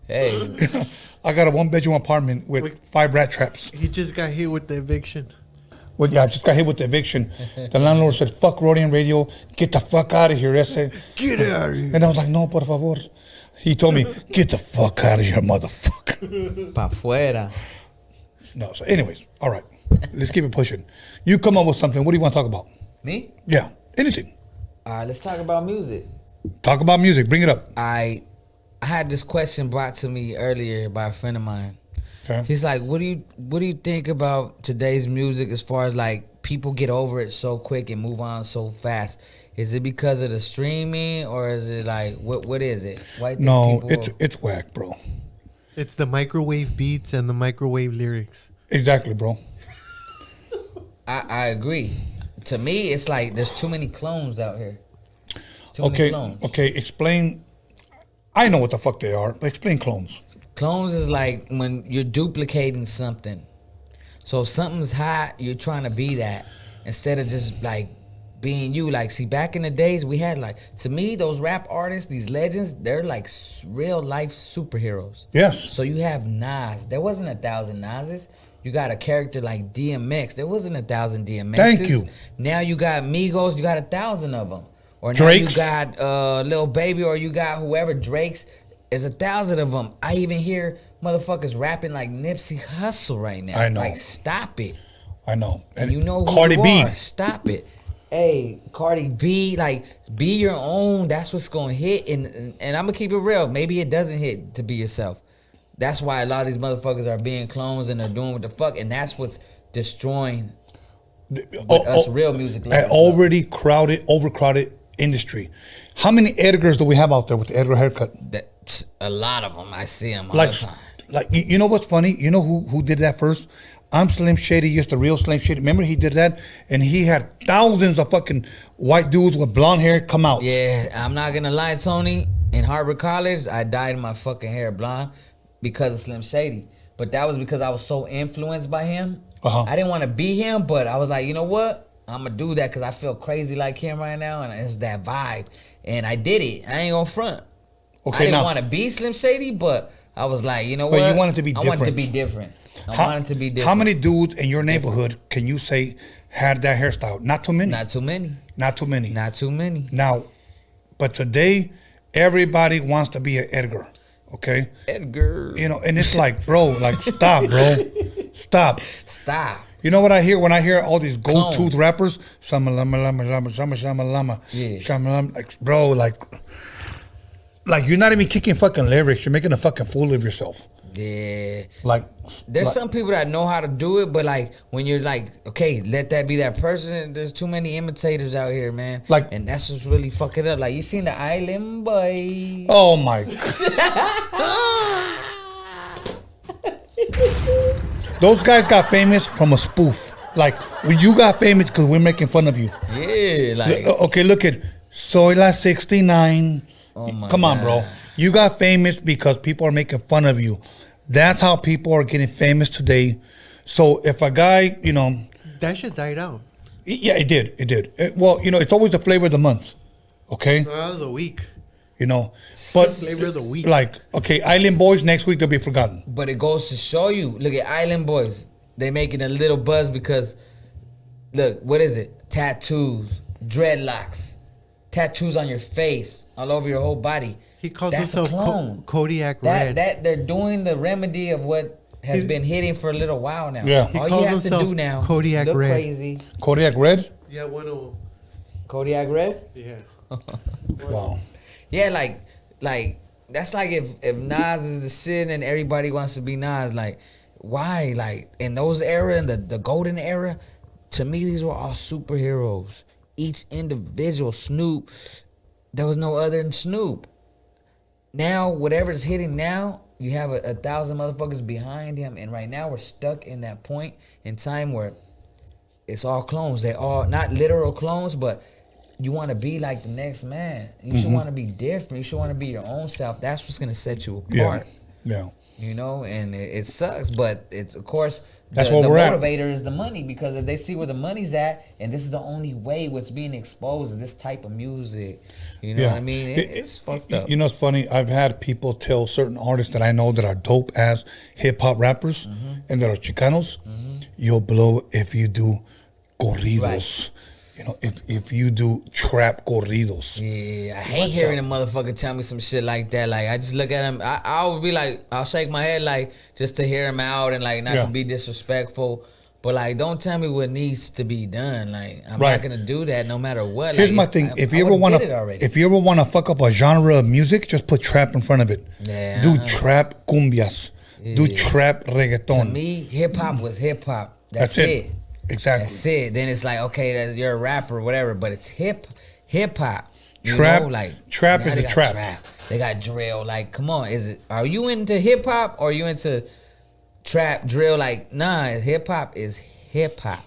Hey, I got a 1-bedroom apartment with 5 rat traps. He just got hit with the eviction. Well, yeah, I just got hit with the eviction. The landlord said, fuck Roadium Radio, get the fuck out of here. Get out of here. And I was like, no, por favor. He told me, get the fuck out of here, motherfucker. pa' fuera. No, so anyways, all right. Let's keep it pushing. You come up with something. What do you want to talk about? Me? Yeah, anything. All right, let's talk about music. Talk about music. Bring it up. I had this question brought to me earlier by a friend of mine. Okay. He's like, what do you think about today's music as far as like people get over it so quick and move on so fast? Is it because of the streaming or is it like what is it? Why think No, people- it's whack, bro. It's the microwave beats and the microwave lyrics. Exactly, bro. I agree. To me, it's like there's too many clones out here. Too many clones. Okay, explain. I know what the fuck they are, but explain clones. Clones is like when you're duplicating something. So if something's hot, you're trying to be that instead of just like being you. Like, see, back in the days, we had like, to me, those rap artists, these legends, they're like real life superheroes. Yes. So you have Nas. There wasn't 1,000 Nas's. You got a character like DMX. There wasn't 1,000 DMX's. Thank you. Now you got Migos. You got 1,000 of them. Or now Drake's. you got Lil Baby, or you got whoever Drake's. There's 1,000 of them. I even hear motherfuckers rapping like Nipsey Hussle right now. I know. Like, stop it. I know. And you know who Cardi you B. are. Stop it. Hey, Cardi B, like, be your own. That's what's going to hit. And I'm going to keep it real. Maybe it doesn't hit to be yourself. That's why a lot of these motherfuckers are being clones and they're doing what the fuck. And that's what's destroying us real music An lovers. already overcrowded industry. How many Edgars do we have out there with the Edgar haircut? A lot of them. I see them all the time. Like you know what's funny? You know who did that first? I'm Slim Shady, just the real Slim Shady. Remember he did that? And he had thousands of fucking white dudes with blonde hair come out. Yeah, I'm not gonna lie, Tony. In Harvard College, I dyed my fucking hair blonde because of Slim Shady. But that was because I was so influenced by him. Uh-huh. I didn't want to be him, but I was like, you know what? I'm gonna do that because I feel crazy like him right now, and it's that vibe. And I did it. I ain't gonna front. Okay, I didn't now- want to be Slim Shady, but I was like, you know But what? you wanted to be I wanted to different. be different. I wanted to be different. How many dudes in your neighborhood can you say had that hairstyle? Not too many. Not too many. Not too many. Not too many. Now, but today, everybody wants to be an Edgar. Okay? Edgar. You know, and it's like, bro, like, stop, bro. Stop. Stop. You know what I hear when I hear all these gold Clones. tooth rappers? Shama lama lama lama shama shama lama. Yeah. Shama lama. Like, bro, like you're not even kicking fucking lyrics. You're making a fucking fool of yourself. Yeah. Like, There's some people that know how to do it, but like when you're like, okay, let that be that person. There's too many imitators out here, man. Like- and that's what's really fucking up. Like, you seen the Island Boy? oh my. Those guys got famous from a spoof. Like, when you got famous because we're making fun of you. Yeah, like Okay, look at Soy La 69. Oh my Come on, bro. God. You got famous because people are making fun of you. That's how people are getting famous today. So if a guy, you know, That shit died out. yeah, it did. Well, you know, it's always the flavor of the month. Okay, That was a week. you know, but Flavor of the week. like, okay, Island Boys next week they'll be forgotten. but it goes to show you. Look at Island Boys. They making a little buzz because, look, what is it? Tattoos, dreadlocks, tattoos on your face, all over your whole body. He calls That's himself a clone. Kodiak Red. That they're doing the remedy of what has been hitting for a little while now. Yeah. He All you calls have to himself do now Kodiak is look Red. crazy. Kodiak Red? Yeah, one of them. Kodiak Red? Yeah. Wow. Yeah, like that's like if Nas is the shit and everybody wants to be Nas, like why? Like in those era, in the golden era, to me these were all superheroes. Each individual, Snoop, there was no other than Snoop. Now, whatever's hitting now, you have a thousand motherfuckers behind him, and right now we're stuck in that point in time where it's all clones. They all not literal clones, but you want to be like the next man. You should want to be different. You should want to be your own self. That's what's gonna set you apart. Yeah. You know, and it sucks, but it's of course That's the where we're at. motivator is the money, because if they see where the money's at, and this is the only way what's being exposed is this type of music. You know what I mean? It's fucked up. You know, it's funny. I've had people tell certain artists that I know that are dope as hip hop rappers and that are Chicanos, you'll blow if you do corridos. Right. You know, if you do trap corridos. Yeah, I hate hearing a motherfucker tell me some shit like that. Like, I just look at him, I'll be like, I'll shake my head like, just to hear him out and like, not to be disrespectful. But like, don't tell me what needs to be done. Like, I'm not gonna do that no matter what. Here's like, my thing: if you ever want to fuck up a genre of music, just put trap in front of it. Yeah, do trap cumbias. Do trap reggaeton. To me, hip hop was hip hop. That's it. Exactly. That's it. Then it's like, okay, you're a rapper or whatever, but it's hip hop. Trap, know? Like trap is a trap. They got drill. Like, come on, are you into hip hop or are you into trap drill? Like, nah, hip hop is hip hop.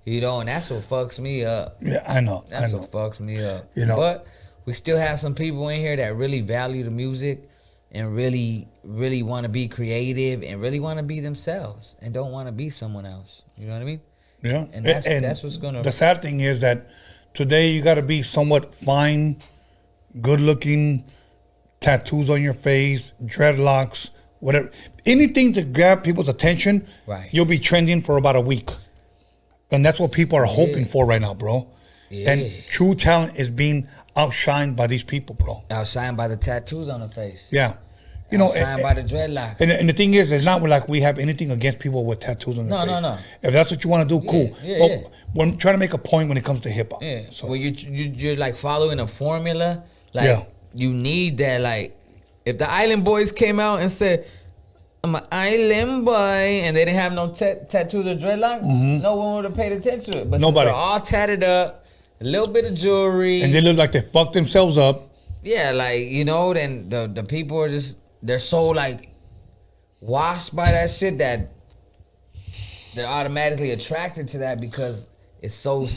You know, and that's what fucks me up. Yeah, I know. That's what fucks me up. You know, but we still have some people in here that really value the music and really, really want to be creative and really want to be themselves and don't want to be someone else. You know what I mean? Yeah, and that's what's gonna. The sad thing is that today you got to be somewhat fine, good-looking, tattoos on your face, dreadlocks, whatever, anything to grab people's attention. Right. You'll be trending for about a week, and that's what people are hoping for right now, bro. Yeah. And true talent is being outshined by these people, bro. Outshined by the tattoos on the face. Yeah. You know, outshined by the dreadlocks. And the thing is, it's not like we have anything against people with tattoos on their face. No. If that's what you want to do, cool. But we're trying to make a point when it comes to hip hop. Yeah. So. Well, you're like following a formula. Like, you need that. Like, if the Island Boys came out and said, I'm an island boy, and they didn't have no tattoos or dreadlocks, no one would have paid attention to it. But nobody. Since they're all tatted up, a little bit of jewelry. And they look like they fucked themselves up. Yeah, like, you know, then the people are just, they're so like washed by that shit that they're automatically attracted to that because it's so,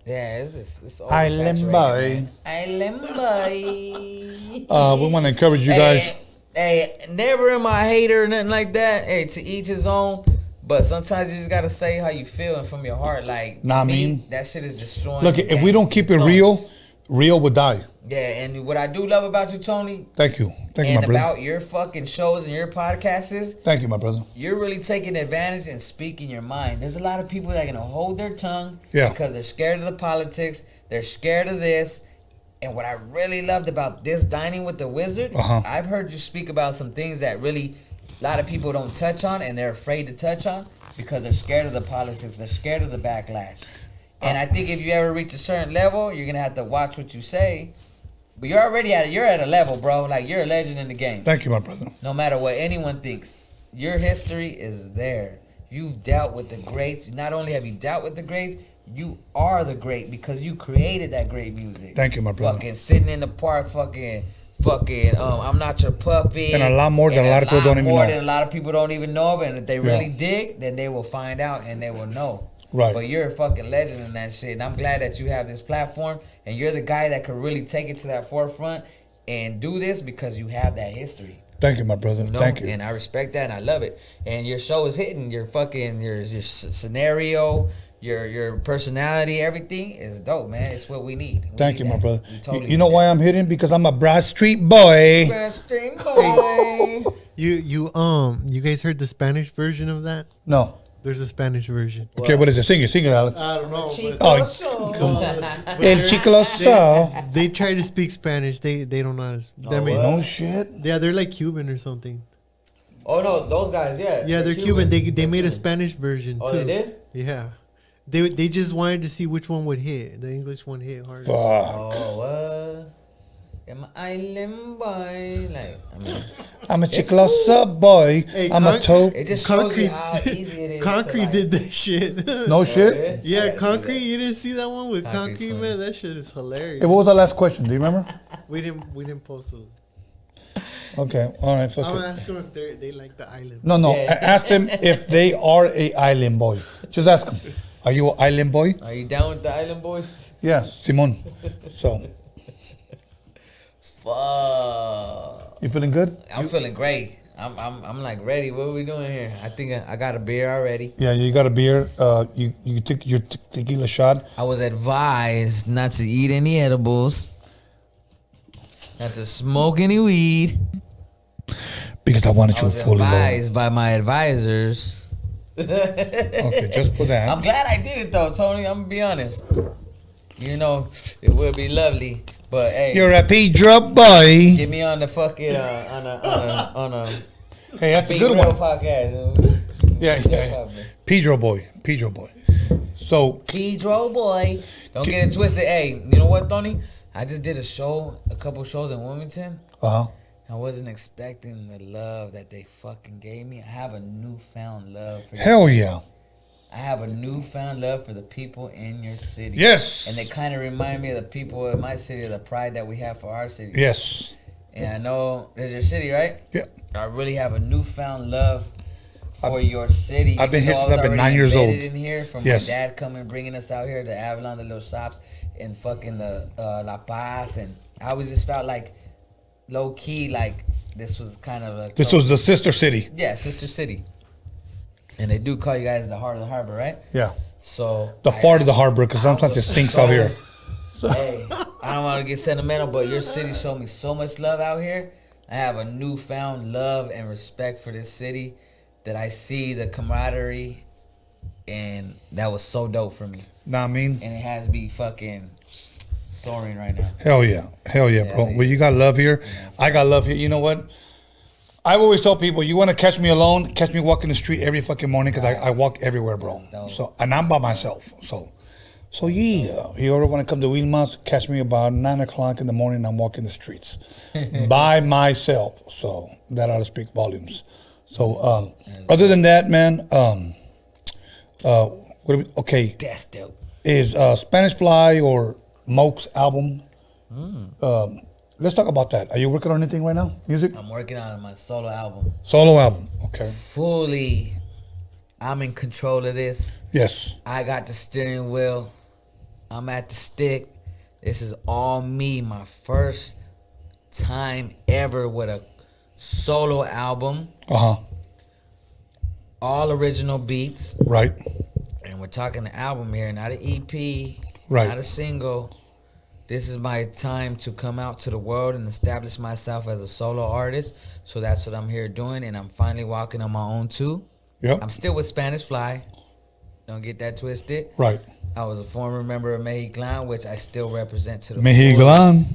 it's Island boy. Island boy. We want to encourage you guys. Hey, never am I a hater or nothing like that. Hey, to each his own. But sometimes you just gotta say how you feel and from your heart. Like, to me, that shit is destroying. Look, if we don't keep it real will die. Yeah, and what I do love about you, Tony. Thank you, my brother. And about your fucking shows and your podcasts is. Thank you, my brother. You're really taking advantage and speaking your mind. There's a lot of people that are gonna hold their tongue because they're scared of the politics. They're scared of this. And what I really loved about this Dining with the Wizard, I've heard you speak about some things that really a lot of people don't touch on and they're afraid to touch on because they're scared of the politics. They're scared of the backlash. And I think if you ever reach a certain level, you're gonna have to watch what you say. But you're already you're at a level, bro. Like, you're a legend in the game. Thank you, my brother. No matter what anyone thinks, your history is there. You've dealt with the greats. Not only have you dealt with the greats, you are the great because you created that great music. Thank you, my brother. Fucking sitting in the park, fucking, I'm not your puppy. And a lot more than a lot of people don't even know. More than a lot of people don't even know of it. And if they really dig, then they will find out and they will know. Right. But you're a fucking legend in that shit. And I'm glad that you have this platform. And you're the guy that could really take it to that forefront and do this because you have that history. Thank you, my brother. You know? Thank you. And I respect that and I love it. And your show is hitting. Your fucking, your scenario, your personality, everything is dope, man. It's what we need. Thank you, my brother. Totally you know why I'm hitting? Because I'm a Broad Street boy. Broad Street boy. You guys heard the Spanish version of that? No. There's a Spanish version. Okay, what is it? Sing it, Alex. I don't know. El Chicloso. They try to speak Spanish. They don't know how to. No shit. Yeah, they're like Cuban or something. Oh no, those guys, yeah. Yeah, they're Cuban. They made a Spanish version Oh, too. they did? Yeah. They just wanted to see which one would hit. The English one hit harder. Fuck. Oh, what? I'm an island boy. Like, I mean, I'm a chiclosa boy. Hey, I'm a toe. it just shows Concrete- you how easy it is. Concrete to, like, did that shit. No shit. Yeah, I gotta see Concrete. that. You didn't see that one with Concrete Concrete, funny. man? That shit is hilarious. Hey, what was our last question? Do you remember? We didn't post it. Okay. All right. Fuck I'm it. gonna ask them if they like the island. No. Yeah. Ask them if they are a island boy. Just ask them. Are you an island boy? Are you down with the Island Boys? Yeah, Simon. So, Fuck. you feeling good? I'm feeling great. I'm like ready. What are we doing here? I think I got a beer already. Yeah, you got a beer. You took your tequila shot. I was advised not to eat any edibles, not to smoke any weed. Because I wanted I you was fully loaded. advised by my advisors. Okay, just for that. I'm glad I did it though, Tony. I'm gonna be honest. You know, it would be lovely, but hey, You're a Pedro boy. get me on the fucking on a Hey, that's a Big good Real one. podcast. Yeah. Pedro boy. So, Pedro boy, don't get it twisted. Hey, you know what, Tony? I just did a couple shows in Wilmington. uh-huh. I wasn't expecting the love that they fucking gave me. I have a newfound love for Hell yeah. I have a newfound love for the people in your city. Yes. And they kind of remind me of the people in my city, the pride that we have for our city. Yes. And I know there's your city, right? Yeah. I really have a newfound love for your city. I've been Even here though since I was I've been already 9 years old. embedded in here from Yes. my dad coming, bringing us out here to Avalon, the little shops, and fucking the La Paz. And I always just felt like low key, like this was kind of a. This was the sister city. Yeah, sister city. And they do call you guys the heart of the harbor, right? Yeah. So The fart of the harbor, because sometimes it was stinks out here. Hey, I don't want to get sentimental, but your city showed me so much love out here. I have a newfound love and respect for this city that I see the camaraderie, and that was so dope for me. Know what I mean? And it has me fucking soaring right now. Hell yeah, bro. Yeah, Well, you got love here. I got love here. You know what? I've always told people, you want to catch me alone, catch me walking the street every fucking morning, because I walk everywhere, bro. So, and I'm by myself. So yeah, you ever want to come to Wilmington, catch me about 9 o'clock in the morning, I'm walking the streets by myself. So that ought to speak volumes. So other than that, man, okay, That's dope. is Spanish Fly or Mocs album? Let's talk about that. Are you working on anything right now? Music? I'm working on my solo album. Solo album. Okay. Fully, I'm in control of this. Yes. I got the steering wheel. I'm at the stick. This is all me. My first time ever with a solo album. Uh-huh. All original beats. Right. And we're talking the album here, not an EP, Right. not a single. This is my time to come out to the world and establish myself as a solo artist. So that's what I'm here doing. And I'm finally walking on my own too. Yep. I'm still with Spanish Fly. Don't get that twisted. Right. I was a former member of Mexiclan, which I still represent to the Mexiclan. fullest.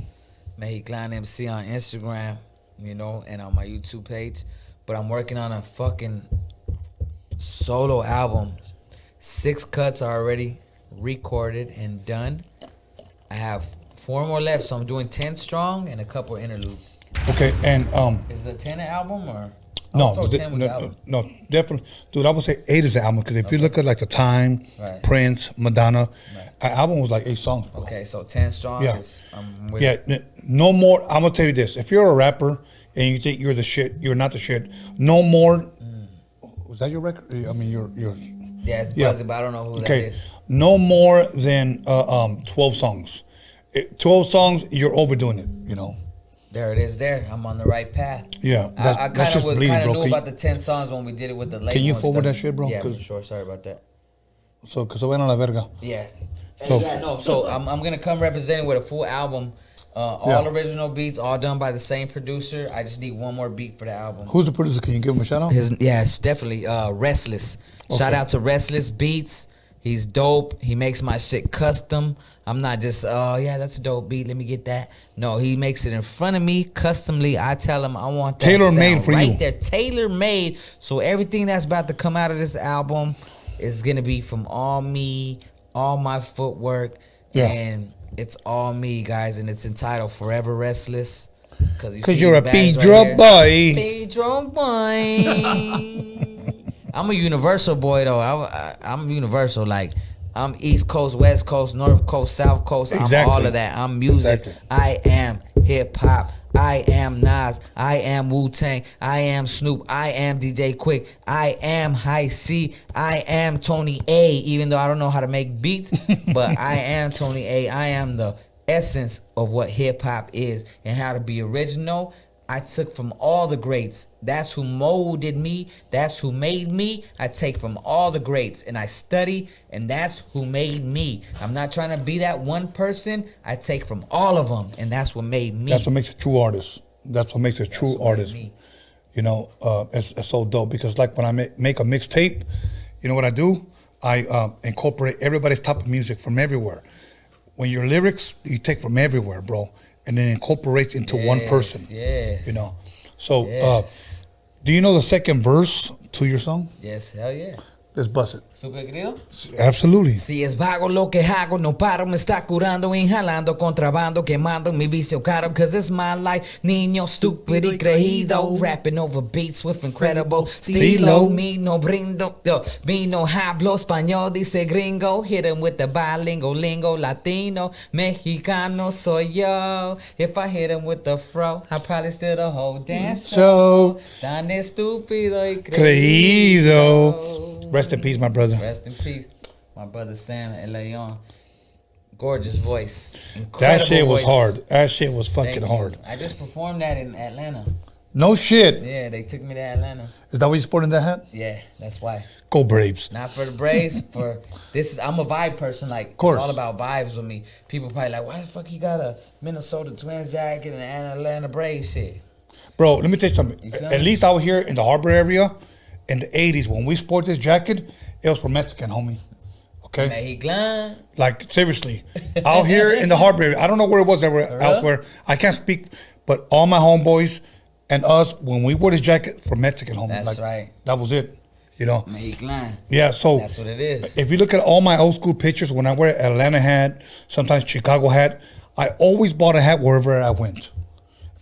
Mexiclan MC on Instagram, you know, and on my YouTube page. But I'm working on a fucking solo album. 6 cuts are already recorded and done. I have 4 more left, so I'm doing 10 strong and a couple interludes. Okay. And Is the 10 an album or? I no, was told 10 was the album. no, definitely, dude. I would say 8 is the album, because if you look at like the Time, Right. Prince, Madonna, Right. our album was like 8 songs. Bro. Okay, so 10 strong Yeah. is I'm with Yeah, no more. I'm gonna tell you this: if you're a rapper and you think you're the shit, you're not the shit. No more. Was that your record? I mean, your. Yeah, it's Yeah. Buzzy, but I don't know who that Okay, is. no more than 12 songs. 12 songs, you're overdoing it. You know. There it is. There, I'm on the right path. Yeah, I that's kind just of bleeding, bro. knew Can you- about the 10 songs when we did it with the late. Can you one forward stuff. that shit, bro? Yeah, 'Cause- for sure. Sorry about that. So, que se vayan a la verga. Yeah. So- Yeah, no. So I'm gonna come representing with a full album, all Yeah. original beats, all done by the same producer. I just need one more beat for the album. Who's the producer? Can you give him a shout out? Yeah, it's definitely Restless. Shout Okay. out to Restless Beats. He's dope. He makes my shit custom. I'm not just, oh, yeah, that's a dope beat. Let me get that. No, he makes it in front of me, customly. I tell him I want that tailor-made for right you. there, tailor-made. So everything that's about to come out of this album is going to be from all me, all my footwork. Yeah. And it's all me, guys. And it's entitled Forever Restless. Because you're a Pedro boy. Pedro boy. I'm a universal boy though. I'm universal. Like I'm East Coast, West Coast, North Coast, South Coast. Exactly. I'm all of that. I'm music. Exactly. I am hip hop. I am Nas. I am Wu-Tang. I am Snoop. I am DJ Quick. I am High C. I am Tony A. Even though I don't know how to make beats, but I am Tony A. I am the essence of what hip hop is and how to be original. I took from all the greats. That's who molded me. That's who made me. I take from all the greats and I study, and that's who made me. I'm not trying to be that one person. I take from all of them, and that's what made me. That's what makes a true artist. That's what makes a true artist. You know, it's so dope because like when I make a mixtape, you know what I do? I incorporate everybody's type of music from everywhere. When your lyrics, you take from everywhere, bro. And then incorporates into one person. Yes. You know. So do you know the second verse to your song? Yes, hell yeah. Let's bust it. Super querido. Absolutely. Si es vago lo que hago, no paro, me está curando, inhalando, contrabando, quemando mi vicio caro, cause it's my life, niño stupid y creído, rapping over beats with incredible estilo, me no brindo, me no hablo español, dice gringo, hit him with the bilingual lingo, Latino, Mexicano soy yo, if I hit him with the fro, I probably steal the whole dance show, tan estúpido y creído. Rest in peace, my brother. Rest in peace, my brother Sam El Leon. Gorgeous voice, incredible that shit was voice. hard. That shit was fucking Thank hard. you. I just performed that in Atlanta. No shit. Yeah, they took me to Atlanta. Is that why you sporting that hat? Yeah, that's why. Go Braves. Not for the Braves. For this is I'm a vibe person. Like it's all about vibes with me. People probably like, why the fuck he got a Minnesota Twins jacket and an Atlanta Braves shit? Bro, let me tell you something. At least out here in the harbor area, in the 80s, when we sport this jacket, it was for Mexican, homie. Okay? Mexican. Like, seriously. Out here in the harbor area, I don't know where it was elsewhere. I can't speak, but all my homeboys and us, when we wore this jacket, for Mexican, homie. That's right. That was it. You know? Mexican. Yeah, so. That's what it is. If you look at all my old school pictures, when I wear an Atlanta hat, sometimes Chicago hat, I always bought a hat wherever I went.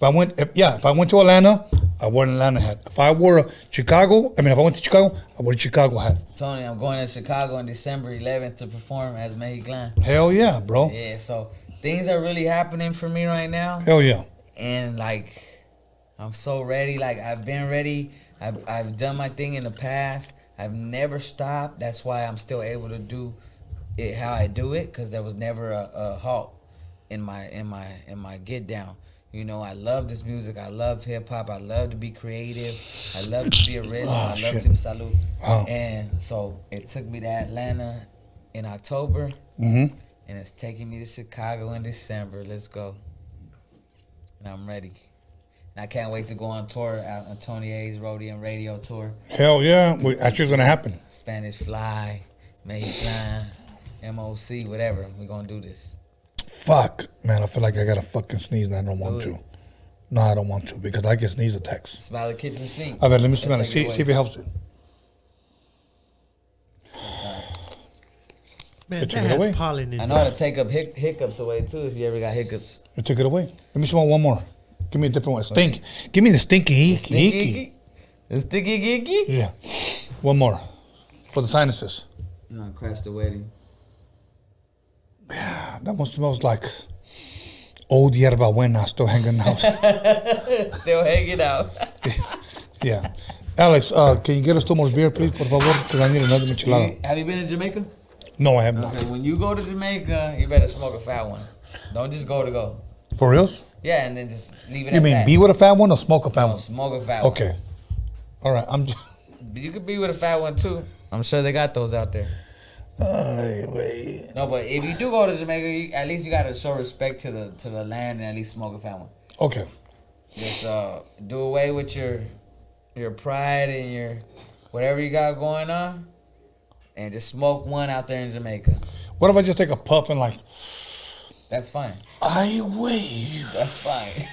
If I went to Atlanta, I wore an Atlanta hat. If I wore if I went to Chicago, I wore a Chicago hat. Tony, I'm going to Chicago on December 11th to perform as Mexican. Hell yeah, bro. Yeah, so things are really happening for me right now. Hell yeah. And like, I'm so ready. Like I've been ready. I've done my thing in the past. I've never stopped. That's why I'm still able to do it how I do it, because there was never a halt in my get down. You know, I love this music. I love hip hop. I love to be creative. I love to be original. I love Team Salud. Oh. And so it took me to Atlanta in October, and it's taking me to Chicago in December. Let's go. And I'm ready. And I can't wait to go on tour on Tony A's Roadium radio tour. Hell yeah. Actually, it's going to happen. Spanish Fly, Mexican, MOC, whatever. We're going to do this. Fuck, man, I feel like I got to fucking sneeze and I don't want to. No, I don't want to because I get sneeze attacks. Smell the kitchen sink. I bet, let me smell it. See if it helps it. Man, it has away. Pollen in I know how to take up hiccups away too if you ever got hiccups. You took it away. Let me smell one more. Give me a different one. Stink. Give me the stinky icky. The stinky icky? Yeah. One more. For the sinuses. You know, crash the wedding. Yeah, that one smells like old yerba buena still hanging out. Still hanging out. Yeah. Alex, can you get us 2 more beer, please, por favor? Because I need another michelada. Have you been to Jamaica? No, I have not. Okay, when you go to Jamaica, you better smoke a fat one. Don't just go to go. For reals? Yeah, and then just leave it You mean be with a fat one or smoke a fat one? Smoke a fat one. Okay. All right. You could be with a fat one, too. I'm sure they got those out there. Wait. No, but if you do go to Jamaica, at least you gotta show respect to the land and at least smoke a fat one. Okay. Just do away with your pride and your whatever you got going on, and just smoke one out there in Jamaica. What if I just take a puff and like? That's fine. I wave. That's fine.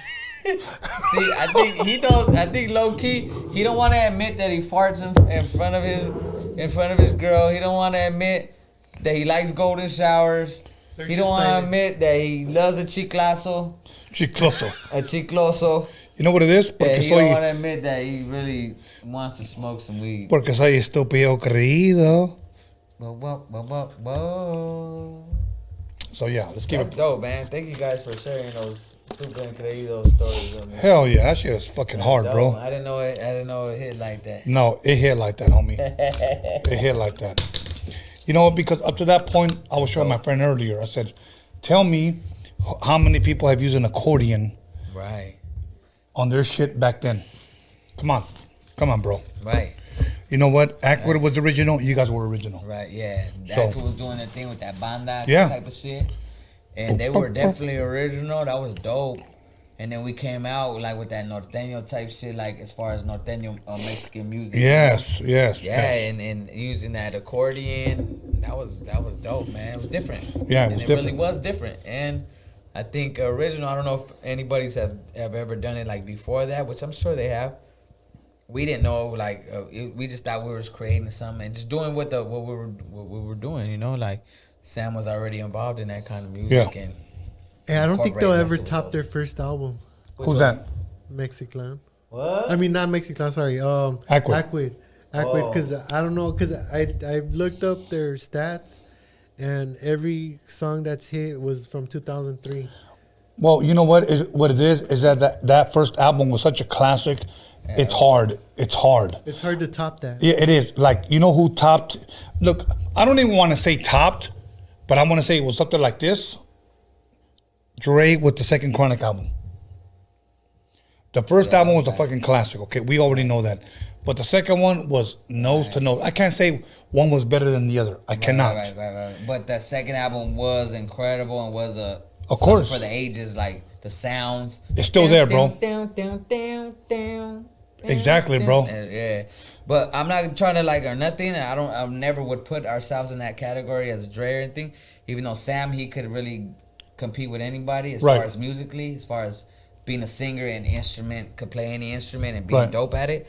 See, I think he knows. I think low key, he don't want to admit that he farts in front of his girl. He don't want to admit that he likes golden showers. He don't want to admit that he loves a chiclazo. Chicloso. A chicloso. You know what it is? Yeah, he don't want to admit that he really wants to smoke some weed. Porque soy estúpido creído. So yeah, let's keep That's it. dope, man. Thank you guys for sharing those super increíble stories with me. Hell yeah, that shit is fucking hard, dope. bro. I didn't know it hit like that. No, it hit like that, homie. It hit like that. You know, because up to that point, I was showing my friend earlier. I said, "Tell me how many people have used an accordion, right, on their shit back then." Come on, bro. Right. You know what? Acquid was original. You guys were original. Right, yeah. So, Acquid was doing their thing with that banda Yeah. type of shit. And they were definitely original. That was dope. And then we came out like with that norteño type shit, like as far as norteño Mexican music. Yes, you know? yes. Yeah, yes. and using that accordion, that was dope, man. It was different. Yeah, it was different. Really was different. And I think original, I don't know if anybody's have ever done it like before that, which I'm sure they have. We didn't know, like, we just thought we were creating something and just doing what we were doing, you know, like Sam was already involved in that kind of music. Yeah. And I don't think they'll ever Incorporate top that their first album. Who's that? Mexiclan. What? I mean, not Mexiclan, sorry. Acquid. Acquid, because I don't know, because I looked up their stats, and every song that's hit was from 2003. Well, you know what it is that first album was such a classic. Yeah. It's hard. It's hard. It's hard to top that. Yeah, it is. Like, you know who topped? Look, I don't even want to say topped, but I want to say it was something like this. Dre with the second Chronic album. The first album was a fucking classic. Okay, we already know that. But the second one was nose to nose. I can't say one was better than the other. I cannot. Right. But that second album was incredible and was of course for the ages, like the sounds. It's still there, bro. Exactly, bro. Yeah, but I'm not trying to like or nothing. I never would put ourselves in that category as Dre or anything. Even though Sam, he could really compete with anybody as far as musically, as far as being a singer and could play any instrument and being dope at it.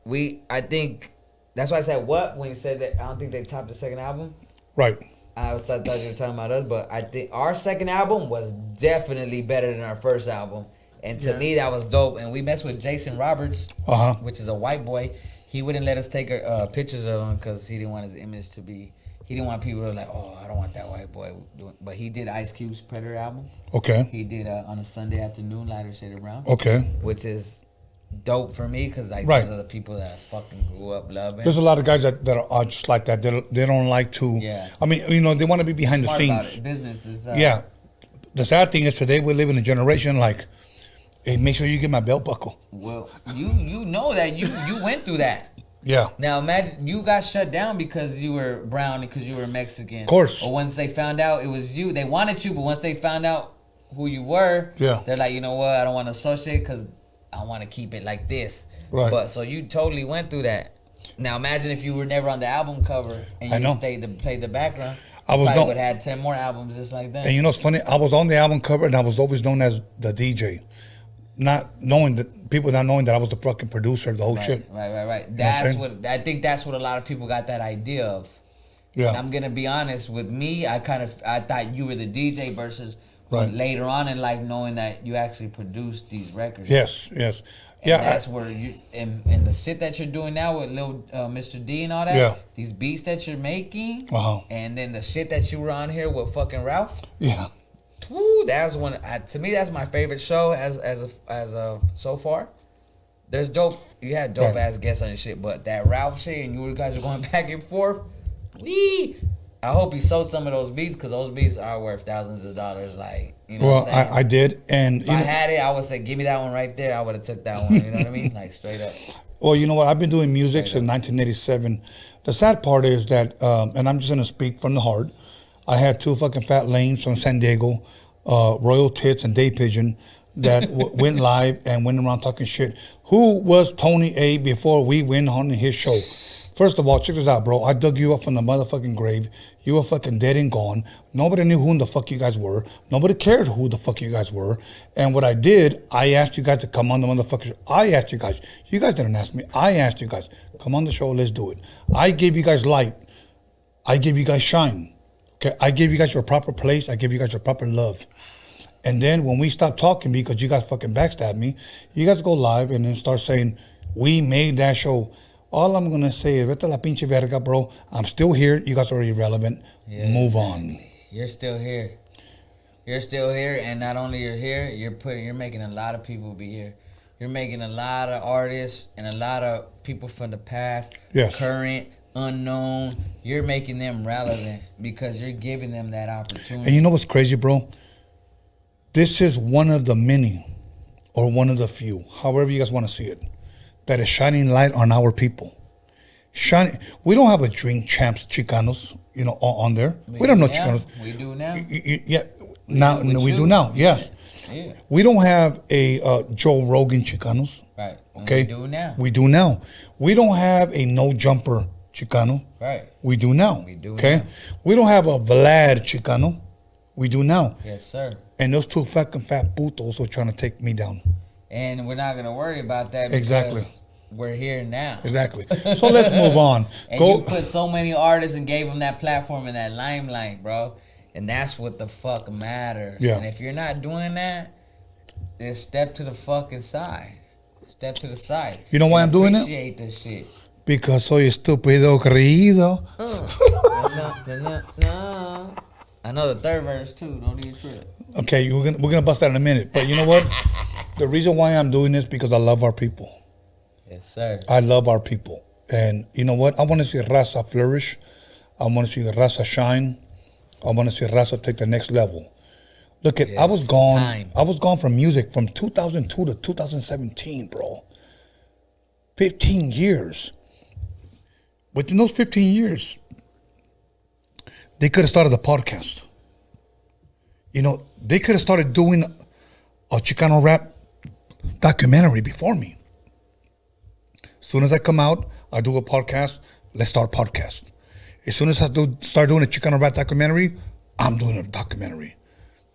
I think that's why I said what when you said that. I don't think they topped the second album. Right. I thought you were talking about us, but I think our second album was definitely better than our first album. And to me, that was dope. And we messed with Jason Roberts, which is a white boy. He wouldn't let us take pictures of him because he didn't want his image to be. He didn't want people to like, oh, I don't want that white boy. But he did Ice Cube's Predator album. Okay. He did On a Sunday Afternoon, Lighter Shade of Brown. Okay. Which is dope for me because like those are the people that I fucking grew up loving. There's a lot of guys that are just like that. They don't like to. Yeah. I mean, you know, they want to be behind the scenes. Business is. Yeah. The sad thing is today we live in a generation like, hey, make sure you get my belt buckle. Well, you know that you went through that. Yeah. Now imagine you got shut down because you were brown and because you were Mexican. Of course. Or once they found out it was you, they wanted you, but once they found out who you were, they're like, you know what? I don't want to associate because I want to keep it like this. Right. But so you totally went through that. Now imagine if you were never on the album cover and you stayed to play the background. I would have had 10 more albums just like that. And you know what's funny? I was on the album cover and I was always known as the DJ. Not knowing that people not knowing that I was the fucking producer of the whole shit. Right. That's what I think. That's what a lot of people got that idea of. Yeah. And I'm gonna be honest with me. I thought you were the DJ versus later on in life knowing that you actually produced these records. Yes. And that's where you and the shit that you're doing now with Lil Mr. D and all that. Yeah. These beats that you're making. And then the shit that you were on here with fucking Ralph. Yeah. Woo, that's one. To me, that's my favorite show as of so far. There's dope. You had dope ass guests on your shit, but that Ralph shit and you guys are going back and forth. I hope he sold some of those beats because those beats are worth thousands of dollars. Like, you know what I'm saying? I did, and if I had it, I would say, give me that one right there. I would have took that one. You know what I mean? Like straight up. Well, you know what? I've been doing music since 1987. The sad part is that, and I'm just gonna speak from the heart. I had two fucking fat lanes from San Diego, Royal Tits and Day Pigeon, that went live and went around talking shit. Who was Tony A before we went on his show? First of all, check this out, bro. I dug you up from the motherfucking grave. You were fucking dead and gone. Nobody knew who the fuck you guys were. Nobody cared who the fuck you guys were. And what I did, I asked you guys to come on the motherfucking show. I asked you guys. You guys didn't ask me. I asked you guys, come on the show, let's do it. I gave you guys light. I gave you guys shine. Okay, I gave you guys your proper place. I gave you guys your proper love. And then when we stopped talking because you guys fucking backstabbed me, you guys go live and then start saying, we made that show. All I'm going to say is, vete la pinche verga, bro. I'm still here. You guys are irrelevant. Yeah, move on. You're still here. You're still here. And not only you're here, you're making a lot of people be here. You're making a lot of artists and a lot of people from the past, current, unknown. You're making them relevant because you're giving them that opportunity. And you know what's crazy, bro? This is one of the many or one of the few, however you guys want to see it, that is shining light on our people. We don't have a Drink Champs Chicanos, on there. We don't know Chicanos. We do now. Yeah, now we do now. Yes. Yeah. We don't have a Joe Rogan Chicanos. Right. Okay. We do now. We do now. We don't have a No Jumper Chicano. Right. We do now. We do. Okay. Now. We don't have a Vlad Chicano. We do now. Yes, sir. And those two fucking fat putos are trying to take me down. And we're not going to worry about that exactly. We're here now. Exactly. So let's move on. And you put so many artists and gave them that platform and that limelight, bro. And that's what the fuck matters. Yeah. And if you're not doing that, then step to the fucking side. Step to the side. You know why I'm doing it? Appreciate this shit. Because soy estúpido creído. No. I know the third verse too. Don't even trip. Okay, we're gonna bust that in a minute. But you know what? The reason why I'm doing this because I love our people. Yes, sir. I love our people. And you know what? I want to see Raza flourish. I want to see Raza shine. I want to see Raza take the next level. Look at, I was gone from music from 2002 to 2017, bro. 15 years. Within those 15 years, they could have started a podcast. They could have started doing a Chicano rap documentary before me. As soon as I come out, I do a podcast. Let's start a podcast. As soon as I start doing a Chicano rap documentary, I'm doing a documentary.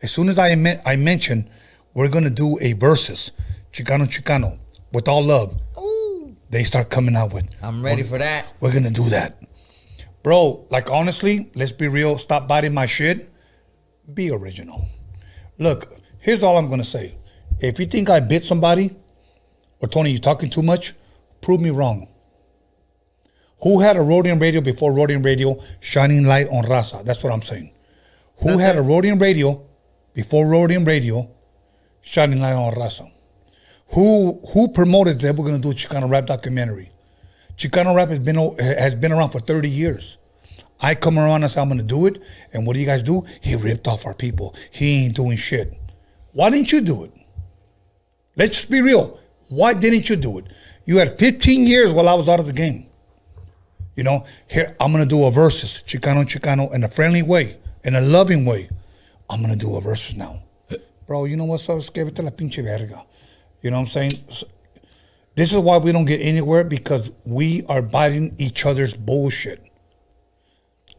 As soon as I mention we're going to do a versus, Chicano, with all love, ooh, they start coming out with, I'm ready for that. We're going to do that. Bro, honestly, let's be real. Stop biting my shit. Be original. Look, here's all I'm going to say. If you think I bit somebody, or Tony, you're talking too much, prove me wrong. Who had a Roadium radio before Roadium radio shining light on Raza? That's what I'm saying. Who had a Roadium radio before Roadium radio shining light on Raza? Who promoted that we're going to do a Chicano rap documentary? Chicano rap has been around for 30 years. I come around and say I'm going to do it, and what do you guys do? He ripped off our people. He ain't doing shit. Why didn't you do it? Let's just be real. Why didn't you do it? You had 15 years while I was out of the game. Here, I'm going to do a versus, Chicano, in a friendly way, in a loving way. I'm going to do a versus now. Bro, you know what? So vete la pinche verga. You know what I'm saying? This is why we don't get anywhere, because we are biting each other's bullshit.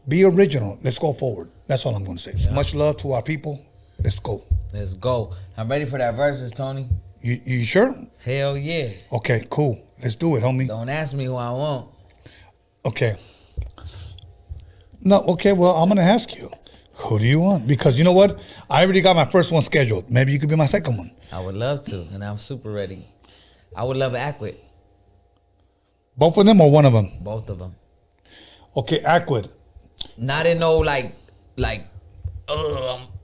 Be original. Let's go forward. That's all I'm going to say. So much love to our people. Let's go. Let's go. I'm ready for that versus, Tony. You sure? Hell yeah. Okay, cool. Let's do it, homie. Don't ask me who I want. Okay. No, okay, well, I'm going to ask you. Who do you want? Because you know what? I already got my first one scheduled. Maybe you could be my second one. I would love to, and I'm super ready. I would love Acquid. Both of them or one of them? Both of them. Okay, Acquid. Not in no I'm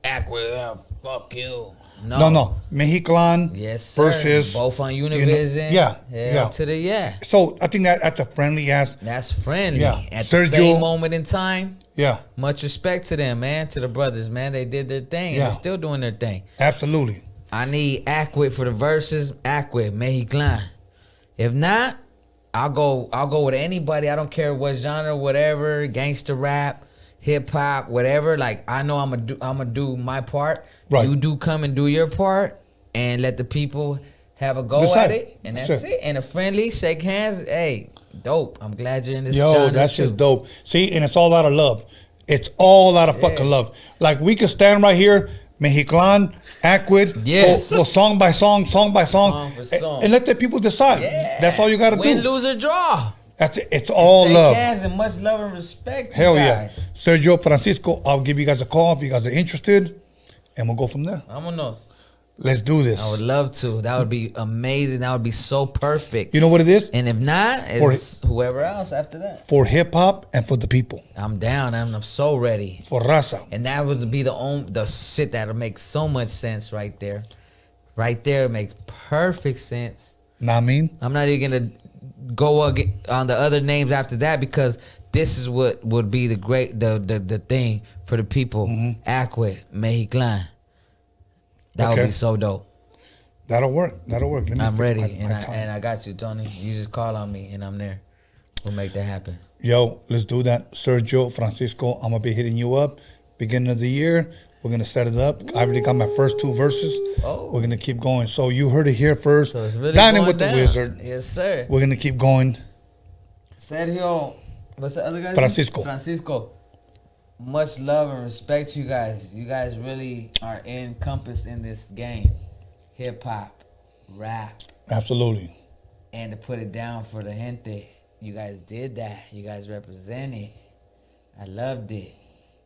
Acquid, fuck you. No. Mexiclan. Yes, sir. Versus. Both on Univision. Yeah. So I think that's a friendly ass. That's friendly. Yeah. At Sergio, the same moment in time. Yeah. Much respect to them, man. To the brothers, man. They did their thing, and they're still doing their thing. Absolutely. I need Acquid for the verses. Acquid, Mexiclan. If not, I'll go with anybody. I don't care what genre, whatever, gangster rap, hip hop, whatever. I know I'm gonna do my part. Right. You do come and do your part, and let the people have a go at it, and that's it. And a friendly shake hands. Hey, dope. I'm glad you're in this. Yo, genre that's too. just dope. See, and it's all out of love. It's all out of fucking love. Like we could stand right here, Mexiclan, Acquid, Yes. go song by song, song by song, Song for song. and let the people decide. Yeah. That's all you got to Win, do. lose, or draw. That's it. It's all Shake love. hands and much love and respect. Hell you yeah. guys. Sergio, Francisco, I'll give you guys a call if you guys are interested, and we'll go from there. Vámonos. Let's do this. I would love to. That would be amazing. That would be so perfect. You know what it is? And if not, it's whoever else after that. For hip hop and for the people. I'm down. I'm so ready. For Raza. And that would be the shit that'll make so much sense right there. Right there makes perfect sense. Know what I mean? I'm not even gonna go on the other names after that because this is what would be the thing for the people. Acquid, Mexiclan. That would be so dope. That'll work. That'll work. Let me I'm fix ready, my and I got you, Tony. You just call on me, and I'm there. We'll make that happen. Yo, let's do that. Sergio, Francisco, I'm going to be hitting you up. Beginning of the year, we're going to set it up. I already got my first 2 verses. Oh. We're going to keep going. So you heard it here first. So it's really Dining going with down. the Wizard. Yes, sir. We're going to keep going. Sergio, what's the other guy's Francisco. name? Francisco. Much love and respect, you guys. You guys really are encompassed in this game. Hip hop, rap, Absolutely. and to put it down for the gente. You guys did that. You guys represented. I loved it,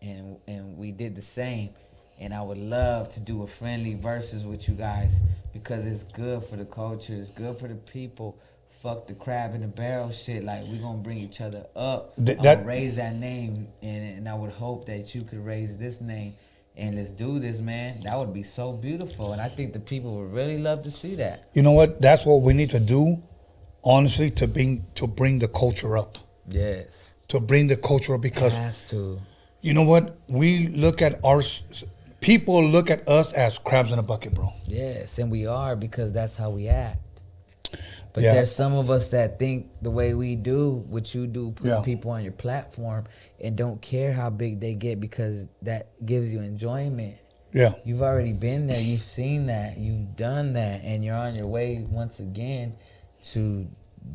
and we did the same. And I would love to do a friendly versus with you guys because it's good for the culture. It's good for the people. Fuck the crab in the barrel shit. Like, we gonna bring each other up. I'm gonna raise that name, and I would hope that you could raise this name. And let's do this, man. That would be so beautiful. And I think the people would really love to see that. You know what? That's what we need to do, honestly, to bring the culture up. Yes. To bring the culture up because, It has to. you know what? We look at people look at us as crabs in a bucket, bro. Yes, and we are because that's how we act. But Yeah. there's some of us that think the way we do, what you do, put Yeah. people on your platform and don't care how big they get because that gives you enjoyment. Yeah. You've already been there. You've seen that. You've done that. And you're on your way once again to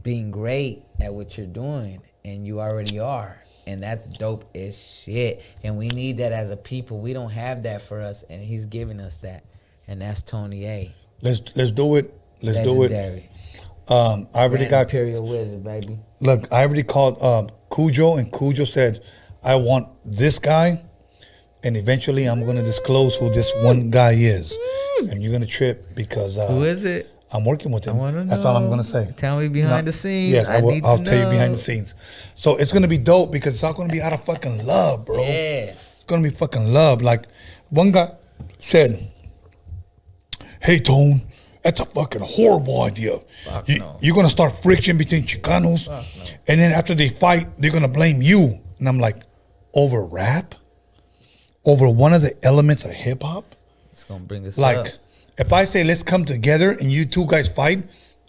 being great at what you're doing. And you already are. And that's dope as shit. And we need that as a people. We don't have that for us. And he's giving us that. And that's Tony A. Let's do it. Let's do it. Legendary. I already Grand got. Imperial Wizard, baby. Look, I already called Cujo, and Cujo said, "I want this guy, and eventually I'm going to disclose who this one guy is, and you're going to trip because Who is it? I'm working with I him. want to know. That's all I'm going to say. Tell me behind the scenes. Yes, I will. need I'll to tell you know. behind the scenes. So it's going to be dope because it's all going to be out of fucking love, bro. Yes. It's going to be fucking love. Like one guy said, "Hey, Tone, that's a fucking horrible idea. No. You're going to start friction between Chicanos, No. and then after they fight, they're going to blame you." And I'm like, over rap? Over one of the elements of hip-hop? It's going to bring us Like, up. if I say, let's come together and you two guys fight,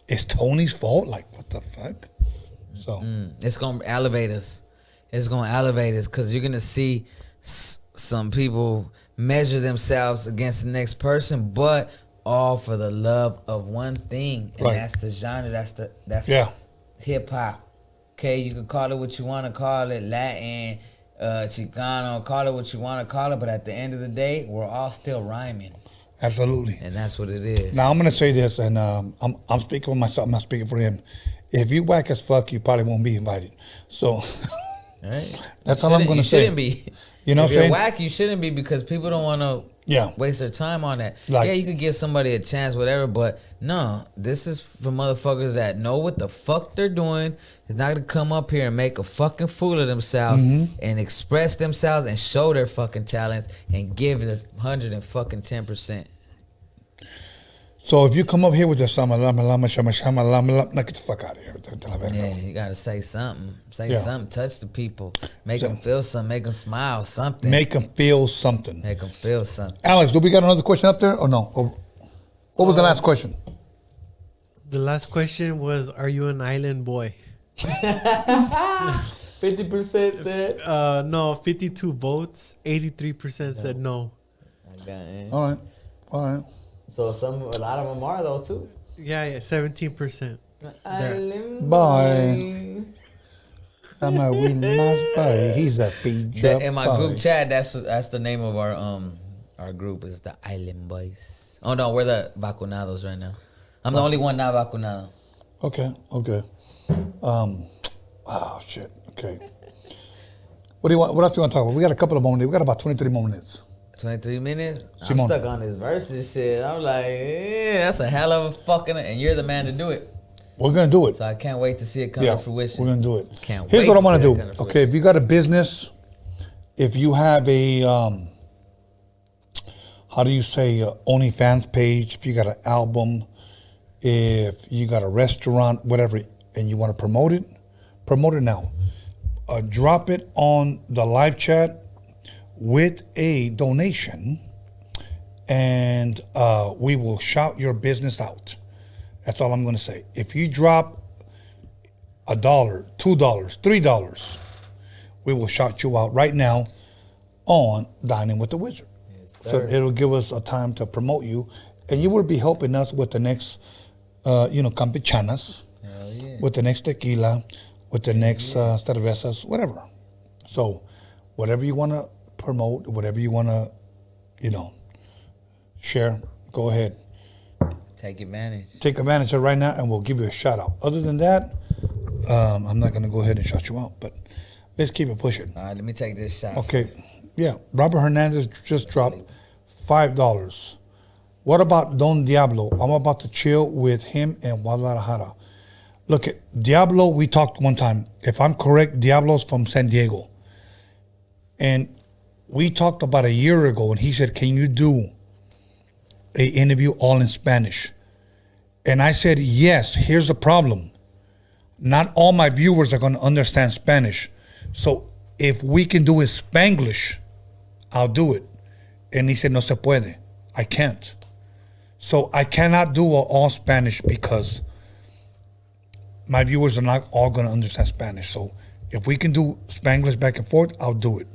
it's Tony's fault? Like, what the fuck? So, It's going to elevate us. It's going to elevate us because you're going to see some people measure themselves against the next person, but all for the love of one thing, and Right. that's the genre. That's yeah. hip hop. Okay, you can call it what you want to call it, Latin, Chicano, call it what you want to call it, but at the end of the day, we're all still rhyming, Absolutely. and that's what it is. Now I'm gonna say this, and I'm speaking for myself. I'm not speaking for him. If you whack as fuck, you probably won't be invited. So Right? that's all I'm gonna You say. shouldn't be. You know if what I'm you're saying? whack, you shouldn't be because people don't want to Yeah. waste their time on that. Like- yeah, you could give somebody a chance, whatever, but no, this is for motherfuckers that know what the fuck they're doing. It's not gonna come up here and make a fucking fool of themselves and express themselves and show their fucking talents and give their 110%. So if you come up here with the sama lama lama shama shama lama lama, get the fuck out of here. Te la verga. Yeah, you gotta say something. Say Yeah. something. Touch the people. Make them feel something. Make them smile. Something. Make them feel something. Make them feel something. Alex, do we got another question up there or no? Or, what was the last question? The last question was, are you an island boy? 50% said. No, 52 votes. 83% said no. I got it. All right. All right. So a lot of them are though too. Yeah, 17%. Island Bye. boy. I'm a win más boy. He's a pizza. In my group chat, that's the name of our group is the Island Boys. Oh no, we're the vacunados right now. I'm the only one not vacunado. Okay. Oh shit. Okay. What do you want? What else do you want to talk about? We got a couple of more minutes. We got about 23 more minutes. 23 minutes? Simon. I'm stuck on this verse and shit. I'm like, that's a hell of a fucking... And you're the man to do it. We're going to do it. So I can't wait to see it come to fruition. We're going to do it. Can't Here's wait what I'm to going see to it do. come to Okay, if you got a business, if you have a, how do you say, OnlyFans page, if you got an album, if you got a restaurant, whatever, and you want to promote it now. Drop it on the live chat with a donation, and we will shout your business out. That's all I'm going to say. If you drop $1, $2, $3, we will shout you out right now on Dining with the Wizard. Yes, so it'll give us a time to promote you, and you will be helping us with the next, campechanas, with the next tequila, with the next cervezas, whatever. So whatever you want to promote, whatever you want to, share, go ahead. Take advantage. Take advantage of it right now, and we'll give you a shout out. Other than that, I'm not going to go ahead and shout you out, but let's keep it pushing. All right, let me take this shot. Okay. Yeah. Robert Hernandez just dropped $5. What about Don Diablo? I'm about to chill with him in Guadalajara. Look, at Diablo, we talked one time. If I'm correct, Diablo's from San Diego. And we talked about a year ago, and he said, can you do an interview all in Spanish? And I said, yes. Here's the problem. Not all my viewers are going to understand Spanish. So if we can do it Spanglish, I'll do it. And he said, no se puede. I can't. So I cannot do all Spanish because my viewers are not all going to understand Spanish. So if we can do Spanglish back and forth, I'll do it.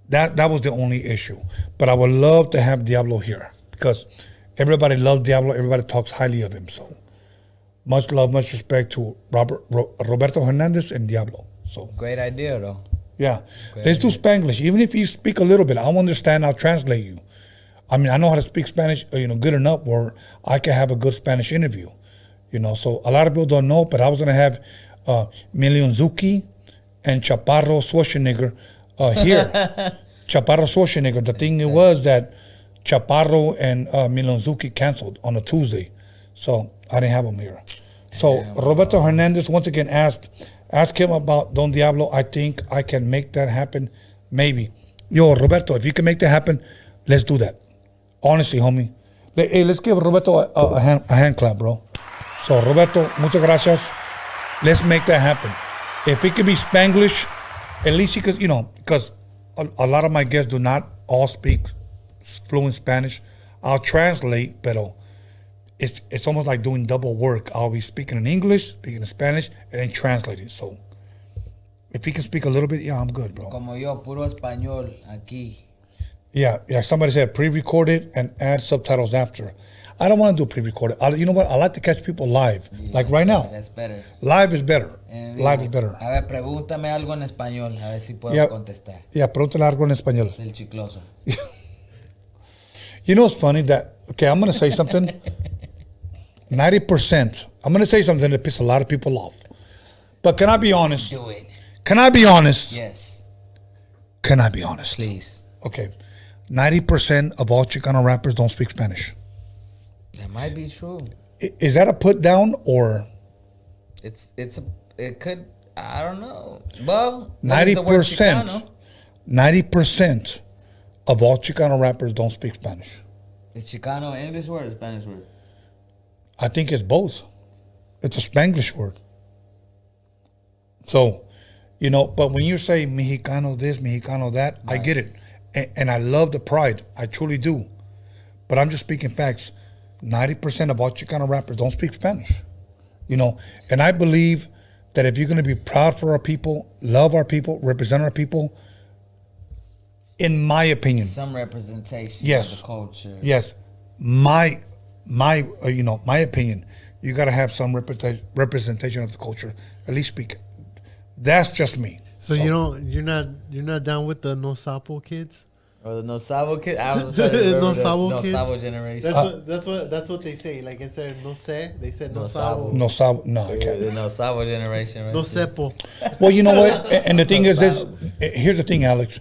That was the only issue. But I would love to have Diablo here because everybody loves Diablo. Everybody talks highly of him. So much love, much respect to Roberto Hernandez and Diablo. So great idea, though. Yeah. Let's do Spanglish. Even if you speak a little bit, I'll understand. I'll translate you. I mean, I know how to speak Spanish, good enough where I can have a good Spanish interview. So a lot of people don't know, but I was going to have Millionzuki and Chaparro Schwarzenegger here. Chaparro Schwarzenegger. The thing was that Chaparro and Millionzuki canceled on a Tuesday. So I didn't have them here. So Roberto Hernandez, once again, ask him about Don Diablo. I think I can make that happen. Maybe. Yo, Roberto, if you can make that happen, let's do that. Honestly, homie. Hey, let's give Roberto a hand clap, bro. So, Roberto, muchas gracias. Let's make that happen. If it could be Spanglish, at least he could, because a lot of my guests do not all speak fluent Spanish. I'll translate, but it's almost like doing double work. I'll be speaking in English, speaking in Spanish, and then translating. So, if he can speak a little bit, yeah, I'm good, bro. Como yo, puro español aquí. Yeah, somebody said pre-recorded and add subtitles after. I don't want to do pre-recorded. You know what? I like to catch people live, like right now. That's better. Live is better. Live is better. A ver, pregúntame algo en español, a ver si puedo contestar. Yeah, pregúntale algo en español. Del chicloso. You know what's funny? Okay, I'm going to say something. 90%. I'm going to say something that pisses a lot of people off. But can I be honest? Do it. Can I be honest? Yes. Can I be honest? Please. Okay. 90% of all Chicano rappers don't speak Spanish. That might be true. Is that a put down or? It could, I don't know. Well, 90%. 90% of all Chicano rappers don't speak Spanish. Is Chicano an English word or Spanish word? I think it's both. It's a Spanglish word. So, but when you say Mexicano this, Mexicano that, right. I get it. And I love the pride. I truly do. But I'm just speaking facts. 90% of all Chicano rappers don't speak Spanish. And I believe that if you're going to be proud for our people, love our people, represent our people, in my opinion. Some representation yes, of the culture. Yes. My opinion, you got to have some representation of the culture. At least speak That's just me. So you're not down with the no sapo kids? Or the no sabo kid? I was trying to remember No the sabo no kids? sabo generation. That's what they say. Like instead of no se, they said no No sabo. sabo. No sabo. No, I can't. The no sabo generation, right? No there. sepo. Well, you know what? And the thing is this. Here's the thing, Alex.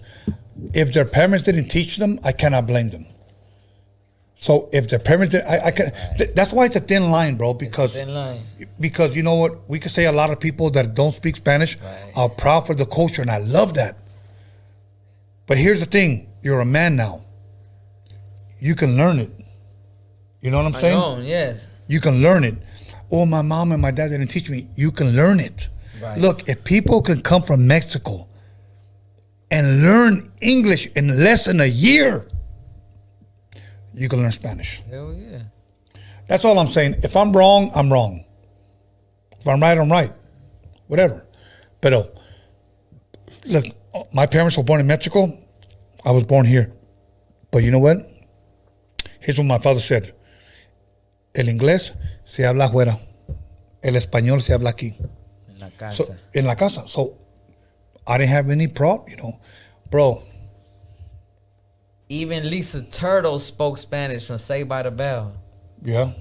If their parents didn't teach them, I cannot blame them. So if their parents did, I can. That's why it's a thin line, bro. Because Thin line. because you know what? We could say a lot of people that don't speak Spanish Right. are proud for the culture, and I love that. But here's the thing: you're a man now. You can learn it. You know what I'm saying? Know, yes. You can learn it. Oh, my mom and my dad didn't teach me. You can learn it. Right. Look, if people can come from Mexico and learn English in less than a year, you can learn Spanish. Hell yeah. That's all I'm saying. If I'm wrong, I'm wrong. If I'm right, I'm right. Whatever. But look, my parents were born in Mexico. I was born here. But you know what? Here's what my father said. El inglés se habla afuera. El español se habla aquí. En la casa. So, in la casa. So I didn't have any problem, you know. Bro. Even Lisa Turtle spoke Spanish from Saved by the Bell. Yeah.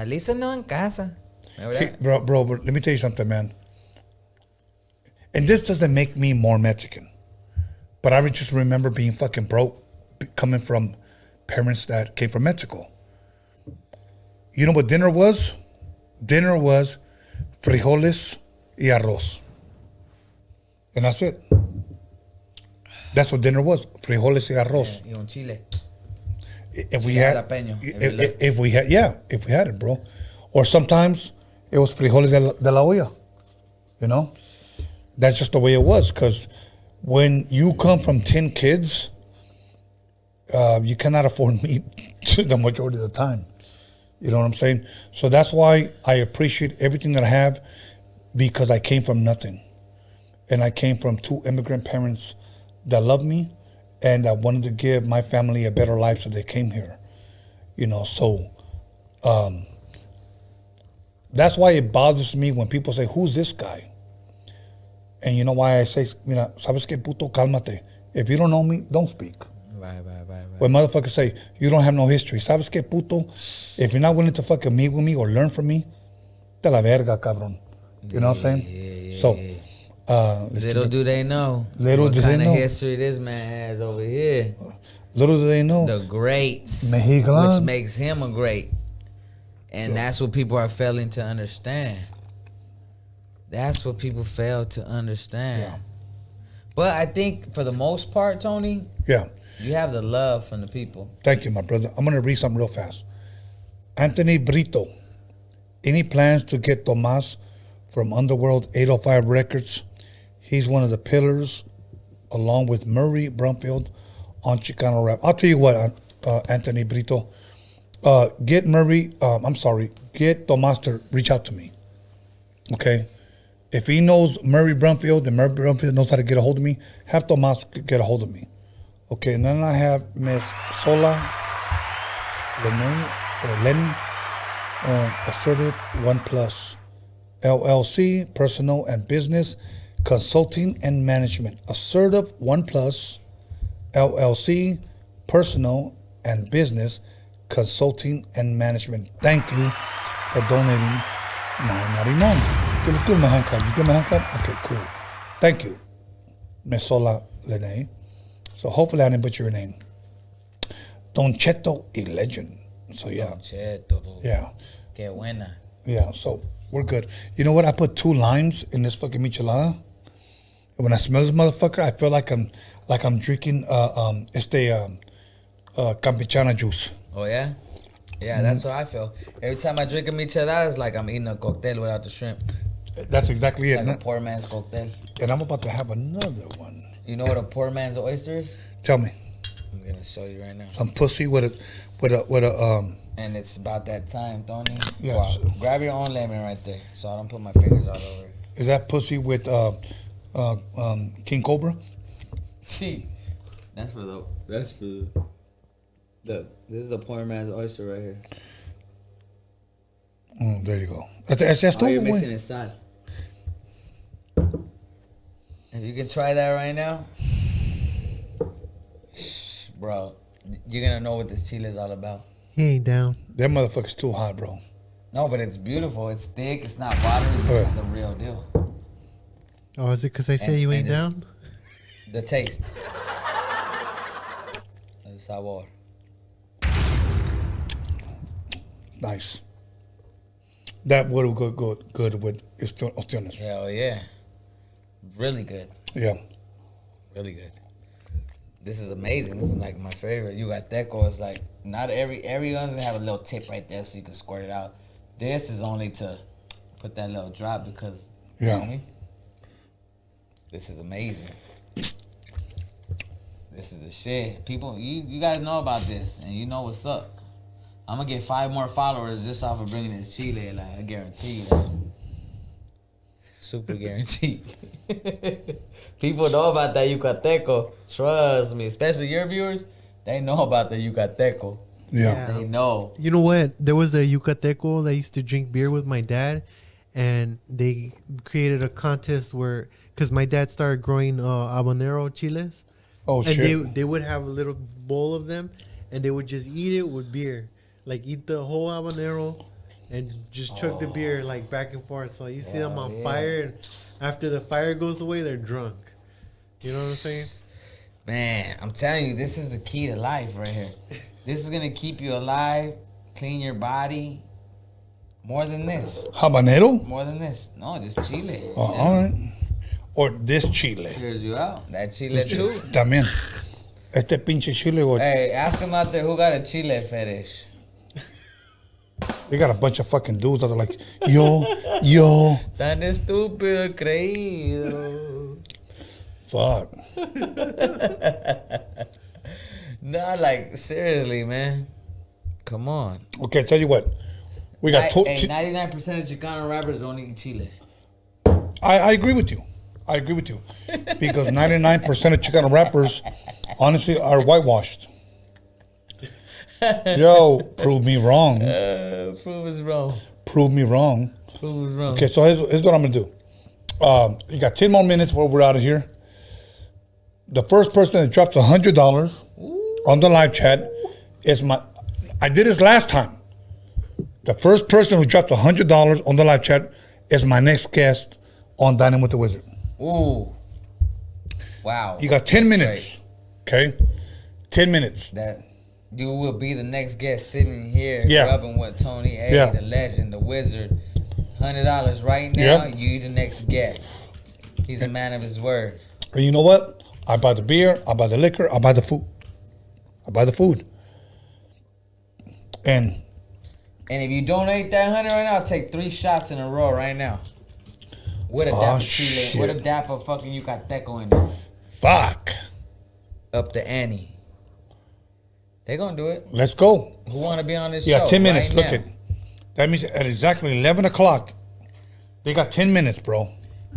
Lisa no en casa. Remember that? Bro, but let me tell you something, man. And this doesn't make me more Mexican. But I just remember being fucking broke, coming from parents that came from Mexico. You know what dinner was? Dinner was frijoles y arroz. And that's it. That's what dinner was. Frijoles y arroz. Yeah, y un chile. If we Chile had, jalapeño, if we had it, bro. Or sometimes it was frijoles de la olla. You know? That's just the way it was. Because when you come from 10 kids, you cannot afford meat the majority of the time. You know what I'm saying? So that's why I appreciate everything that I have, because I came from nothing. And I came from 2 immigrant parents that loved me and that wanted to give my family a better life, so they came here. You know, so that's why it bothers me when people say, who's this guy? And you know why I say, mira, sabes que puto, cálmate. If you don't know me, don't speak. Right. When motherfuckers say, you don't have no history, sabes que puto, if you're not willing to fucking meet with me or learn from me, te la verga, cabrón. You know what I'm saying? So, little do they know Little do what they kind of know. history this man has over here. Little do they know. The greats, Mexican. which makes him a great. And that's what people are failing to understand. That's what people fail to understand. Yeah. But I think for the most part, Tony, Yeah. you have the love from the people. Thank you, my brother. I'm going to read something real fast. Anthony Brito. Any plans to get Tomas from Underworld 805 Records? He's one of the pillars, along with Murray Brumfield, on Chicano rap. I'll tell you what, Anthony Brito. Get Tomas to reach out to me. Okay? If he knows Murray Brumfield and Murray Brumfield knows how to get a hold of me, have Tomas get a hold of me. Okay, and then I have Miss Sola Lenny, Assertive One Plus, LLC, Personal and Business Consulting and Management. Assertive One Plus, LLC, Personal and Business Consulting and Management. Thank you for donating $9.99. Okay, let's give him a hand clap. You give him a hand clap? Okay, cool. Thank you, Miss Sola Lenny. So hopefully I didn't butcher your name. Don Cheto, a legend. So yeah. Don Cheto. Yeah. Que buena. Yeah, so we're good. You know what? I put 2 limes in this fucking michelada. And when I smell this motherfucker, I feel like I'm drinking campechana juice. Oh, yeah? Yeah, that's what I feel. Every time I drink a michelada, it's like I'm eating a cocktail without the shrimp. That's exactly it. Like a poor man's cocktail. And I'm about to have another one. You know what a poor man's oyster is? Tell me. I'm gonna show you right now. Some pussy with a And it's about that time, Tony. Yeah, Wow. so- Grab your own lemon right there, so I don't put my fingers all over it. is that pussy with King Cobra? See, that's for the. Look, this is the poor man's oyster right here. There you go. That's Oh, todo, you're güey. mixing it sal. If you can try that right now, bro, you're gonna know what this chile is all about. He ain't down. That motherfucker's too hot, bro. No, but it's beautiful. It's thick. It's not watery. This is the real deal. Oh, is it because I say you ain't down? The taste. El sabor. Nice. That would go good with ostiones. Hell yeah. Really good. Yeah. Really good. This is amazing. This is like my favorite. Yucateco is like, not everyone's gonna have a little tip right there so you can squirt it out. This is only to put that little drop because, you know what I mean? This is amazing. This is the shit. People, you guys know about this and you know what's up. I'm gonna get 5 more followers just off of bringing this chile. Like, I guarantee you that. Super guaranteed. People know about that Yucateco. Trust me, especially your viewers. They know about the Yucateco. Yeah. They know. You know what? There was a Yucateco that used to drink beer with my dad, and they created a contest where, because my dad started growing habanero chiles. Oh, and shit. they would have a little bowl of them, and they would just eat it with beer. Like, eat the whole habanero and just chug the beer, like, back and forth. So you see them on fire, and after the fire goes away, they're drunk. You know what I'm saying? Man, I'm telling you, this is the key to life right here. This is going to keep you alive, clean your body. More than this. Habanero? More than this. No, just chile. Oh, all right. Or this chile. Cheers you out. That chile too. También. Este pinche chile. Hey, ask them out there who got a chile fetish. They got a bunch of fucking dudes that are like, yo. Tan estúpido creído. Fuck. Nah, like, seriously, man. Come on. Okay, tell you what. We got 99% of Chicano rappers don't eat chile. I agree with you. Because 99% of Chicano rappers, honestly, are whitewashed. Yo, prove me wrong. Prove us wrong. Prove me wrong. Prove us wrong. Okay, so here's what I'm going to do. You got 10 more minutes before we're out of here. The first person that drops $100 on the live chat is I did this last time. The first person who dropped $100 on the live chat is my next guest on Dining with the Wizard. Ooh. Wow. You got 10 minutes. Okay? 10 minutes. That you will be the next guest sitting here rubbing with Tony A, the legend, the wizard. $100 right now, you the next guest. He's a man of his word. And you know what? I buy the beer, I buy the liquor, I buy the food. And if you donate that 100 right now, I'll take 3 shots in a row right now. With a dapper chile, with a dapper fucking Yucateco in it. Fuck. Up to Annie. They gonna do it. Let's go. Who wanna be on this show? Yeah, 10 minutes. Right Look now? at that means at exactly 11 o'clock. They got 10 minutes, bro.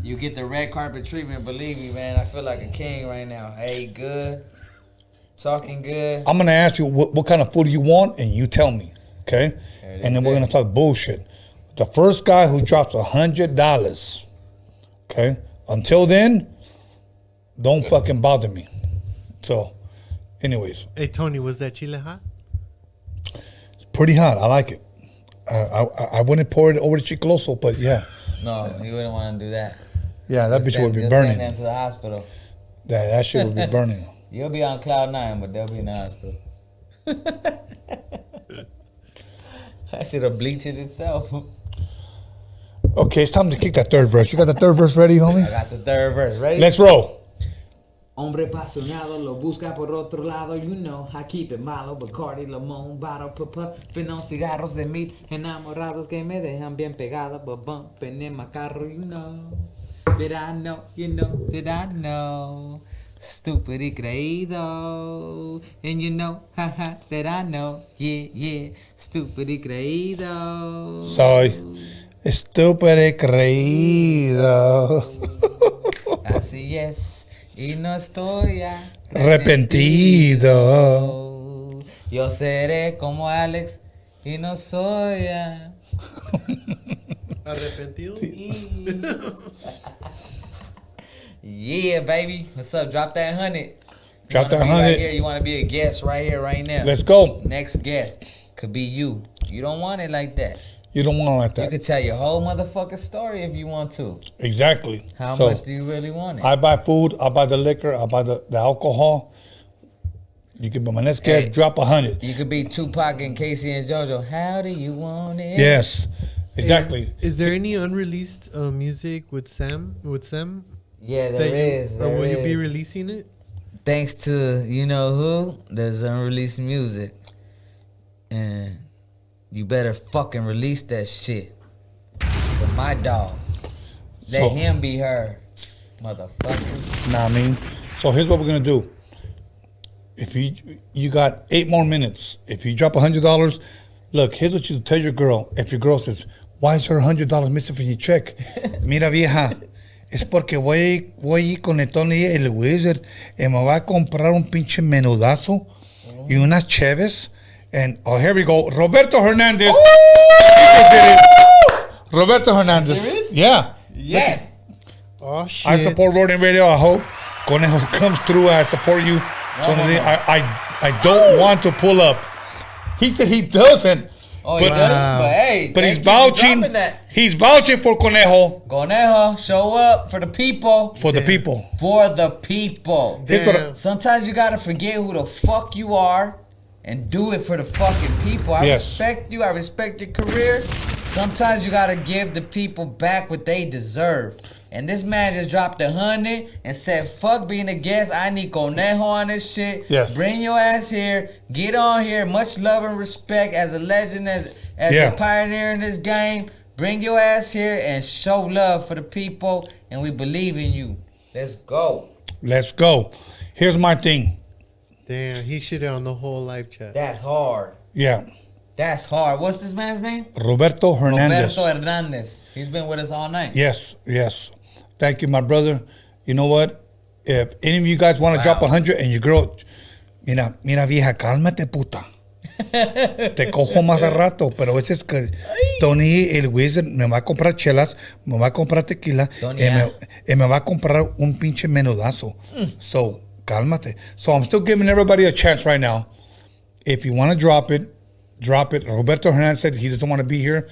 You get the red carpet treatment. Believe me, man. I feel like a king right now. Hey, good. Talking good. I'm going to ask you what kind of food you want, and you tell me, okay? And then we're going to talk bullshit. The first guy who drops $100, okay? Until then, don't fucking bother me. So, anyways. Hey, Tony, was that chile hot? It's pretty hot. I like it. I wouldn't pour it over the chicloso, but yeah. No, you wouldn't want to do that. Yeah, that bitch would be Send burning. them to the hospital. That shit would be burning. You'll be on cloud 9, but they'll be in the hospital. That shit'll bleach it itself. Okay, it's time to kick that third verse. You got the third verse ready, homie? I got the third verse. Ready? Let's roll. Hombre apasionado lo busca por otro lado, you know, I keep it malo, Bacardi, Limón, bottle, finos cigarros de mil, enamorados que me dejan bien pegado, but bumping in my carro, you know, did I know, you know, did I know, stupid y creído, and you know, haha, that I know, yeah, stupid y creído. Soy estúpido y creído. Así es. Y no estoy arrepentido. Yo seré como Alex y no soy ¿Arrepentido? Yeah, baby. What's up? Drop that 100. Drop that 100. Right here. You want to be a guest right here, right now. Let's go. Next guest could be you. You don't want it like that. You don't want it like that. You could tell your whole motherfucking story if you want to. Exactly. How much do you really want it? I buy food. I buy the liquor. I buy the alcohol. You can be my next guest. Drop 100. You could be Tupac and Casey and JoJo. How do you want it? Yes. Exactly. Is there any unreleased music with Sam? Yeah, there is. Will you be releasing it? Thanks to you know who, there's unreleased music, and you better fucking release that shit. But my dog, let him be heard, motherfucker. Nah, I mean, so here's what we're gonna do. If you got 8 more minutes, if you drop $100, look, here's what you tell your girl. If your girl says, "Why is there $100 missing from your check?" Mira, vieja. Es porque voy a ir con el Tony el Wizard y me va a comprar un pinche menudazo y unas cheves. And, oh, here we go. Roberto Hernandez. Roberto Hernandez. Serious? Yeah. Yes. Oh, shit. I support Roadium Radio. I hope Conejo comes through. I support you. I don't want to pull up. He said he doesn't. Oh, but, he doesn't? But hey, but he's thank you for vouching. dropping that. He's vouching for Conejo. Conejo, show up for the people. For the people. For the people. Damn. Sometimes you gotta forget who the fuck you are and do it for the fucking people. I respect you. I respect your career. Sometimes you gotta give the people back what they deserve. And this man just dropped 100 and said, "Fuck being a guest. I need Conejo on this shit. Yes. Bring your ass here. Get on here. Much love and respect as a legend, as a pioneer in this game. Bring your ass here and show love for the people. And we believe in you. Let's go." Let's go. Here's my thing. Damn, he shitted on the whole live chat. That's hard. Yeah. That's hard. What's this man's name? Roberto Hernandez. Roberto Hernandez. He's been with us all night. Yes. Thank you, my brother. You know what? If any of you guys want to drop 100 and your girl, mira vieja, cálmate puta. Te cojo más a rato, pero ese es que Tony el Wizard me va a comprar chelas, me va a comprar tequila y me va a comprar un pinche menudazo. So, cálmate. So, I'm still giving everybody a chance right now. If you want to drop it, drop it. Roberto Hernandez said he doesn't want to be here.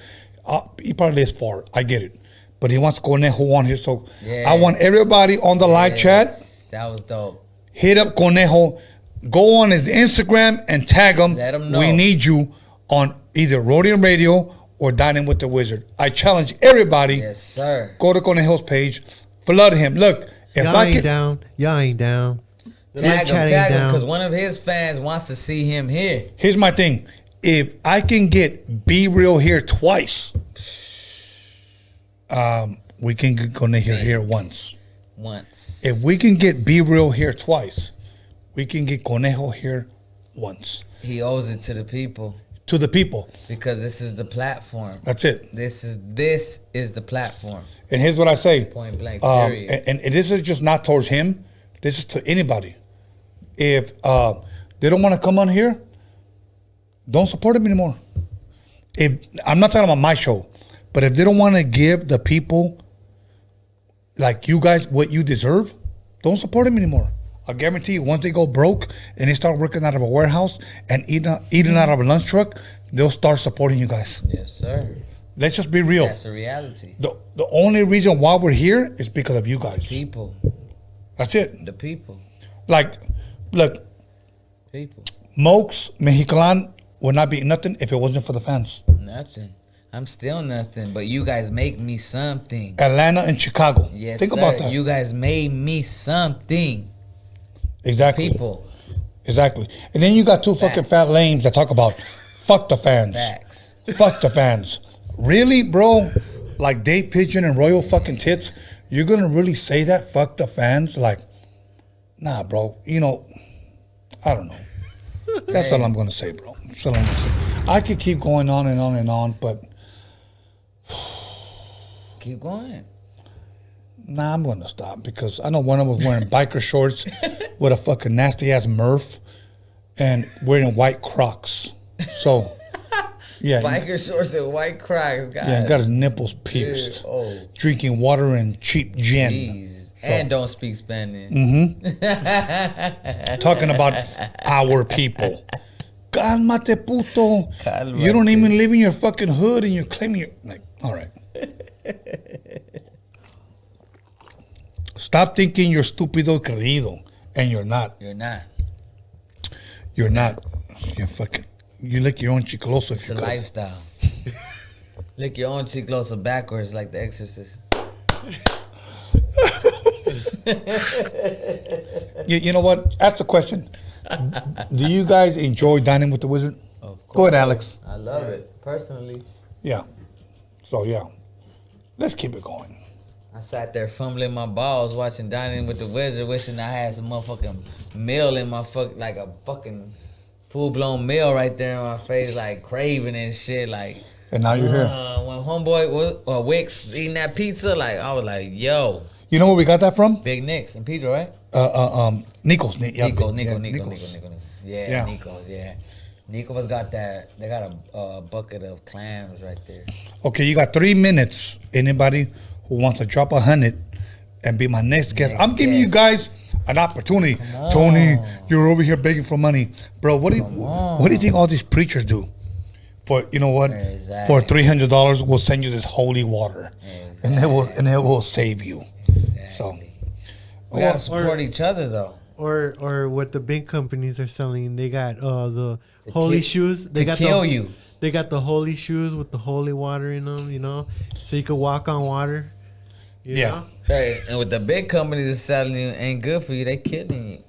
He probably lives far. I get it. But he wants Conejo on here. So, I want everybody on the live chat. That was dope. Hit up Conejo. Go on his Instagram and tag him. Let him know. We need you on either Roadium Radio or Dining with the Wizard. I challenge everybody. Yes, sir. Go to Conejo's page. Flood him. Look, if Y'all ain't down. Y'all ain't down. Tag him, because one of his fans wants to see him here. Here's my thing. If I can get Be Real here twice, we can get Conejo here once. If we can get Be Real here twice, we can get Conejo here once. He owes it to the people. To the people. Because this is the platform. That's it. This is the platform. And here's what I say. Point blank, period. And this is just not towards him. This is to anybody. If they don't want to come on here, don't support him anymore. If I'm not talking about my show, but if they don't want to give the people like you guys what you deserve, don't support him anymore. I guarantee you, once they go broke and they start working out of a warehouse and eating out of a lunch truck, they'll start supporting you guys. Yes, sir. Let's just be real. That's a reality. The only reason why we're here is because of you guys. People. That's it. The people. Like, look. People. Mocs, Mexican would not be nothing if it wasn't for the fans. Nothing. I'm still nothing, but you guys make me something. Atlanta and Chicago. Yes, Think sir. about that. You guys made me something. Exactly. People. Exactly. And then you got two fucking fat lames that talk about fuck the fans. Facts. Fuck the fans. Really, bro? Like Dave Pigeon and Royal fucking Tits? You're gonna really say that? Fuck the fans? Like, nah, bro. You know, I don't know. That's all I'm gonna say, bro. That's all I'm gonna say. I could keep going on and on and on, but keep going. Nah, I'm gonna stop because I know one of them was wearing biker shorts with a fucking nasty ass Murph and wearing white Crocs. So, yeah. Biker shorts and white Crocs, guys. Yeah, got his nipples pierced. Dude, Drinking water and cheap gin. Jeez. And don't speak Spanish. Talking about our people. Cálmate, puto. Cálmate. You don't even live in your fucking hood and you're claiming you're like, all right. Stop thinking you're stupido creído. And you're not. You're not. You're not. You're fucking. You lick your own chicloso if It's you a could. lifestyle. Lick your own chicloso backwards like the Exorcist. You know what? Ask the question. Do you guys enjoy dining with the wizard? Go ahead, Alex. I love it, personally. Yeah. So, yeah. Let's keep it going. I sat there fumbling my balls watching Dining with the Wizard, wishing I had some motherfucking meal in my like a fucking full-blown meal right there in my face, like craving and shit, like. And now you're here. When homeboy was, Wicks eating that pizza, like, I was like, yo. You know where we got that from? Big Nick's in Pedro, right? Nico's. Nico. Nico's. Yeah, Nico's, yeah. Nico's got that, they got a bucket of clams right there. Okay, you got 3 minutes. Anybody who wants to drop 100 and be my next guest. I'm giving you guys an opportunity. Tony, you're over here begging for money. Bro, what do you think all these preachers do? For, you know what? Exactly. For $300, we'll send you this holy water. Exactly. And it will save you. Exactly. So we gotta support each other though. Or what the big companies are selling. They got the holy shoes. They got kill you. They got the holy shoes with the holy water in them, you know, so you can walk on water. You know? Hey, and with the big companies that's selling you ain't good for you, they killing you.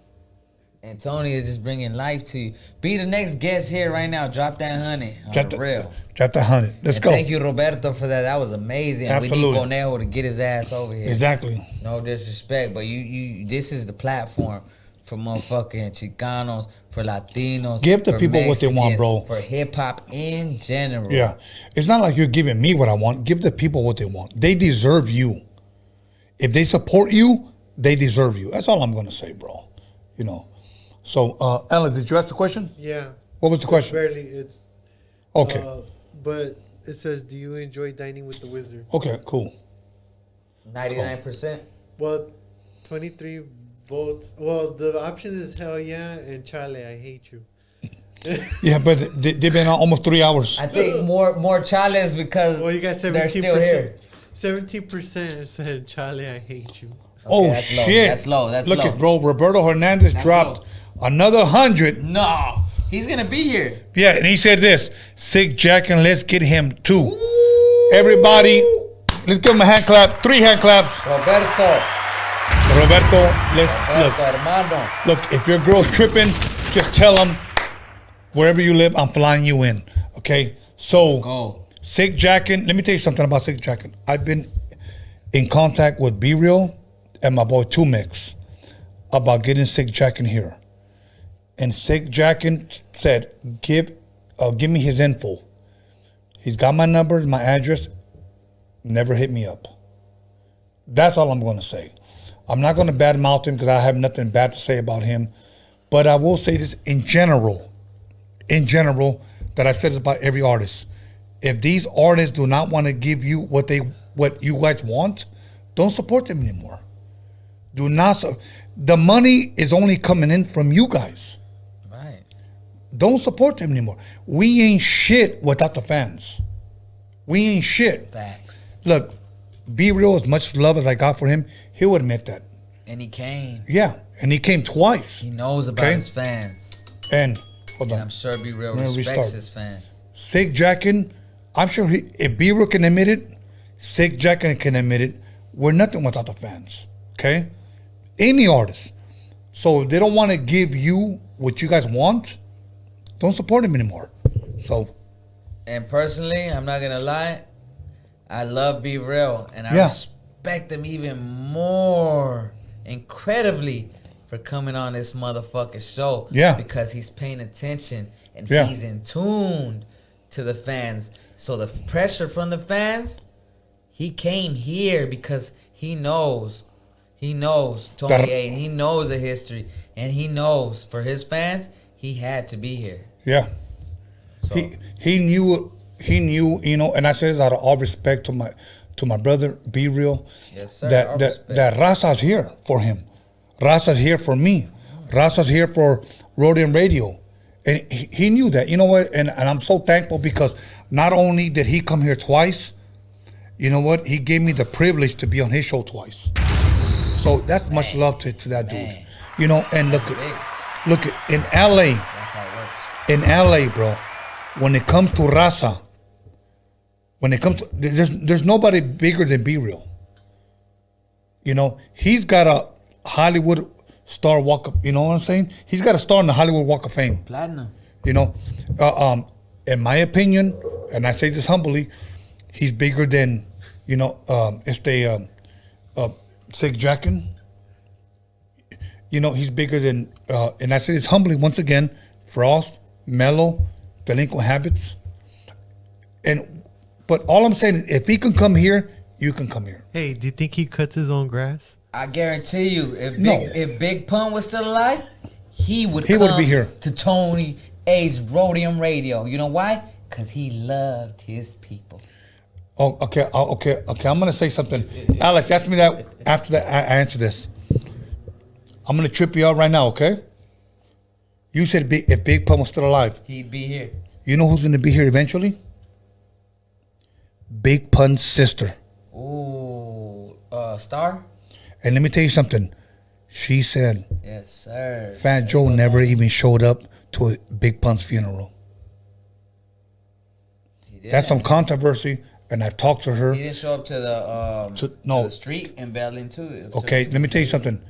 And Tony is just bringing life to you. Be the next guest here right now. Drop that 100 on the real. Drop the 100. Let's go. Thank you, Roberto, for that. That was amazing. Absolutely. We need Conejo to get his ass over here. Exactly. No disrespect, but you this is the platform for motherfucking Chicanos, for Latinos. Give the for people what they want, bro. For hip hop in general. Yeah. It's not like you're giving me what I want. Give the people what they want. They deserve you. If they support you, they deserve you. That's all I'm going to say, bro. You know. So, Ella, did you ask the question? Yeah. What was the question? Barely. It's Okay. But it says, "Do you enjoy dining with the wizard?" Okay, cool. 99%. Well, 23 votes. Well, the option is hell yeah and Charlie, I hate you. Yeah, but they've been on almost 3 hours. I think more chales because Well, you got 17%. they're still here. 17% said Charlie, I hate you. Oh, that's low. shit. That's low. That's Look low. at, bro, Roberto Hernandez That's dropped another 100. No, he's gonna be here. Yeah, and he said this, Sick Jack, and let's get him too. Everybody, let's give him a hand clap. 3 hand claps. Roberto, let's look. hermano. Look, if your girl's tripping, just tell them wherever you live, I'm flying you in. Okay? So, Go. Sick Jackin', let me tell you something about Sick Jackin'. I've been in contact with Be Real and my boy 2Mix about getting Sick Jackin' here. And Sick Jackin' said, give me his info. He's got my number, my address. Never hit me up. That's all I'm going to say. I'm not going to badmouth him because I have nothing bad to say about him. But I will say this in general, that I've said this about every artist. If these artists do not want to give you what you guys want, don't support them anymore. Do not. The money is only coming in from you guys. Right. Don't support them anymore. We ain't shit without the fans. We ain't shit. Facts. Look, Be Real, as much love as I got for him, he'll admit that. And he came. Yeah, and he came twice. He knows about his fans. And hold And on, I'm sure Be Real Let me respects restart. his fans. Sick Jackin', I'm sure if Be Real can admit it, Sick Jackin' can admit it. We're nothing without the fans. Okay, any artist. So if they don't want to give you what you guys want, don't support them anymore. So. And personally, I'm not gonna lie, I love Be Real, and I Yeah. respect him even more, incredibly, for coming on this motherfucking show. Yeah. Because he's paying attention and Yeah. he's in tune to the fans. So the pressure from the fans, he came here because he knows Tony A, and he knows the history, and he knows for his fans, he had to be here. Yeah. So. He knew, you know, and I say this out of all respect to to my brother, Be Real. Yes, sir. That Raza's here for him. Raza's here for me. Raza's here for Roadium Radio. And he knew that. You know what? And I'm so thankful because not only did he come here twice, you know what? He gave me the privilege to be on his show twice. So that's much love to that dude. You know, and look at in LA. That's how it works. In LA, bro, when it comes to Raza, there's nobody bigger than Be Real. You know, he's got a Hollywood star walk of, you know what I'm saying? He's got a star in the Hollywood Walk of Fame. Platinum. You know, in my opinion, and I say this humbly, he's bigger than, you know, Sig Jackin. You know, he's bigger than, and I say this humbly once again, Frost, Mello, Delinquent Habits. But all I'm saying is, if he can come here, you can come here. Hey, do you think he cuts his own grass? I guarantee you, if Big Pun was still alive, he would be here to Tony A's Roadium Radio. You know why? Because he loved his people. Oh, okay. I'm gonna say something. Alex, ask me that after that. I answer this. I'm gonna trip you out right now. Okay. You said if Big Pun was still alive, he'd be here. You know who's gonna be here eventually? Big Pun's sister. Ooh, Star. And let me tell you something. She said, yes, sir. Fat Joe never even showed up to a Big Pun's funeral. That's some controversy, and I've talked to her. He didn't show up to the street in Berlin too. Okay, let me tell you something.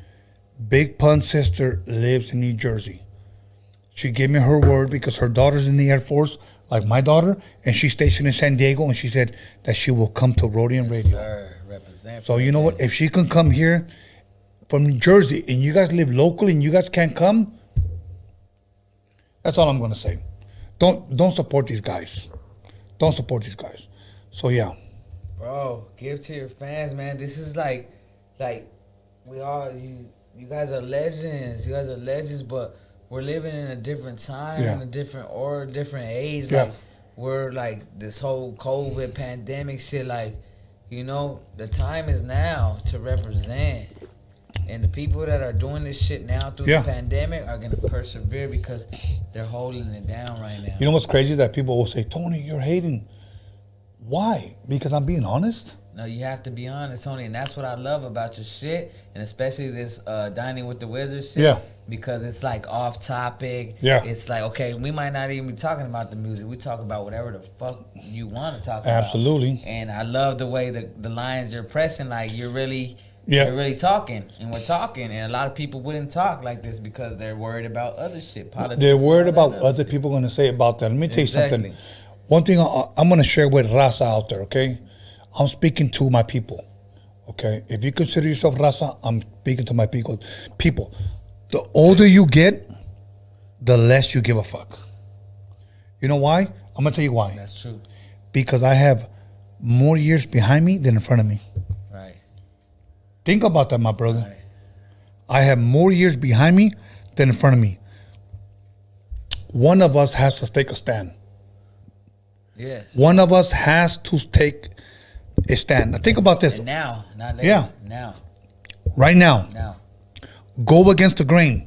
Big Pun's sister lives in New Jersey. She gave me her word because her daughter's in the Air Force, like my daughter, and she's stationed in San Diego, and she said that she will come to Roadium Radio. Sir. Represent. So you know what? If she can come here from New Jersey and you guys live locally and you guys can't come, that's all I'm gonna say. Don't support these guys. Don't support these guys. So yeah. Bro, give to your fans, man. This is like we all you guys are legends. You guys are legends, but we're living in a different time, in a different or different age. Yeah. Like we're like this whole COVID pandemic shit, like, you know, the time is now to represent. And the people that are doing this shit now through the pandemic are going to persevere because they're holding it down right now. You know what's crazy? That people will say, Tony, you're hating. Why? Because I'm being honest? No, you have to be honest, Tony. And that's what I love about your shit. And especially this Dining with the Wizards shit. Yeah. Because it's like off topic. Yeah. It's like, okay, we might not even be talking about the music. We talk about whatever the fuck you want to talk about. Absolutely. And I love the way the lines you're pressing. Like, you're really talking. And we're talking. And a lot of people wouldn't talk like this because they're worried about other shit. Politics. They're worried about other people going to say about that. Let me tell you something. One thing I'm going to share with Raza out there, okay? I'm speaking to my people, okay? If you consider yourself Raza, I'm speaking to my people. The older you get, the less you give a fuck. You know why? I'm going to tell you why. That's true. Because I have more years behind me than in front of me. Right. Think about that, my brother. Right. I have more years behind me than in front of me. One of us has to take a stand. Yes. One of us has to take a stand. Now think about this. And now, not later. Yeah. Now. Right now. Now. Go against the grain.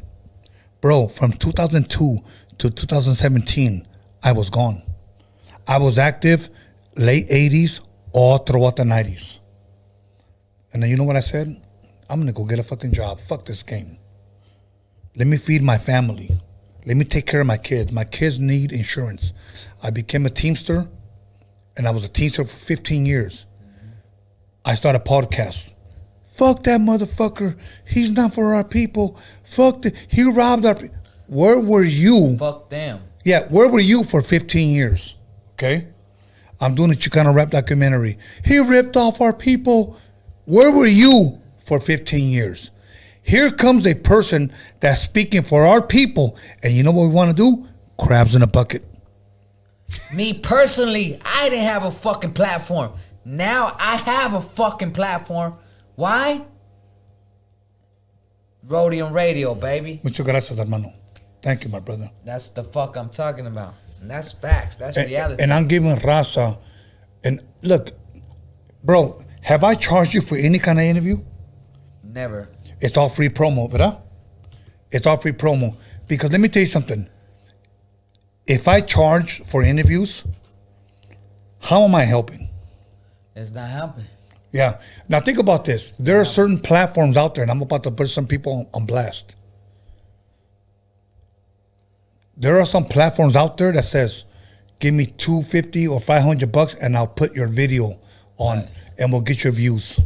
Bro, from 2002 to 2017, I was gone. I was active late 80s all throughout the 90s. And then you know what I said? I'm going to go get a fucking job. Fuck this game. Let me feed my family. Let me take care of my kids. My kids need insurance. I became a Teamster, and I was a Teamster for 15 years. I started a podcast. Fuck that motherfucker. He's not for our people. He robbed our people. Where were you? Fuck them. Yeah, where were you for 15 years? Okay? I'm doing a Chicano rap documentary. He ripped off our people. Where were you for 15 years? Here comes a person that's speaking for our people. And you know what we want to do? Crabs in a bucket. Me personally, I didn't have a fucking platform. Now I have a fucking platform. Why? Roadium Radio, baby. Muchas gracias, hermano. Thank you, my brother. That's the fuck I'm talking about. And that's facts. That's reality. And I'm giving Raza. And look, bro, Have I charged you for any kind of interview? Never. It's all free promo, ¿verdad? It's all free promo. Because let me tell you something. If I charge for interviews, how am I helping? It's not helping. Yeah. Now think about this. There are certain platforms out there, and I'm about to put some people on blast. There are some platforms out there that says, give me $250 or $500 and I'll put your video on and we'll get your views.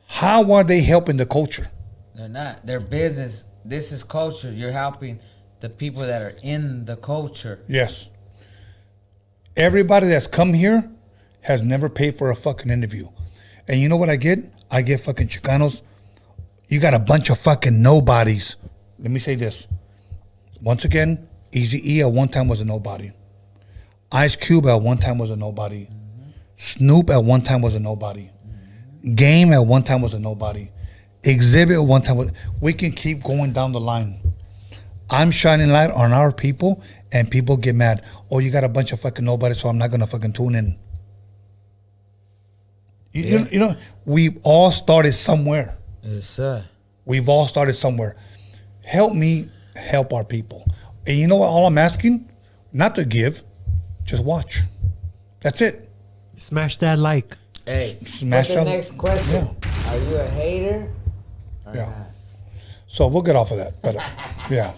How are they helping the culture? They're not. Their business. This is culture. You're helping the people that are in the culture. Yes. Everybody that's come here has never paid for a fucking interview. And you know what I get? I get fucking Chicanos. You got a bunch of fucking nobodies. Let me say this. Once again, Eazy-E at one time was a nobody. Ice Cube at one time was a nobody. Snoop at one time was a nobody. Game at one time was a nobody. Exhibit at one time was... We can keep going down the line. I'm shining light on our people and people get mad. Oh, you got a bunch of fucking nobodies, so I'm not going to fucking tune in. You know, we've all started somewhere. Yes, sir. We've all started somewhere. Help me help our people. And you know what? All I'm asking, not to give, just watch. That's it. Smash that like. Hey, Smash what's the up. next question? Are you a hater? Or Yeah. not? So we'll get off of that. But yeah.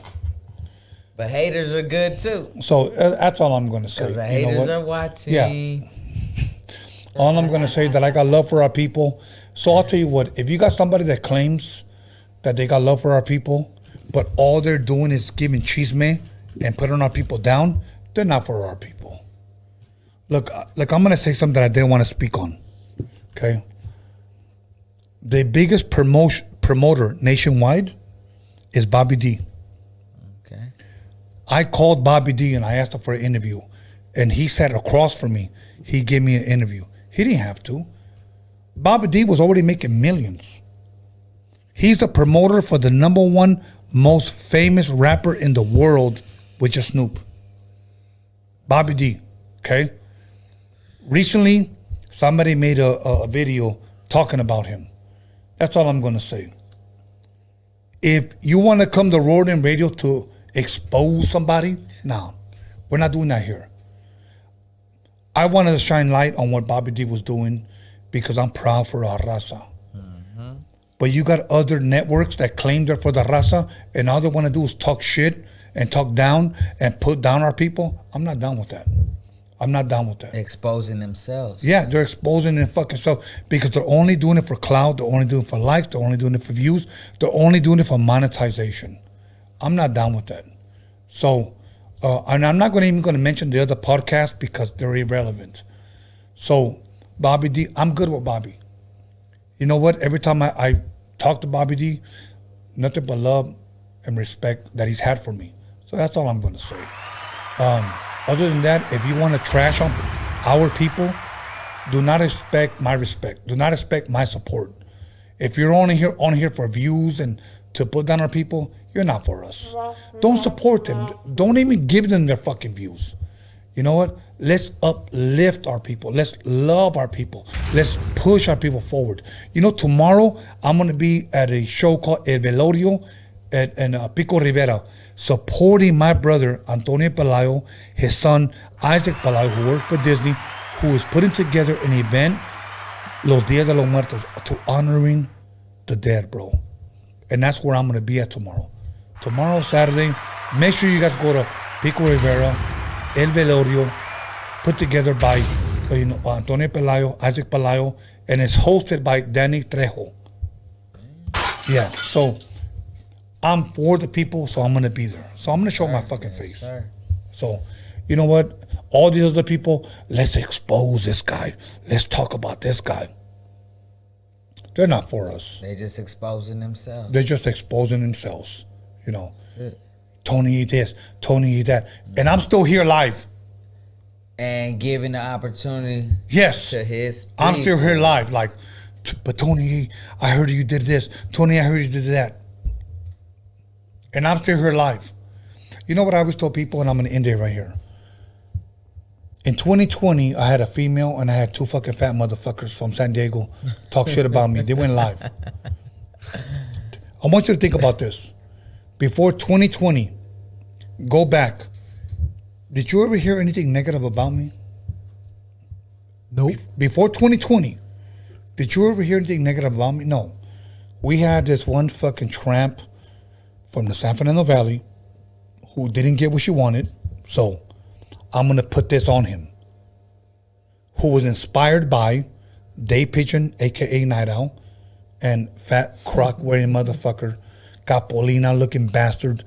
But haters are good too. So that's all I'm going to say. Because the You know haters what? are watching. Yeah. All I'm going to say is that I got love for our people. So I'll tell you what, if you got somebody that claims that they got love for our people, but all they're doing is giving chisme and putting our people down, they're not for our people. Look, I'm going to say something that I didn't want to speak on. Okay? The biggest promoter nationwide is Bobby D. Okay. I called Bobby D and I asked him for an interview. And he sat across from me. He gave me an interview. He didn't have to. Bobby D was already making millions. He's the promoter for the #1 most famous rapper in the world, which is Snoop. Bobby D, okay? Recently, somebody made a video talking about him. That's all I'm going to say. If you want to come to Roadium Radio to expose somebody, no, we're not doing that here. I wanted to shine light on what Bobby D was doing because I'm proud for our Raza. But you got other networks that claim they're for the Raza and all they want to do is talk shit and talk down and put down our people. I'm not down with that. I'm not down with that. Exposing themselves. Yeah, they're exposing their fucking self because they're only doing it for clout. They're only doing it for likes. They're only doing it for views. They're only doing it for monetization. I'm not down with that. So, and I'm not even going to mention the other podcasts because they're irrelevant. So, Bobby D, I'm good with Bobby. You know what? Every time I talk to Bobby D, nothing but love and respect that he's had for me. So that's all I'm going to say. Other than that, if you want to trash on our people, do not expect my respect. Do not expect my support. If you're only here for views and to put down our people, you're not for us. Don't support them. Don't even give them their fucking views. You know what? Let's uplift our people. Let's love our people. Let's push our people forward. You know, tomorrow I'm going to be at a show called El Velorio at Pico Rivera, supporting my brother Antonio Pelayo, his son Isaac Pelayo, who worked for Disney, who is putting together an event, Los Días de los Muertos, to honoring the dead, bro. And that's where I'm going to be at tomorrow. Tomorrow, Saturday, make sure you guys go to Pico Rivera, El Velorio, put together by Antonio Pelayo, Isaac Pelayo, and it's hosted by Danny Trejo. Yeah, so I'm for the people, so I'm going to be there. So I'm going to show my fucking face. Sir. So, you know what? All these other people, let's expose this guy. Let's talk about this guy. They're not for us. They just exposing themselves. They're just exposing themselves, you know. Tony eat this, Tony eat that. And I'm still here live. And giving the opportunity Yes. to his I'm still people. here live. Like, but Tony, I heard you did this. Tony, I heard you did that. And I'm still here live. You know what I always tell people, and I'm going to end it right here. In 2020, I had a female and I had 2 fucking fat motherfuckers from San Diego talk shit about me. They went live. I want you to think about this. Before 2020, go back. Did you ever hear anything negative about me? Nope. Before 2020, did you ever hear anything negative about me? No. We had this one fucking tramp from the San Fernando Valley who didn't get what she wanted. So I'm going to put this on him. Who was inspired by Day Pigeon, a.k.a. Night Owl, and fat crock wearing motherfucker, Capolina looking bastard,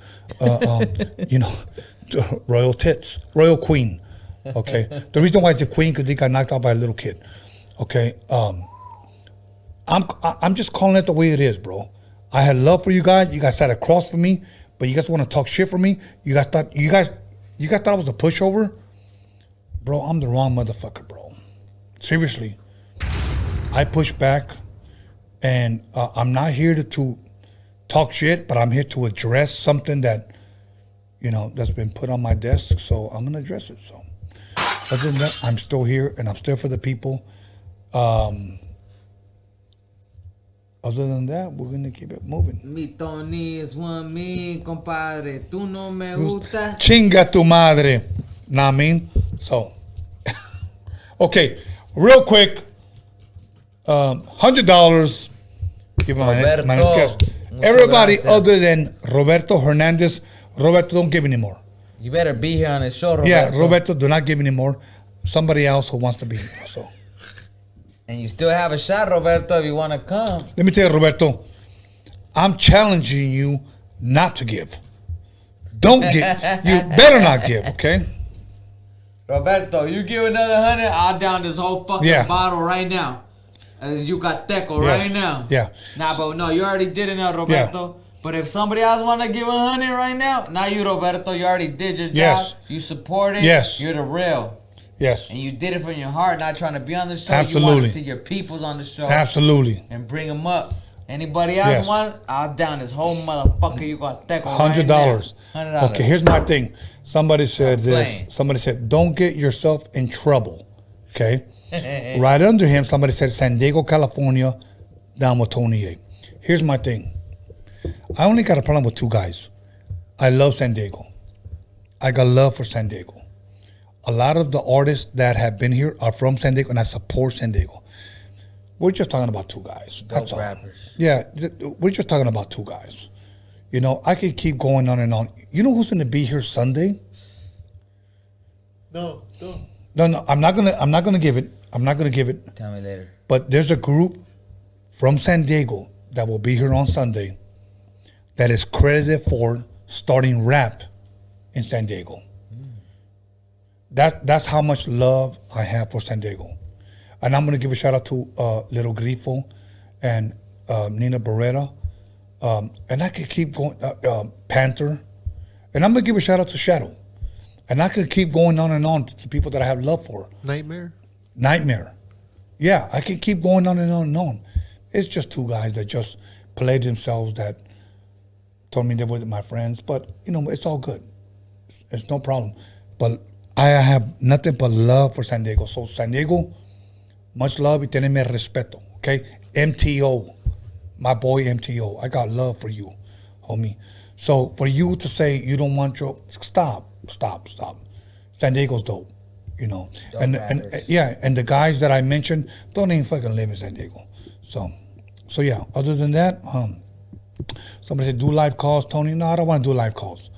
royal tits, royal queen. Okay. The reason why it's a queen because they got knocked out by a little kid. Okay. I'm just calling it the way it is, bro. I had love for you guys. You guys sat across from me, but you guys want to talk shit for me. You guys thought I was a pushover, bro. I'm the wrong motherfucker, bro. Seriously, I push back, and I'm not here to talk shit, but I'm here to address something that that's been put on my desk. So I'm gonna address it. So other than that, I'm still here, and I'm still for the people. Other than that, we're going to keep it moving. Mi Tony is one me, compadre. Tú no me gusta. Chinga tu madre. Nah, I mean? So, okay, real quick, $100. Give my next guest. Everybody other than Roberto Hernandez, Roberto, don't give anymore. You better be here on the show, Roberto. Yeah, Roberto, do not give anymore. Somebody else who wants to be here, so. And you still have a shot, Roberto, if you want to come. Let me tell you, Roberto, I'm challenging you not to give. Don't give. You better not give, okay? Roberto, you give another 100, I'll down this whole fucking bottle right now. As you got teco right now. Yeah. Nah, but no, you already did it now, Roberto. Yeah. But if somebody else want to give 100 right now, not you, Roberto. You already did your job. You supported. Yes. You're the real. Yes. And you did it from your heart, not trying to be on the show. Absolutely. You want to see your peoples on the show. Absolutely. And bring them up. Anybody else want? I'll down this whole motherfucker. You got teco $100. $100. Okay, here's my thing. Somebody said this. Somebody said, don't get yourself in trouble. Okay? Right under him, somebody said San Diego, California, down with Tony A. Here's my thing. I only got a problem with 2 guys. I love San Diego. I got love for San Diego. A lot of the artists that have been here are from San Diego, and I support San Diego. We're just talking about 2 guys. That's all. Rappers. Yeah, we're just talking about 2 guys. I could keep going on and on. You know who's going to be here Sunday? No. No, I'm not gonna give it. I'm not gonna give it. Tell me later. But there's a group from San Diego that will be here on Sunday that is credited for starting rap in San Diego. That's how much love I have for San Diego. And I'm gonna give a shout out to Little Grifo and Nina Barrera. And I could keep going, Panther. And I'm gonna give a shout out to Shadow. And I could keep going on and on to people that I have love for. Nightmare. Yeah, I can keep going on and on and on. It's just 2 guys that just played themselves that told me they were my friends. But, it's all good. It's no problem. But I have nothing but love for San Diego. So San Diego, much love y teneme respeto, okay? MTO, my boy MTO. I got love for you, homie. So for you to say you don't want your, stop. San Diego's dope, and the guys that I mentioned don't even fucking live in San Diego. So yeah. Other than that, somebody said do live calls, Tony. No, I don't want to do live calls.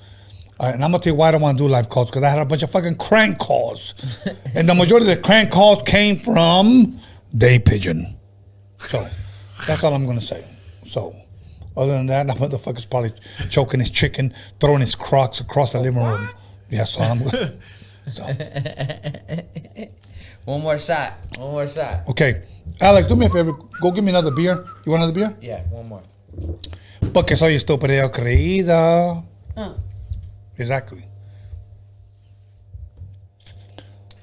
And I'm gonna tell you why I don't want to do live calls, because I had a bunch of fucking crank calls, and the majority of the crank calls came from Day Pigeon. So that's all I'm gonna say. So. Other than that, that motherfucker's probably choking his chicken, throwing his Crocs across the living room. Yeah, so I'm good. So. One more shot. Okay. Alex, do me a favor. Go give me another beer. You want another beer? Yeah, one more. Porque soy estúpido creída. Exactly.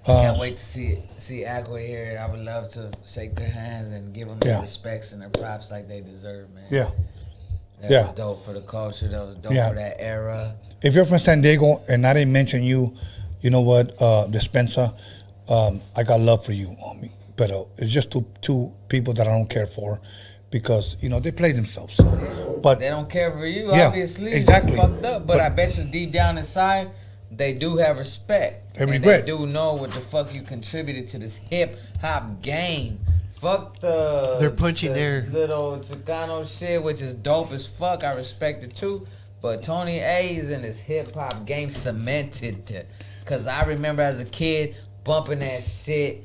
Can't wait to see Aqua here. I would love to shake their hands and give them their respects and their props like they deserve, man. Yeah. That was dope for the culture. That was dope for that era. If you're from San Diego and I didn't mention you, you know what, Despensa, I got love for you, homie. But it's just two people that I don't care for because, you know, they play themselves. So. But they don't care for you, yeah, obviously. Exactly. They fucked up. But I bet you deep down inside, they do have respect. They regret. And they do know what the fuck you contributed to this hip hop game. Fuck the They're punching air. Little Chicano shit, which is dope as fuck. I respect it too. But Tony A's in his hip hop game cemented. Cause I remember as a kid bumping that shit.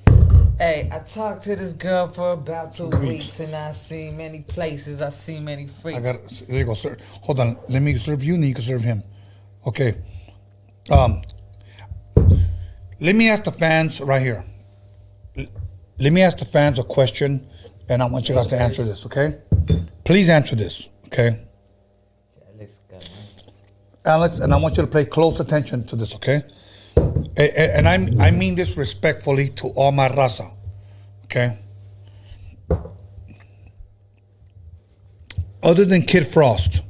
Hey, I talked to this girl for about 2 weeks and I seen many places. I seen many freaks. There you go, sir. Hold on. Let me serve you and then you can serve him. Okay. Let me ask the fans right here. Let me ask the fans a question, and I want you guys to answer this, okay? Please answer this, okay? Alex, and I want you to pay close attention to this, okay? And I mean this respectfully to all my raza, okay? Other than Kid Frost,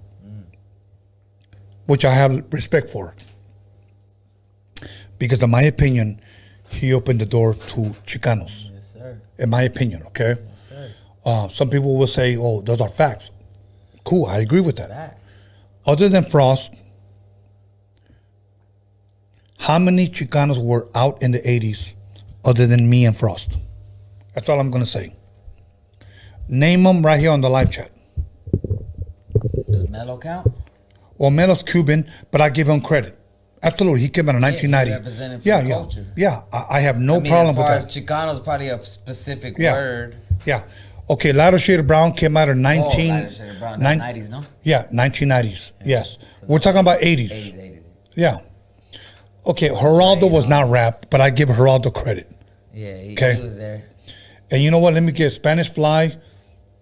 which I have respect for, because in my opinion, he opened the door to Chicanos. Yes, sir. In my opinion, okay? Yes, sir. Some people will say, oh, those are facts. Cool, I agree with that. Facts. Other than Frost, how many Chicanos were out in the 80s other than me and Frost? That's all I'm going to say. Name them right here on the live chat. Does Mello count? Well, Melo's Cuban, but I give him credit. Absolutely, he came out in 1990. Represented for the culture. Yeah. I have no problem with that. As far as Chicano is probably a specific Yeah. word. Yeah. Okay, Lighter Shade of Brown came out in Lighter Shade of Brown, 90s, no? Yeah, 1990s. Yes. We're talking about 80s. 80s. Yeah. Okay, Geraldo was not rap, but I give Geraldo credit. Yeah, he was there. And you know what? Let me get Spanish Fly.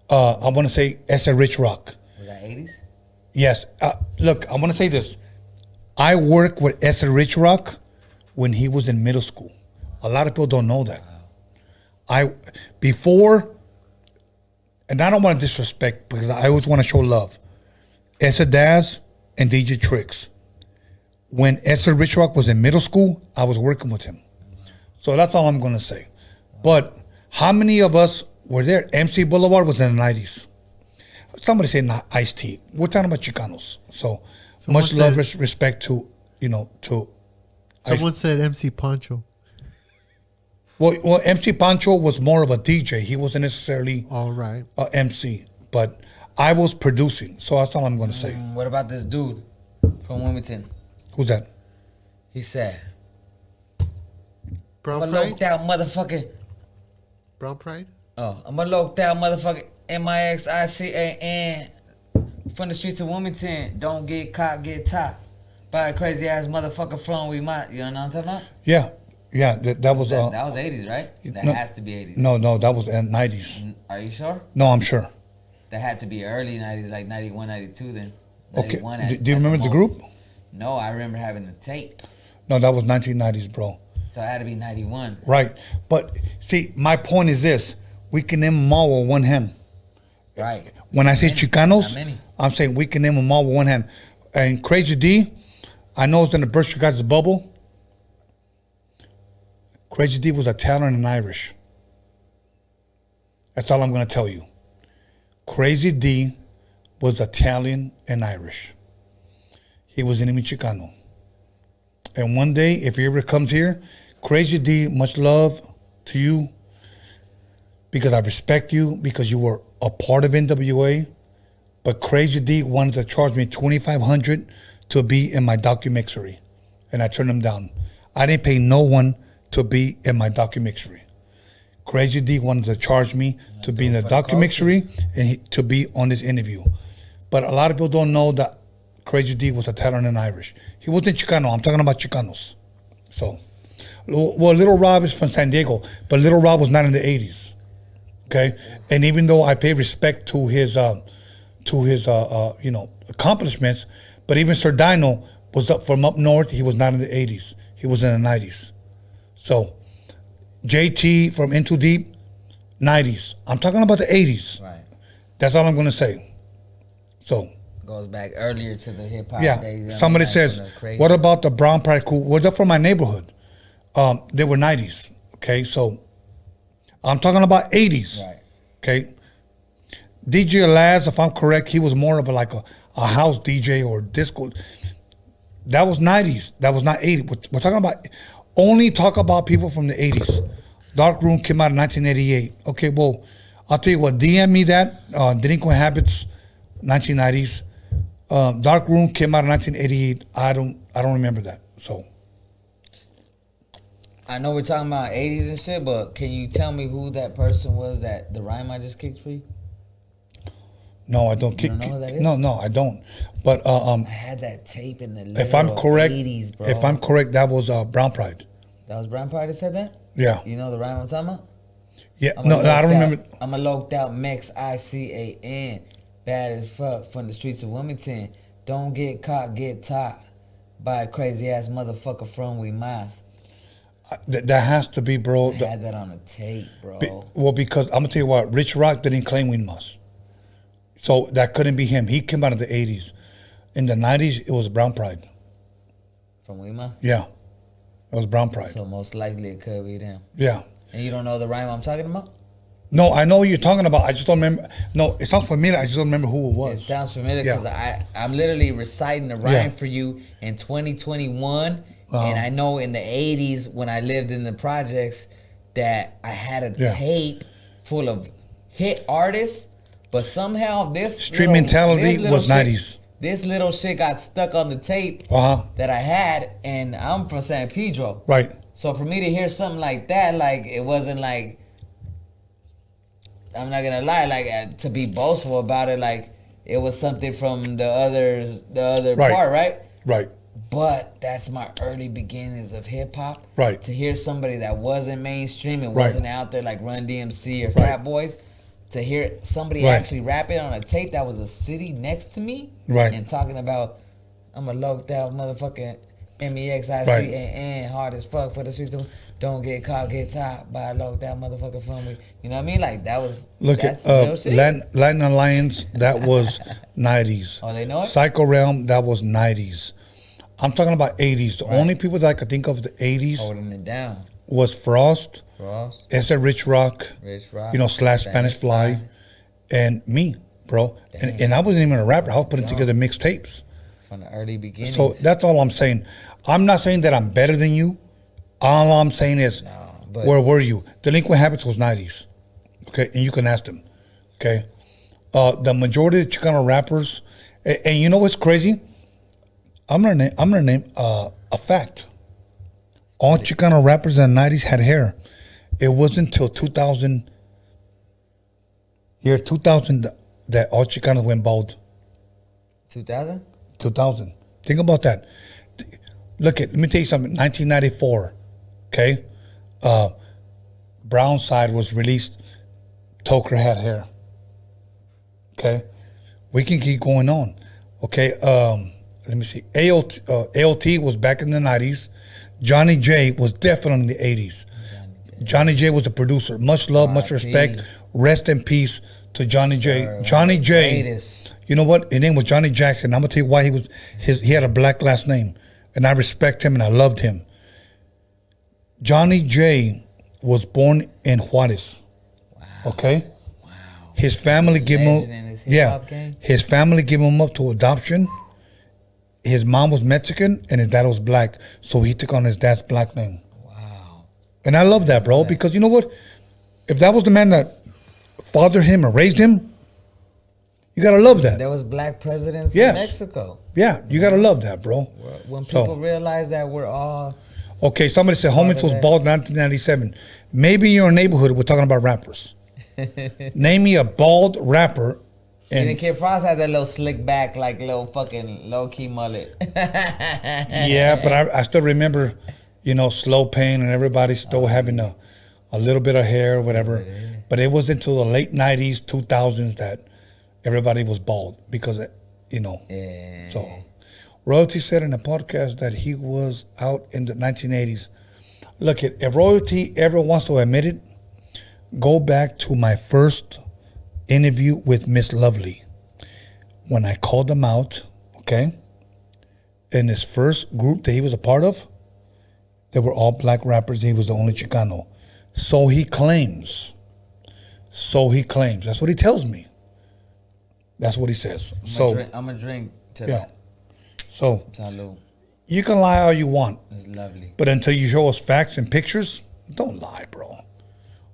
I want to say Ese Rich Rock. Was that 80s? Yes. Look, I want to say this. I worked with Ese Rich Rock when he was in middle school. A lot of people don't know that. Wow. And I don't want to disrespect because I always want to show love. Ese Daz and DJ Tricks. When Ese Rich Rock was in middle school, I was working with him. So that's all I'm going to say. But how many of us were there? MC Boulevard was in the 90s. Somebody say not Ice-T. We're talking about Chicanos. So much love, respect to, to... Someone said MC Pancho. Well, MC Pancho was more of a DJ. He wasn't necessarily all right. a MC. But I was producing. So that's all I'm going to say. What about this dude from Wilmington? Who's that? He said, Brown I'm a Pride? locked out motherfucker. Brown Pride? Oh, I'm a locked out motherfucker. MIXICAN. From the streets of Wilmington. Don't get caught, get top. By a crazy ass motherfucker from we might. You know what I'm talking about? Yeah. Yeah, that was... that was 80s, right? That has to be 80s. No, that was 90s. Are you sure? No, I'm sure. That had to be early 90s, like 91, 92 then. Okay. Do you remember the group? No, I remember having the tape. No, that was 1990s, bro. So it had to be 91. Right. But, see, my point is this. We can name them all with one hand. Right. When I say Chicanos, I'm saying we can name them all with one hand. And Crazy D, I know it's going to burst your guys' bubble. Crazy D was Italian and Irish. That's all I'm going to tell you. Crazy D was Italian and Irish. He was an enemy Chicano. And one day, if he ever comes here, Crazy D, much love to you because I respect you because you were a part of NWA. But Crazy D wanted to charge me $2,500 to be in my DOCUMIXERY. And I turned him down. I didn't pay no one to be in my DOCUMIXERY. Crazy D wanted to charge me to be in the DOCUMIXERY and to be on this interview. But a lot of people don't know that Crazy D was Italian and Irish. He wasn't Chicano. I'm talking about Chicanos. So, well, Little Rob is from San Diego, but Little Rob was not in the 80s. Okay? And even though I pay respect to his accomplishments, but even Sir Dino was from up north. He was not in the 80s. He was in the 90s. So, JT from Into Deep, 90s. I'm talking about the 80s. Right. That's all I'm going to say. So. Goes back earlier to the hip hop days. Yeah. Somebody says, what about the Brown Pride crew? What's up from my neighborhood? They were 90s. Okay, so I'm talking about 80s. Right. Okay. DJ Laz, if I'm correct, he was more of a house DJ or disco. That was 90s. That was not 80s. We're talking about, only talk about people from the 80s. Dark Room came out in 1988. Okay, well, I'll tell you what, DM me that. Delinquent Habits, 1990s. Dark Room came out in 1988. I don't remember that. So I know we're talking about 80s and shit, but can you tell me who that person was that the rhyme I just kicked for you? no, I don't. You don't know who that is? No, I don't. But I had that tape in the late if I'm correct, 80s, bro. if I'm correct, that was Brown Pride. That was Brown Pride that said that? Yeah. You know the rhyme I'm talking about? Yeah. No, I don't remember. I'm a loped out Mexican. Bad as fuck from the streets of Wilmington. Don't get caught, get taught by a crazy ass motherfucker from We Mas. That has to be, bro. I had that on a tape, bro. Well, because I'm gonna tell you what, Rich Rock didn't claim We Must, so that couldn't be him. He came out of the '80s. In the '90s, it was Brown Pride. From We Mas? Yeah, it was Brown Pride. So most likely it could be them. Yeah. And you don't know the rhyme I'm talking about? No, I know what you're talking about. I just don't remember. No, it sounds familiar. I just don't remember who it It was. sounds familiar Yeah. because I'm literally reciting the rhyme Yeah. for you in 2021. Uh-huh. And I know in the 80s when I lived in the projects that I had a Yeah. tape full of hit artists, but somehow this Street Mentality was shit, 90s. This little shit got stuck on the tape Uh-huh. that I had, and I'm from San Pedro. Right. So for me to hear something like that, like it wasn't like, I'm not gonna lie, like to be boastful about it, like it was something from the other Right. part, right? Right. But that's my early beginnings of hip hop. Right. To hear somebody that wasn't mainstream and Right. wasn't out there like Run DMC or Fat Boys, to hear somebody Right. actually rap it on a tape that was a city next to me, Right. and talking about I'm a loped out motherfucking MEXICAN Right. hard as fuck for the streets. Don't get caught, get topped by a loped out motherfucker from me. You know what I mean? Like that was Look real at shit. Latin Alliance. That was 90s. Oh, they know it? Psycho Realm. That was 90s. I'm talking about 80s. The Right. only people that I could think of the 80s Holding it down. was Frost, Ross, S.A. Rich Rock, Rich Rock, / Spanish Fly, and me, bro. And I wasn't even a rapper. I was putting together mixtapes. from the early beginnings. So that's all I'm saying. I'm not saying that I'm better than you. All I'm saying is, but- where were you? Delinquent Habits was 90s. Okay, and you can ask them. Okay, the majority of the Chicano rappers, and you know what's crazy? I'm gonna name a fact. All Chicano rappers in the 90s had hair. It wasn't until 2000, that all Chicanos went bald. 2000? 2000. Think about that. Let me tell you something. 1994, okay? Brown Side was released. Toker had hair. Okay? We can keep going on. Okay? Let me see. AOT was back in the 90s. Johnny J was definitely in the 80s. Johnny J was a producer. Much love, much respect. Rest in peace to Johnny J. Johnny J. Greatest. You know what? His name was Johnny Jackson. I'm gonna tell you why he had a black last name, and I respect him and I loved him. Johnny J was born in Juarez. Wow. Okay. Wow. His family gave him, Legend in his hip-hop game. his family gave him up to adoption. His mom was Mexican and his dad was black, so he took on his dad's black name. Wow. And I love that, bro, because you know what? If that was the man that fathered him or raised him, you gotta love that. There was black presidents Yes. in Mexico. Yeah, you gotta love that, bro. When So- people realize that we're all... Okay, somebody said Homens was bald in 1997. Maybe in your neighborhood we're talking about rappers. Name me a bald rapper. Even And Kid Frost had that little slick back, like little fucking low-key mullet. yeah, but I still remember, Slow Pain and everybody still having a little bit of hair or whatever. But it was until the late 90s, 2000s that everybody was bald because, Yeah. So, Royalty said in a podcast that he was out in the 1980s. Look, if Royalty ever wants to admit it, go back to my first interview with Miss Lovely. When I called him out, okay, in his first group that he was a part of, they were all black rappers. He was the only Chicano. So he claims. That's what he tells me. That's what he says. I'm gonna drink to that. So Salud. you can lie all you want. It's lovely. But until you show us facts and pictures, don't lie, bro.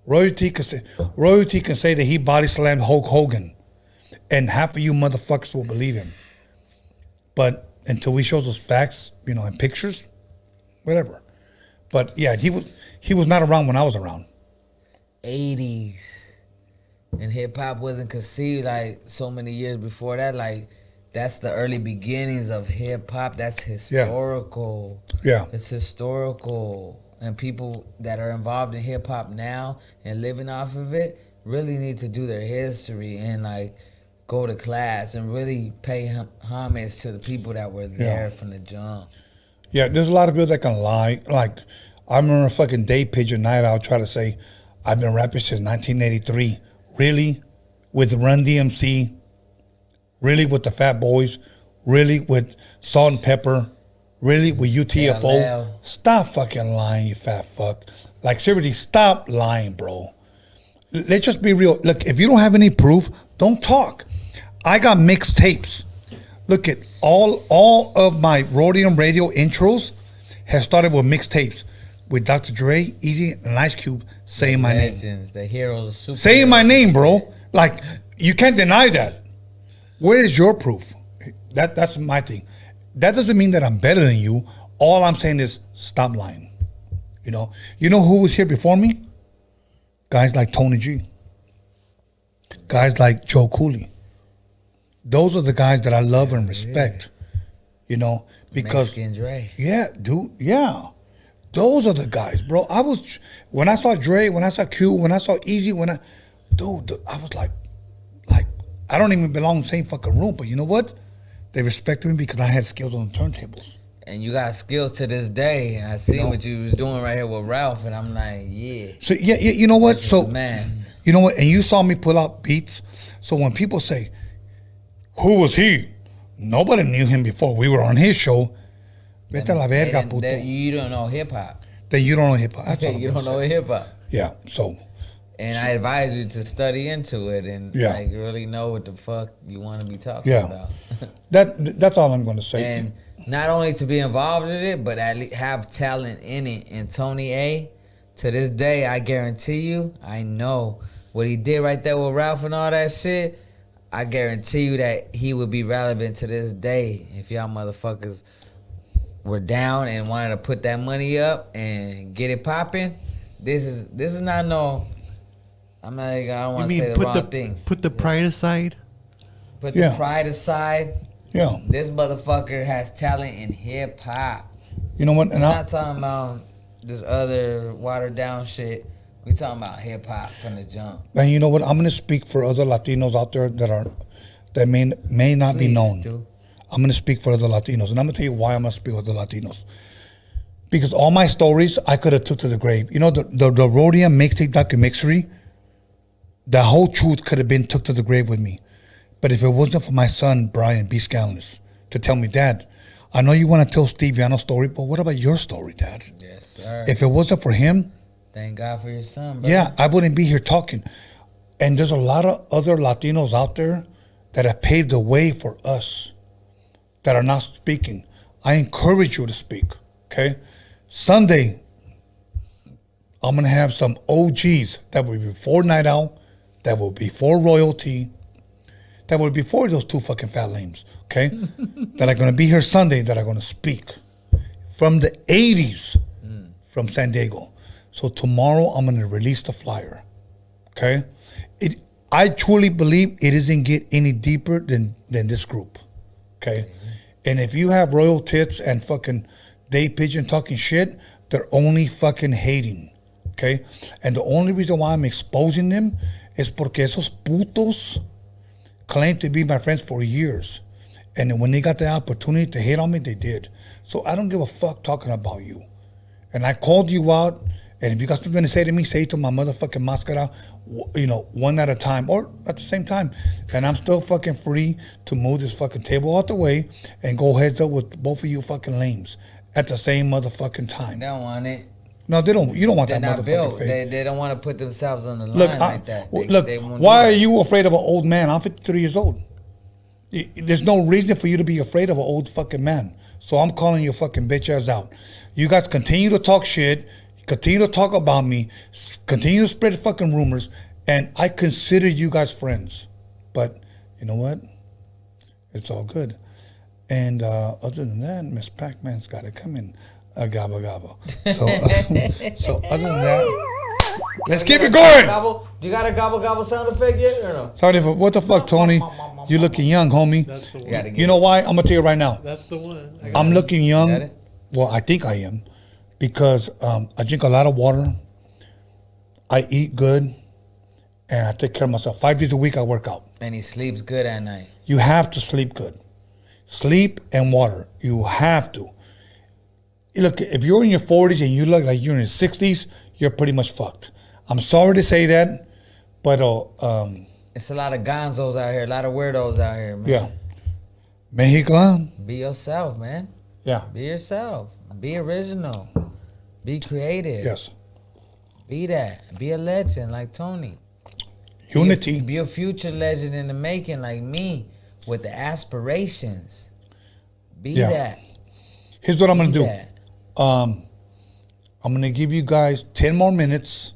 Royalty can say that he body slammed Hulk Hogan, and half of you motherfuckers will believe him. But until he shows us facts, and pictures, whatever. But yeah, he was not around when I was around. 80s. And hip hop wasn't conceived like so many years before that. Like, that's the early beginnings of hip hop. That's historical. Yeah. It's historical. And people that are involved in hip hop now and living off of it really need to do their history and like go to class and really pay homage to the people that were there from the jump. Yeah, there's a lot of people that can lie. Like, I remember fucking Day Pigeon Night I'll try to say, I've been rapping since 1983. Really? With Run DMC? Really with the Fat Boys? Really with Salt and Pepper? Really with UTFO? Yeah, stop fucking lying, you fat fuck. Like, seriously, stop lying, bro. Let's just be real. Look, if you don't have any proof, don't talk. I got mixtapes. Look at all of my Roadium radio intros have started with mixtapes with Dr. Dre, Easy, and Ice Cube saying my name. Legends, the heroes, super saying my name, bro. Like, you can't deny that. Where is your proof? That's my thing. That doesn't mean that I'm better than you. All I'm saying is stop lying. You know who was here before me? Guys like Tony G. Guys like Joe Cooley. Those are the guys that I love and respect. Because Mexican Dre. Yeah, dude. Yeah. Those are the guys, bro. When I saw Dre, when I saw Q, when I saw Easy, I was like, I don't even belong in the same fucking room. But you know what? They respected me because I had skills on the turntables. And you got skills to this day. I seen what you was doing right here with Ralph, and I'm like, yeah. So yeah, you know what? So man, you know what? And you saw me pull out beats. So when people say, "Who was he?" Nobody knew him before we were on his show. Vete a la verga, puto. You don't know hip hop. Then you don't know hip hop. You don't know hip hop. Yeah. So. And I advise you to study into it and like really know what the fuck you want to be talking about. That's all I'm going to say. And not only to be involved in it, but at least have talent in it. And Tony A, to this day, I guarantee you, I know what he did right there with Ralph and all that shit. I guarantee you that he would be relevant to this day if y'all motherfuckers were down and wanted to put that money up and get it popping. This is not no. I don't want to say the wrong things. Put the pride aside. Put the pride aside. Yeah. This motherfucker has talent in hip hop. You know what? We're not talking about this other watered down shit. We talking about hip hop from the jump. And you know what? I'm gonna speak for other Latinos out there that may not be known. I'm gonna speak for other Latinos, and I'm gonna tell you why I'm gonna speak for other Latinos. Because all my stories I could have took to the grave. You know, the Roadium mixtape DOCUMIXERY. The whole truth could have been took to the grave with me. But if it wasn't for my son, Brian B. Scandalous, to tell me, Dad, I know you want to tell Steve Yano's story, but what about your story, Dad? Yes, sir. If it wasn't for him. Thank God for your son, bro. Yeah, I wouldn't be here talking. And there's a lot of other Latinos out there that have paved the way for us that are not speaking. I encourage you to speak, okay? Sunday, I'm going to have some OGs that will be before Night Owl, that will be for Royalty, that will be for those two fucking fat lames, okay? That are going to be here Sunday, that are going to speak from the 80s from San Diego. So tomorrow I'm going to release the flyer, okay? I truly believe it doesn't get any deeper than this group, okay? And if you have Royal Tits and fucking Dave Pigeon talking shit, they're only fucking hating, okay? And the only reason why I'm exposing them is porque esos putos claim to be my friends for years. And when they got the opportunity to hate on me, they did. So I don't give a fuck talking about you. And I called you out, and if you got something to say to me, say it to my motherfucking mascara, one at a time or at the same time. And I'm still fucking free to move this fucking table out the way and go heads up with both of you fucking lames at the same motherfucking time. Don't want it. No, they don't. You don't want They're that not motherfucking built. fake. They don't want to put themselves on the line Look, like that. Look. They won't Why do are that. you afraid of an old man? I'm 53 years old. There's no reason for you to be afraid of an old fucking man. So I'm calling your fucking bitch ass out. You guys continue to talk shit. Continue to talk about me. Continue to spread fucking rumors. And I consider you guys friends. But you know what? It's all good. And other than that, Miss Pac-Man's got to come in. Gabba gabba. So other than that, let's keep it going. Gobble? Do you got a gobble gobble sound effect yet or no? Sorry for what the fuck, Tony? You looking young, homie. That's the one. You know why? I'm gonna tell you right now. That's the one. I'm looking Got young. it? Well, I think I am, because I drink a lot of water. I eat good, and I take care of myself. 5 days a week, I work out. And he sleeps good at night. You have to sleep good. Sleep and water. You have to. Look, if you're in your 40s and you look like you're in your 60s, you're pretty much fucked. I'm sorry to say that, but It's a lot of gonzos out here, a lot of weirdos out here, man. yeah. Mexican. Be yourself, man. Yeah. Be yourself. Be original. Be creative. Yes. Be that. Be a legend like Tony. Unity. Be a future legend in the making like me with the aspirations. Be Yeah. that. Here's what I'm gonna Be do. that. I'm gonna give you guys 10 more minutes.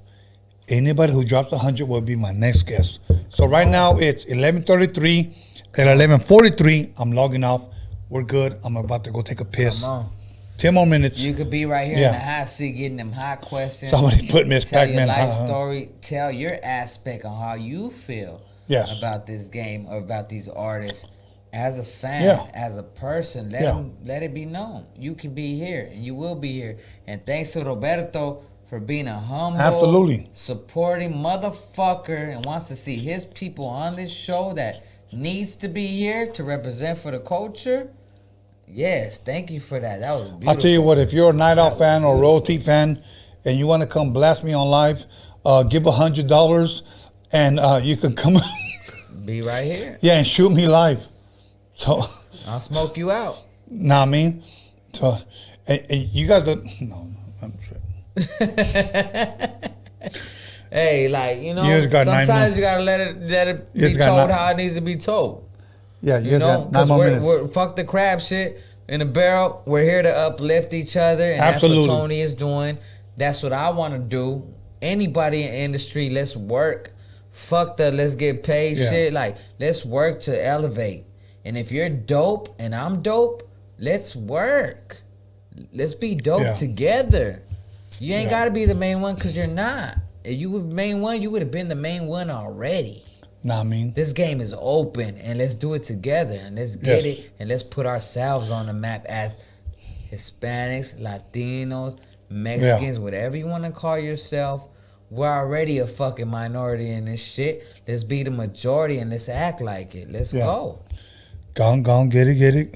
Anybody who drops 100 will be my next guest. So right now it's 11:33. At 11:43, I'm logging off. We're good. I'm about to go take a piss. Come on. 10 more minutes. You could be right here Yeah. in the hot seat getting them hot questions. Somebody put Miss Tell your Pac-Man. life story. Tell your aspect on how you feel Yes. about this game or about these artists. As a fan, Yeah. as a person, let it be known. You can be here and you will be here. And thanks to Roberto for being a humble, Absolutely. supporting motherfucker and wants to see his people on this show that needs to be here to represent for the culture. Yes, thank you for that. That was beautiful. I'll tell you what, if you're a Night Out fan or a Royalty fan and you want to come blast me on live, give $100 and you can come. Be right here. Yeah, and shoot me live. So, I'll smoke you out. nah, I mean, so, and you guys don't, no, I'm sure. Hey, like, you know, You just got 9 sometimes months. you gotta let it You be just got told nine- how it needs to be told. Yeah, you You guys know, got 9 because more we're minutes. fuck the crab shit in a barrel. We're here to uplift each other, and Absolutely. that's what Tony is doing. That's what I want to do. Anybody in the industry, let's work. Fuck the let's get paid Yeah. shit. Like, let's work to elevate. And if you're dope and I'm dope, let's work. Let's be dope Yeah. together. You ain't Yeah. got to be the main one because you're not. If you were the main one, you would have been the main one already. Nah, I mean, This game is open, and let's do it together, and let's get Yes. it, and let's put ourselves on the map as Hispanics, Latinos, Mexicans, whatever you want to call yourself. We're already a fucking minority in this shit. Let's be the majority, and let's act like it. Let's Yeah. go. gone, get it. Get it,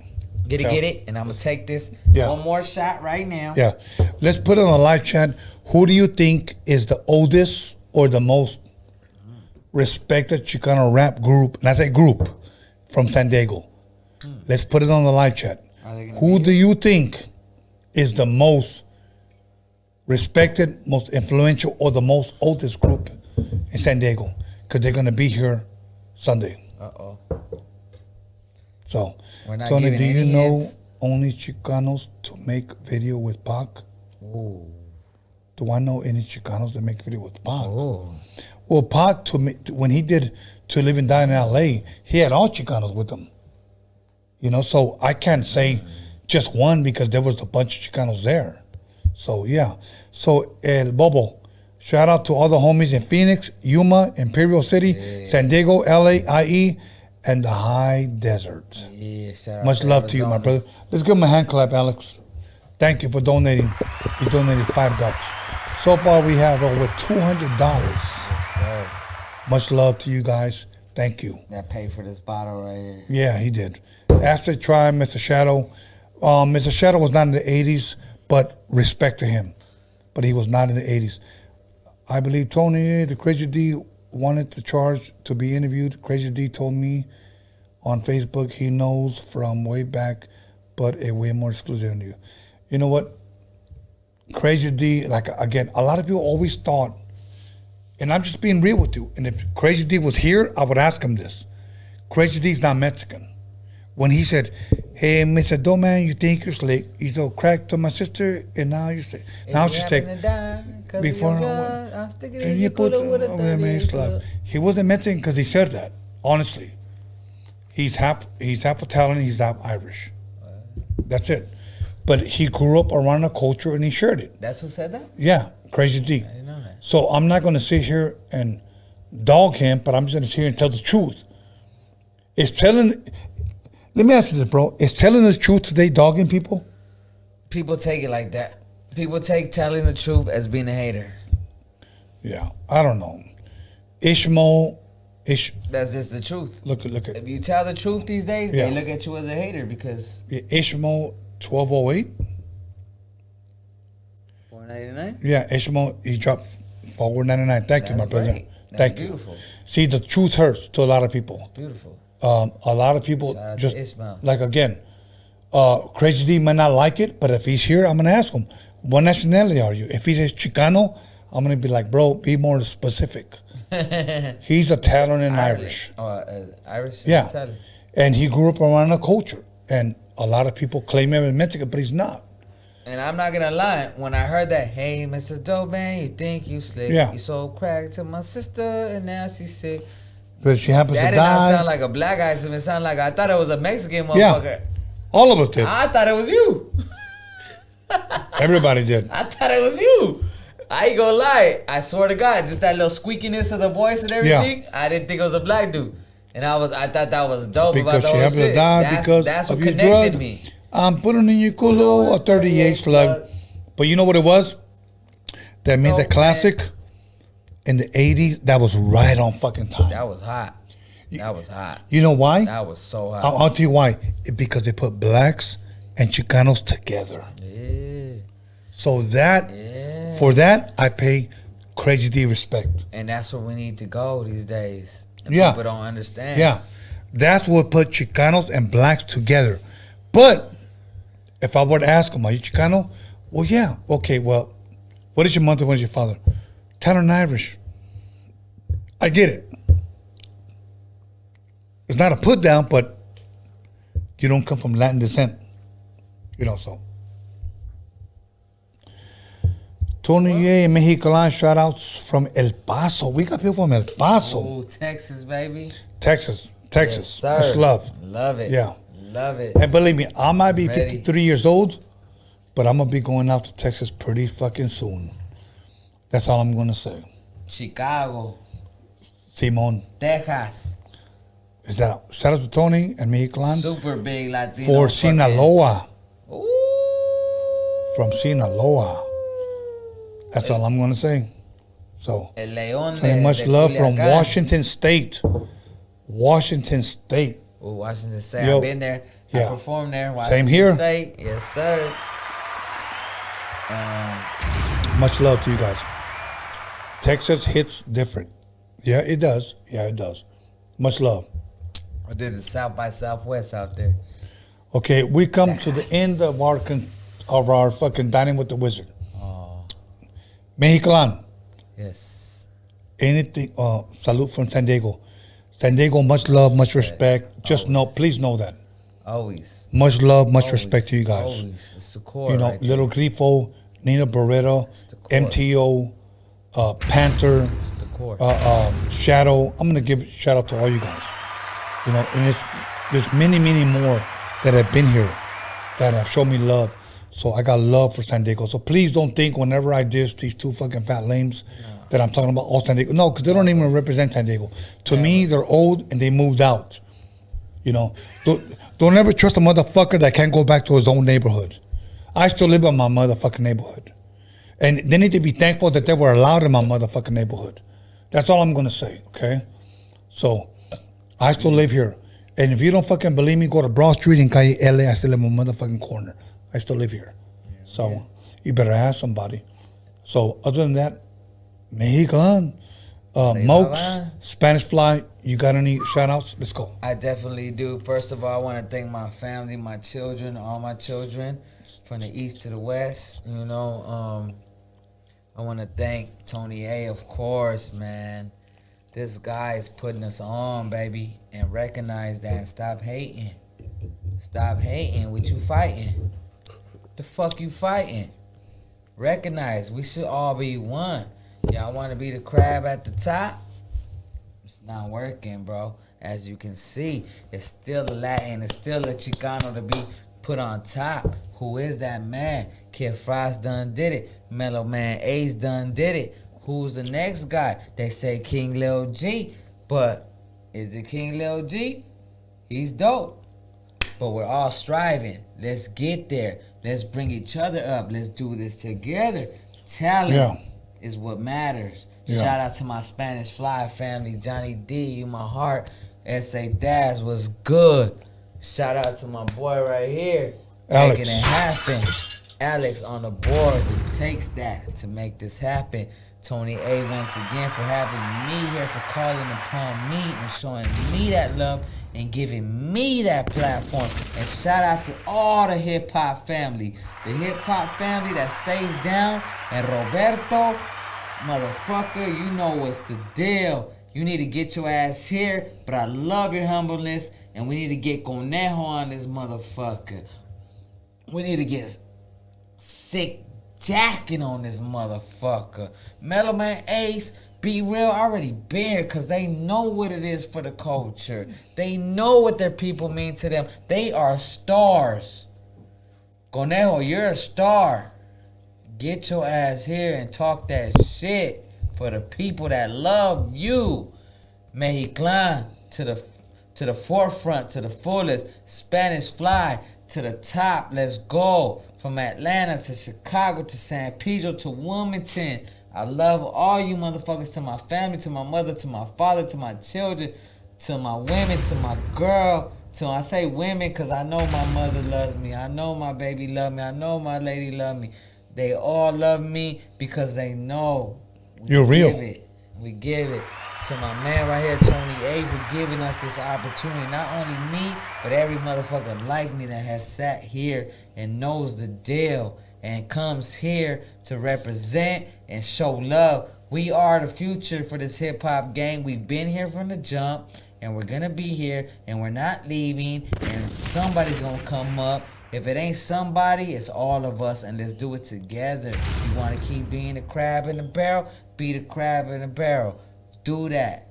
Yeah. get it, and I'm going to take this Yeah. one more shot right now. Yeah. Let's put it on a live chat. Who do you think is the oldest or the most respected Chicano rap group? And I say group from San Diego. Let's put it on the live chat. Are they gonna Who be do you think is the most respected, most influential, or the most oldest group in San Diego? Because they're going to be here Sunday. Uh-oh. So, We're not Tony, giving do you any know hints. only Chicanos to make video with Pac? Ooh. Do I know any Chicanos that make video with Pac? Ooh. Well, Pac, when he did To Live and Die in L.A., he had all Chicanos with him. You know, so I can't say just one because there was a bunch of Chicanos there. So, yeah. So, El Bobo, shout out to all the homies in Phoenix, Yuma, Imperial City, San Diego, L.A., IE, and the High Desert. Yeah, shout out Much love to you, my Arizona. brother. Let's give him a hand clap, Alex. Thank you for donating. You donated $5. So far, we have over $200. Yes, sir. Much love to you guys. Thank you. That paid for this bottle right here. Yeah, he did. Astrid Tribe, Mr. Shadow. Mr. Shadow was not in the 80s, but respect to him. But he was not in the 80s. I believe Tony, the Crazy D, wanted to charge to be interviewed. Crazy D told me on Facebook he knows from way back, but a way more exclusive interview. You know what? Crazy D, like, again, a lot of people always thought, and I'm just being real with you, and if Crazy D was here, I would ask him this. Crazy D's not Mexican. When he said, hey, Mr. Doman, you think you're slick. You throw crack to my sister, and now you're slick. Now she's sick. Before can you put he wasn't Mexican because he said that, honestly. He's half Italian, he's half Irish. That's it. But he grew up around a culture and he shared it. That's who said that? Yeah, Crazy D. I didn't know that. So I'm not going to sit here and dog him, but I'm just going to sit here and tell the truth. Let me ask you this, bro. Is telling the truth today dogging people? People take it like that. People take telling the truth as being a hater. Yeah, I don't know. Ishmael. That's just the truth. Look at. If you tell the truth these days, Yeah. they look at you as a hater because. Yeah, Ishmael 1208. $4.99. Yeah, Ishmael, he dropped $4.99. Thank you, my brother. Great. That's Thank beautiful. you. See, the truth hurts to a lot of people. Beautiful. A lot of people Shout out just to Ishmael. like, again, Crazy D might not like it, but if he's here, I'm gonna ask him, what nationality are you? If he says Chicano, I'm gonna be like, bro, be more specific. He's Italian and Irish. Irish. And Yeah, Italian. and he grew up around a culture, and a lot of people claim him as Mexican, but he's not. And I'm not gonna lie, when I heard that, hey, Mr. Dope Man, you think you slick? Yeah. You sold crack to my sister, and now she's sick. But she happens That to did not die. sound like a black guy to me. It sounded like I thought it was a Mexican motherfucker. All of us did. I thought it was you. Everybody did. I thought it was you. I ain't gonna lie. I swear to God, just that little squeakiness of the voice and everything. I didn't think it was a black dude, and I thought that was dope about Because the she whole happened to shit. die because that's of what your connected drug. me. I'm putting in your culo a 38 slug. But you know what it was? That made the Dope, classic in the 80s. That was right on fucking time. That was hot. That was hot. You know why? That was so hot. I'll tell you why. Because they put blacks and Chicanos together. Yeah. So that, Yeah. for that, I pay Crazy D respect. And that's where we need to go these days. And Yeah. people don't understand. Yeah. That's what put Chicanos and blacks together. But if I were to ask them, are you Chicano? Well, yeah. Okay, well, what is your mother? What is your father? Italian and Irish. I get it. It's not a put down, but you don't come from Latin descent. You know, so. Tony A. Mexican shout outs from El Paso. We got people from El Paso. Ooh, Texas, baby. Texas. Yes, sir. Much love. Love it. Yeah. Love it. And believe me, I might be Ready. 53 years old, but I'm going to be going out to Texas pretty fucking soon. That's all I'm going to say. Chicago. Simon. Texas. Is that a shout out to Tony and Mexican Super big Latino. for fucking- Sinaloa. Ooh. From Sinaloa. That's all I'm going to say. So, El León Tony, de, much de love from Culiacán. Washington State. Washington State. Ooh, Washington State. Yo, I've been there. yeah. I performed there. Same Washington here. State. Yes, sir. Much love to you guys. Texas hits different. Yeah, it does. Yeah, it does. Much love. I did the South by Southwest out there. Okay, we come to the end of our fucking Dining with the Wizard. Oh, Mexican, yes. anything, salute from San Diego. San Diego, much love, much respect. Just know, please know that. Always. Much love, much Always, respect to you guys. Always. It's the core. You know, right there. Little Grifo, Nina Barrera, the core. MTO, Panther, It's the core. Shadow. I'm gonna give a shout out to all you guys. You know, and there's many, many more that have been here that have shown me love. So I got love for San Diego. So please don't think whenever I diss these two fucking fat lames that I'm talking about all San Diego. No, because they don't even represent San Diego. To me, they're old and they moved out. You know, don't ever trust a motherfucker that can't go back to his own neighborhood. I still live in my motherfucking neighborhood. And they need to be thankful that they were allowed in my motherfucking neighborhood. That's all I'm going to say, okay? So, I still live here. And if you don't fucking believe me, go to Broad Street in Calle LA. I still live in my motherfucking corner. I still live here. So, you better ask somebody. So, other than that, Mexican, Mocs, Spanish Fly, you got any shout outs? Let's go. I definitely do. First of all, I want to thank my family, my children, all my children. from the east to the west. You know, I want to thank Tony A, of course, man. This guy is putting us on, baby, and recognize that and stop hating. Stop hating what you fighting. The fuck you fighting? Recognize we should all be one. Y'all want to be the crab at the top? It's not working, bro. As you can see, it's still a Latin, it's still a Chicano to be put on top. Who is that man? Kid Frost done did it. Mellow Man Ace done did it. Who's the next guy? They say King Lil G, but is it King Lil G? He's dope. But we're all striving. Let's get there. Let's bring each other up. Let's do this together. Talent is what matters. Yeah. Shout out to my Spanish Fly family. Johnny D, you my heart. S.A. Daz was good. Shout out to my boy right here. Alex. Making it happen. Alex on the boards. It takes that to make this happen. Tony A once again for having me here, for calling upon me and showing me that love and giving me that platform. And shout out to all the hip-hop family. The hip-hop family that stays down. And Roberto, motherfucker, you know what's the deal. You need to get your ass here, but I love your humbleness. And we need to get Conejo on this motherfucker. We need to get sick jacking on this motherfucker. Mellow Man Ace, Be Real already been here because they know what it is for the culture. They know what their people mean to them. They are stars. Conejo, you're a star. Get your ass here and talk that shit for the people that love you. Mexiclan to the forefront, to the fullest. Spanish Fly to the top. Let's go. From Atlanta to Chicago to San Pedro to Wilmington. I love all you motherfuckers, to my family, to my mother, to my father, to my children, to my women, to my girl. I say women because I know my mother loves me. I know my baby loves me. I know my lady loves me. They all love me because they know. You're real. We give it. To my man right here, Tony A, for giving us this opportunity. Not only me, but every motherfucker like me that has sat here and knows the deal and comes here to represent and show love. We are the future for this hip-hop gang. We've been here from the jump, and we're going to be here, and we're not leaving, and somebody's going to come up. If it ain't somebody, it's all of us, and let's do it together. You want to keep being the crab in the barrel? Be the crab in the barrel. Do that.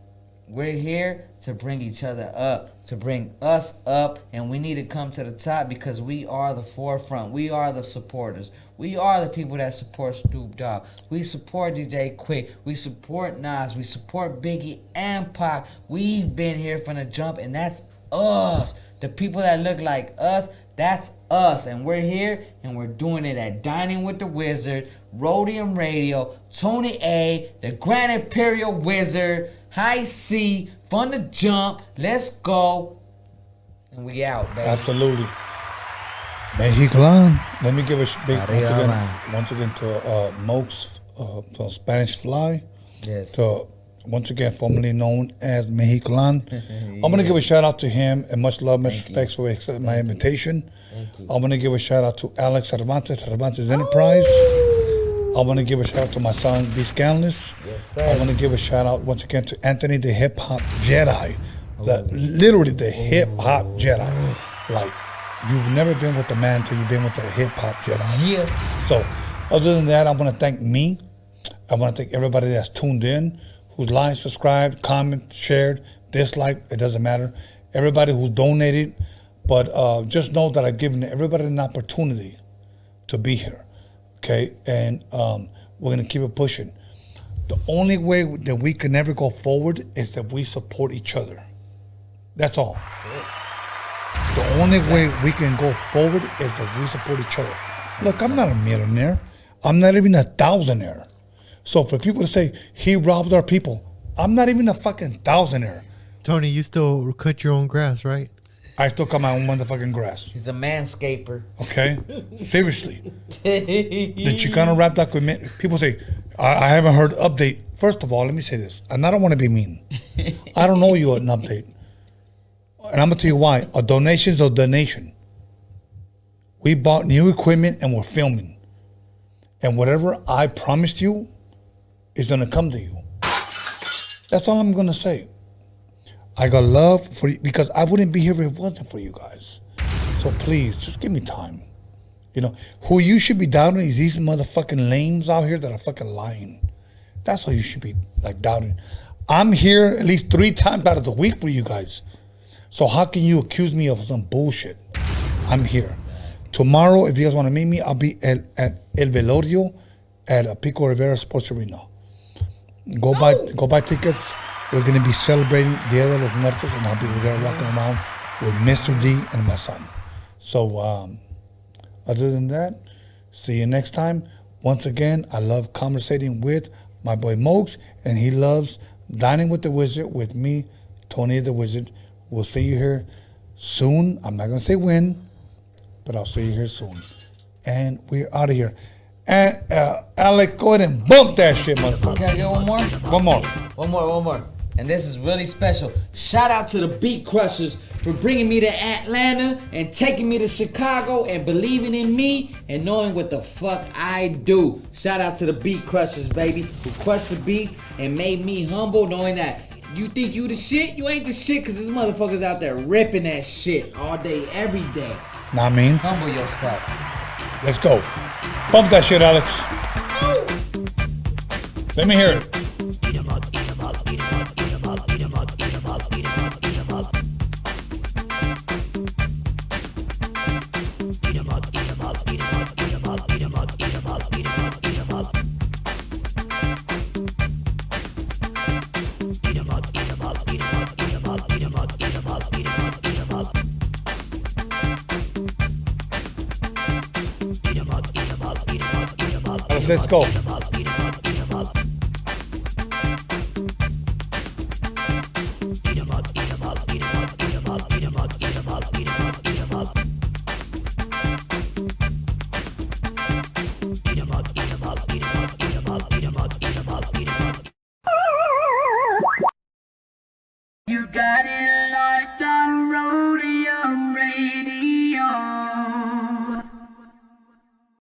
We're here to bring each other up, to bring us up, and we need to come to the top because we are the forefront. We are the supporters. We are the people that support Snoop Dogg. We support DJ Quick. We support Nas. We support Biggie and Pac. We've been here from the jump, and that's us. The people that look like us, that's us. And we're here, and we're doing it at Dining with the Wizard, Roadium Radio, Tony A, the Grand Imperial Wizard, High C, from the jump. Let's go. And we out, baby. Absolutely. Mexiclan. Let me give a big once again to Mocs from Spanish Fly. Yes. To once again formerly known as Mexiclan. I'm gonna give a shout out to him and much love, much respect for accepting my invitation. I'm gonna give a shout out to Alex Cervantes Enterprise. I want to give a shout out to my son, B. Scanless. Yes, sir. I want to give a shout out once again to Anthony, the hip hop Jedi. Literally the hip hop Jedi. Like, you've never been with the man until you've been with the hip hop Jedi. Yeah. So, other than that, I want to thank me. I want to thank everybody that's tuned in, who's liked, subscribed, commented, shared, disliked, it doesn't matter. Everybody who's donated. But just know that I've given everybody an opportunity to be here. Okay, and we're gonna keep it pushing. The only way that we can never go forward is that we support each other. That's all. The only way we can go forward is that we support each other. Look, I'm not a millionaire. I'm not even a thousandaire. So for people to say he robbed our people, I'm not even a fucking thousandaire. Tony, you still cut your own grass, right? I still cut my own motherfucking grass. He's a manscaper. Okay? Seriously. The Chicano rap document, people say, I haven't heard update. First of all, let me say this, and I don't want to be mean. I don't know you an update. And I'm going to tell you why. A donation's a donation. We bought new equipment and we're filming. And whatever I promised you is gonna come to you. That's all I'm gonna say. I got love for you because I wouldn't be here if it wasn't for you guys. So please, just give me time. You know, who you should be doubting is these motherfucking lames out here that are fucking lying. That's what you should be like doubting. I'm here at least 3 times out of the week for you guys. So how can you accuse me of some bullshit? I'm here. Tomorrow, if you guys want to meet me, I'll be at El Velorio at Pico Rivera Sports Arena. Go buy tickets. We're gonna be celebrating Dia de los Muertos, and I'll be there walking around with Mr. D and my son. So other than that, see you next time. Once again, I love conversating with my boy Mocs, and he loves dining with the wizard with me, Tony the Wizard. We'll see you here soon. I'm not gonna say when, but I'll see you here soon. And we're out of here. And Alec, go ahead and bump that shit, motherfucker. Can I get one more? One more. And this is really special. Shout out to the Beat Crushers for bringing me to Atlanta and taking me to Chicago and believing in me and knowing what the fuck I do. Shout out to the Beat Crushers, baby, who crushed the beats and made me humble, knowing that you think you the shit, you ain't the shit, because this motherfucker's out there ripping that shit all day, every day. Nah, I mean, Humble yourself. let's go. Bump that shit, Alex. Let me hear it. Let's go.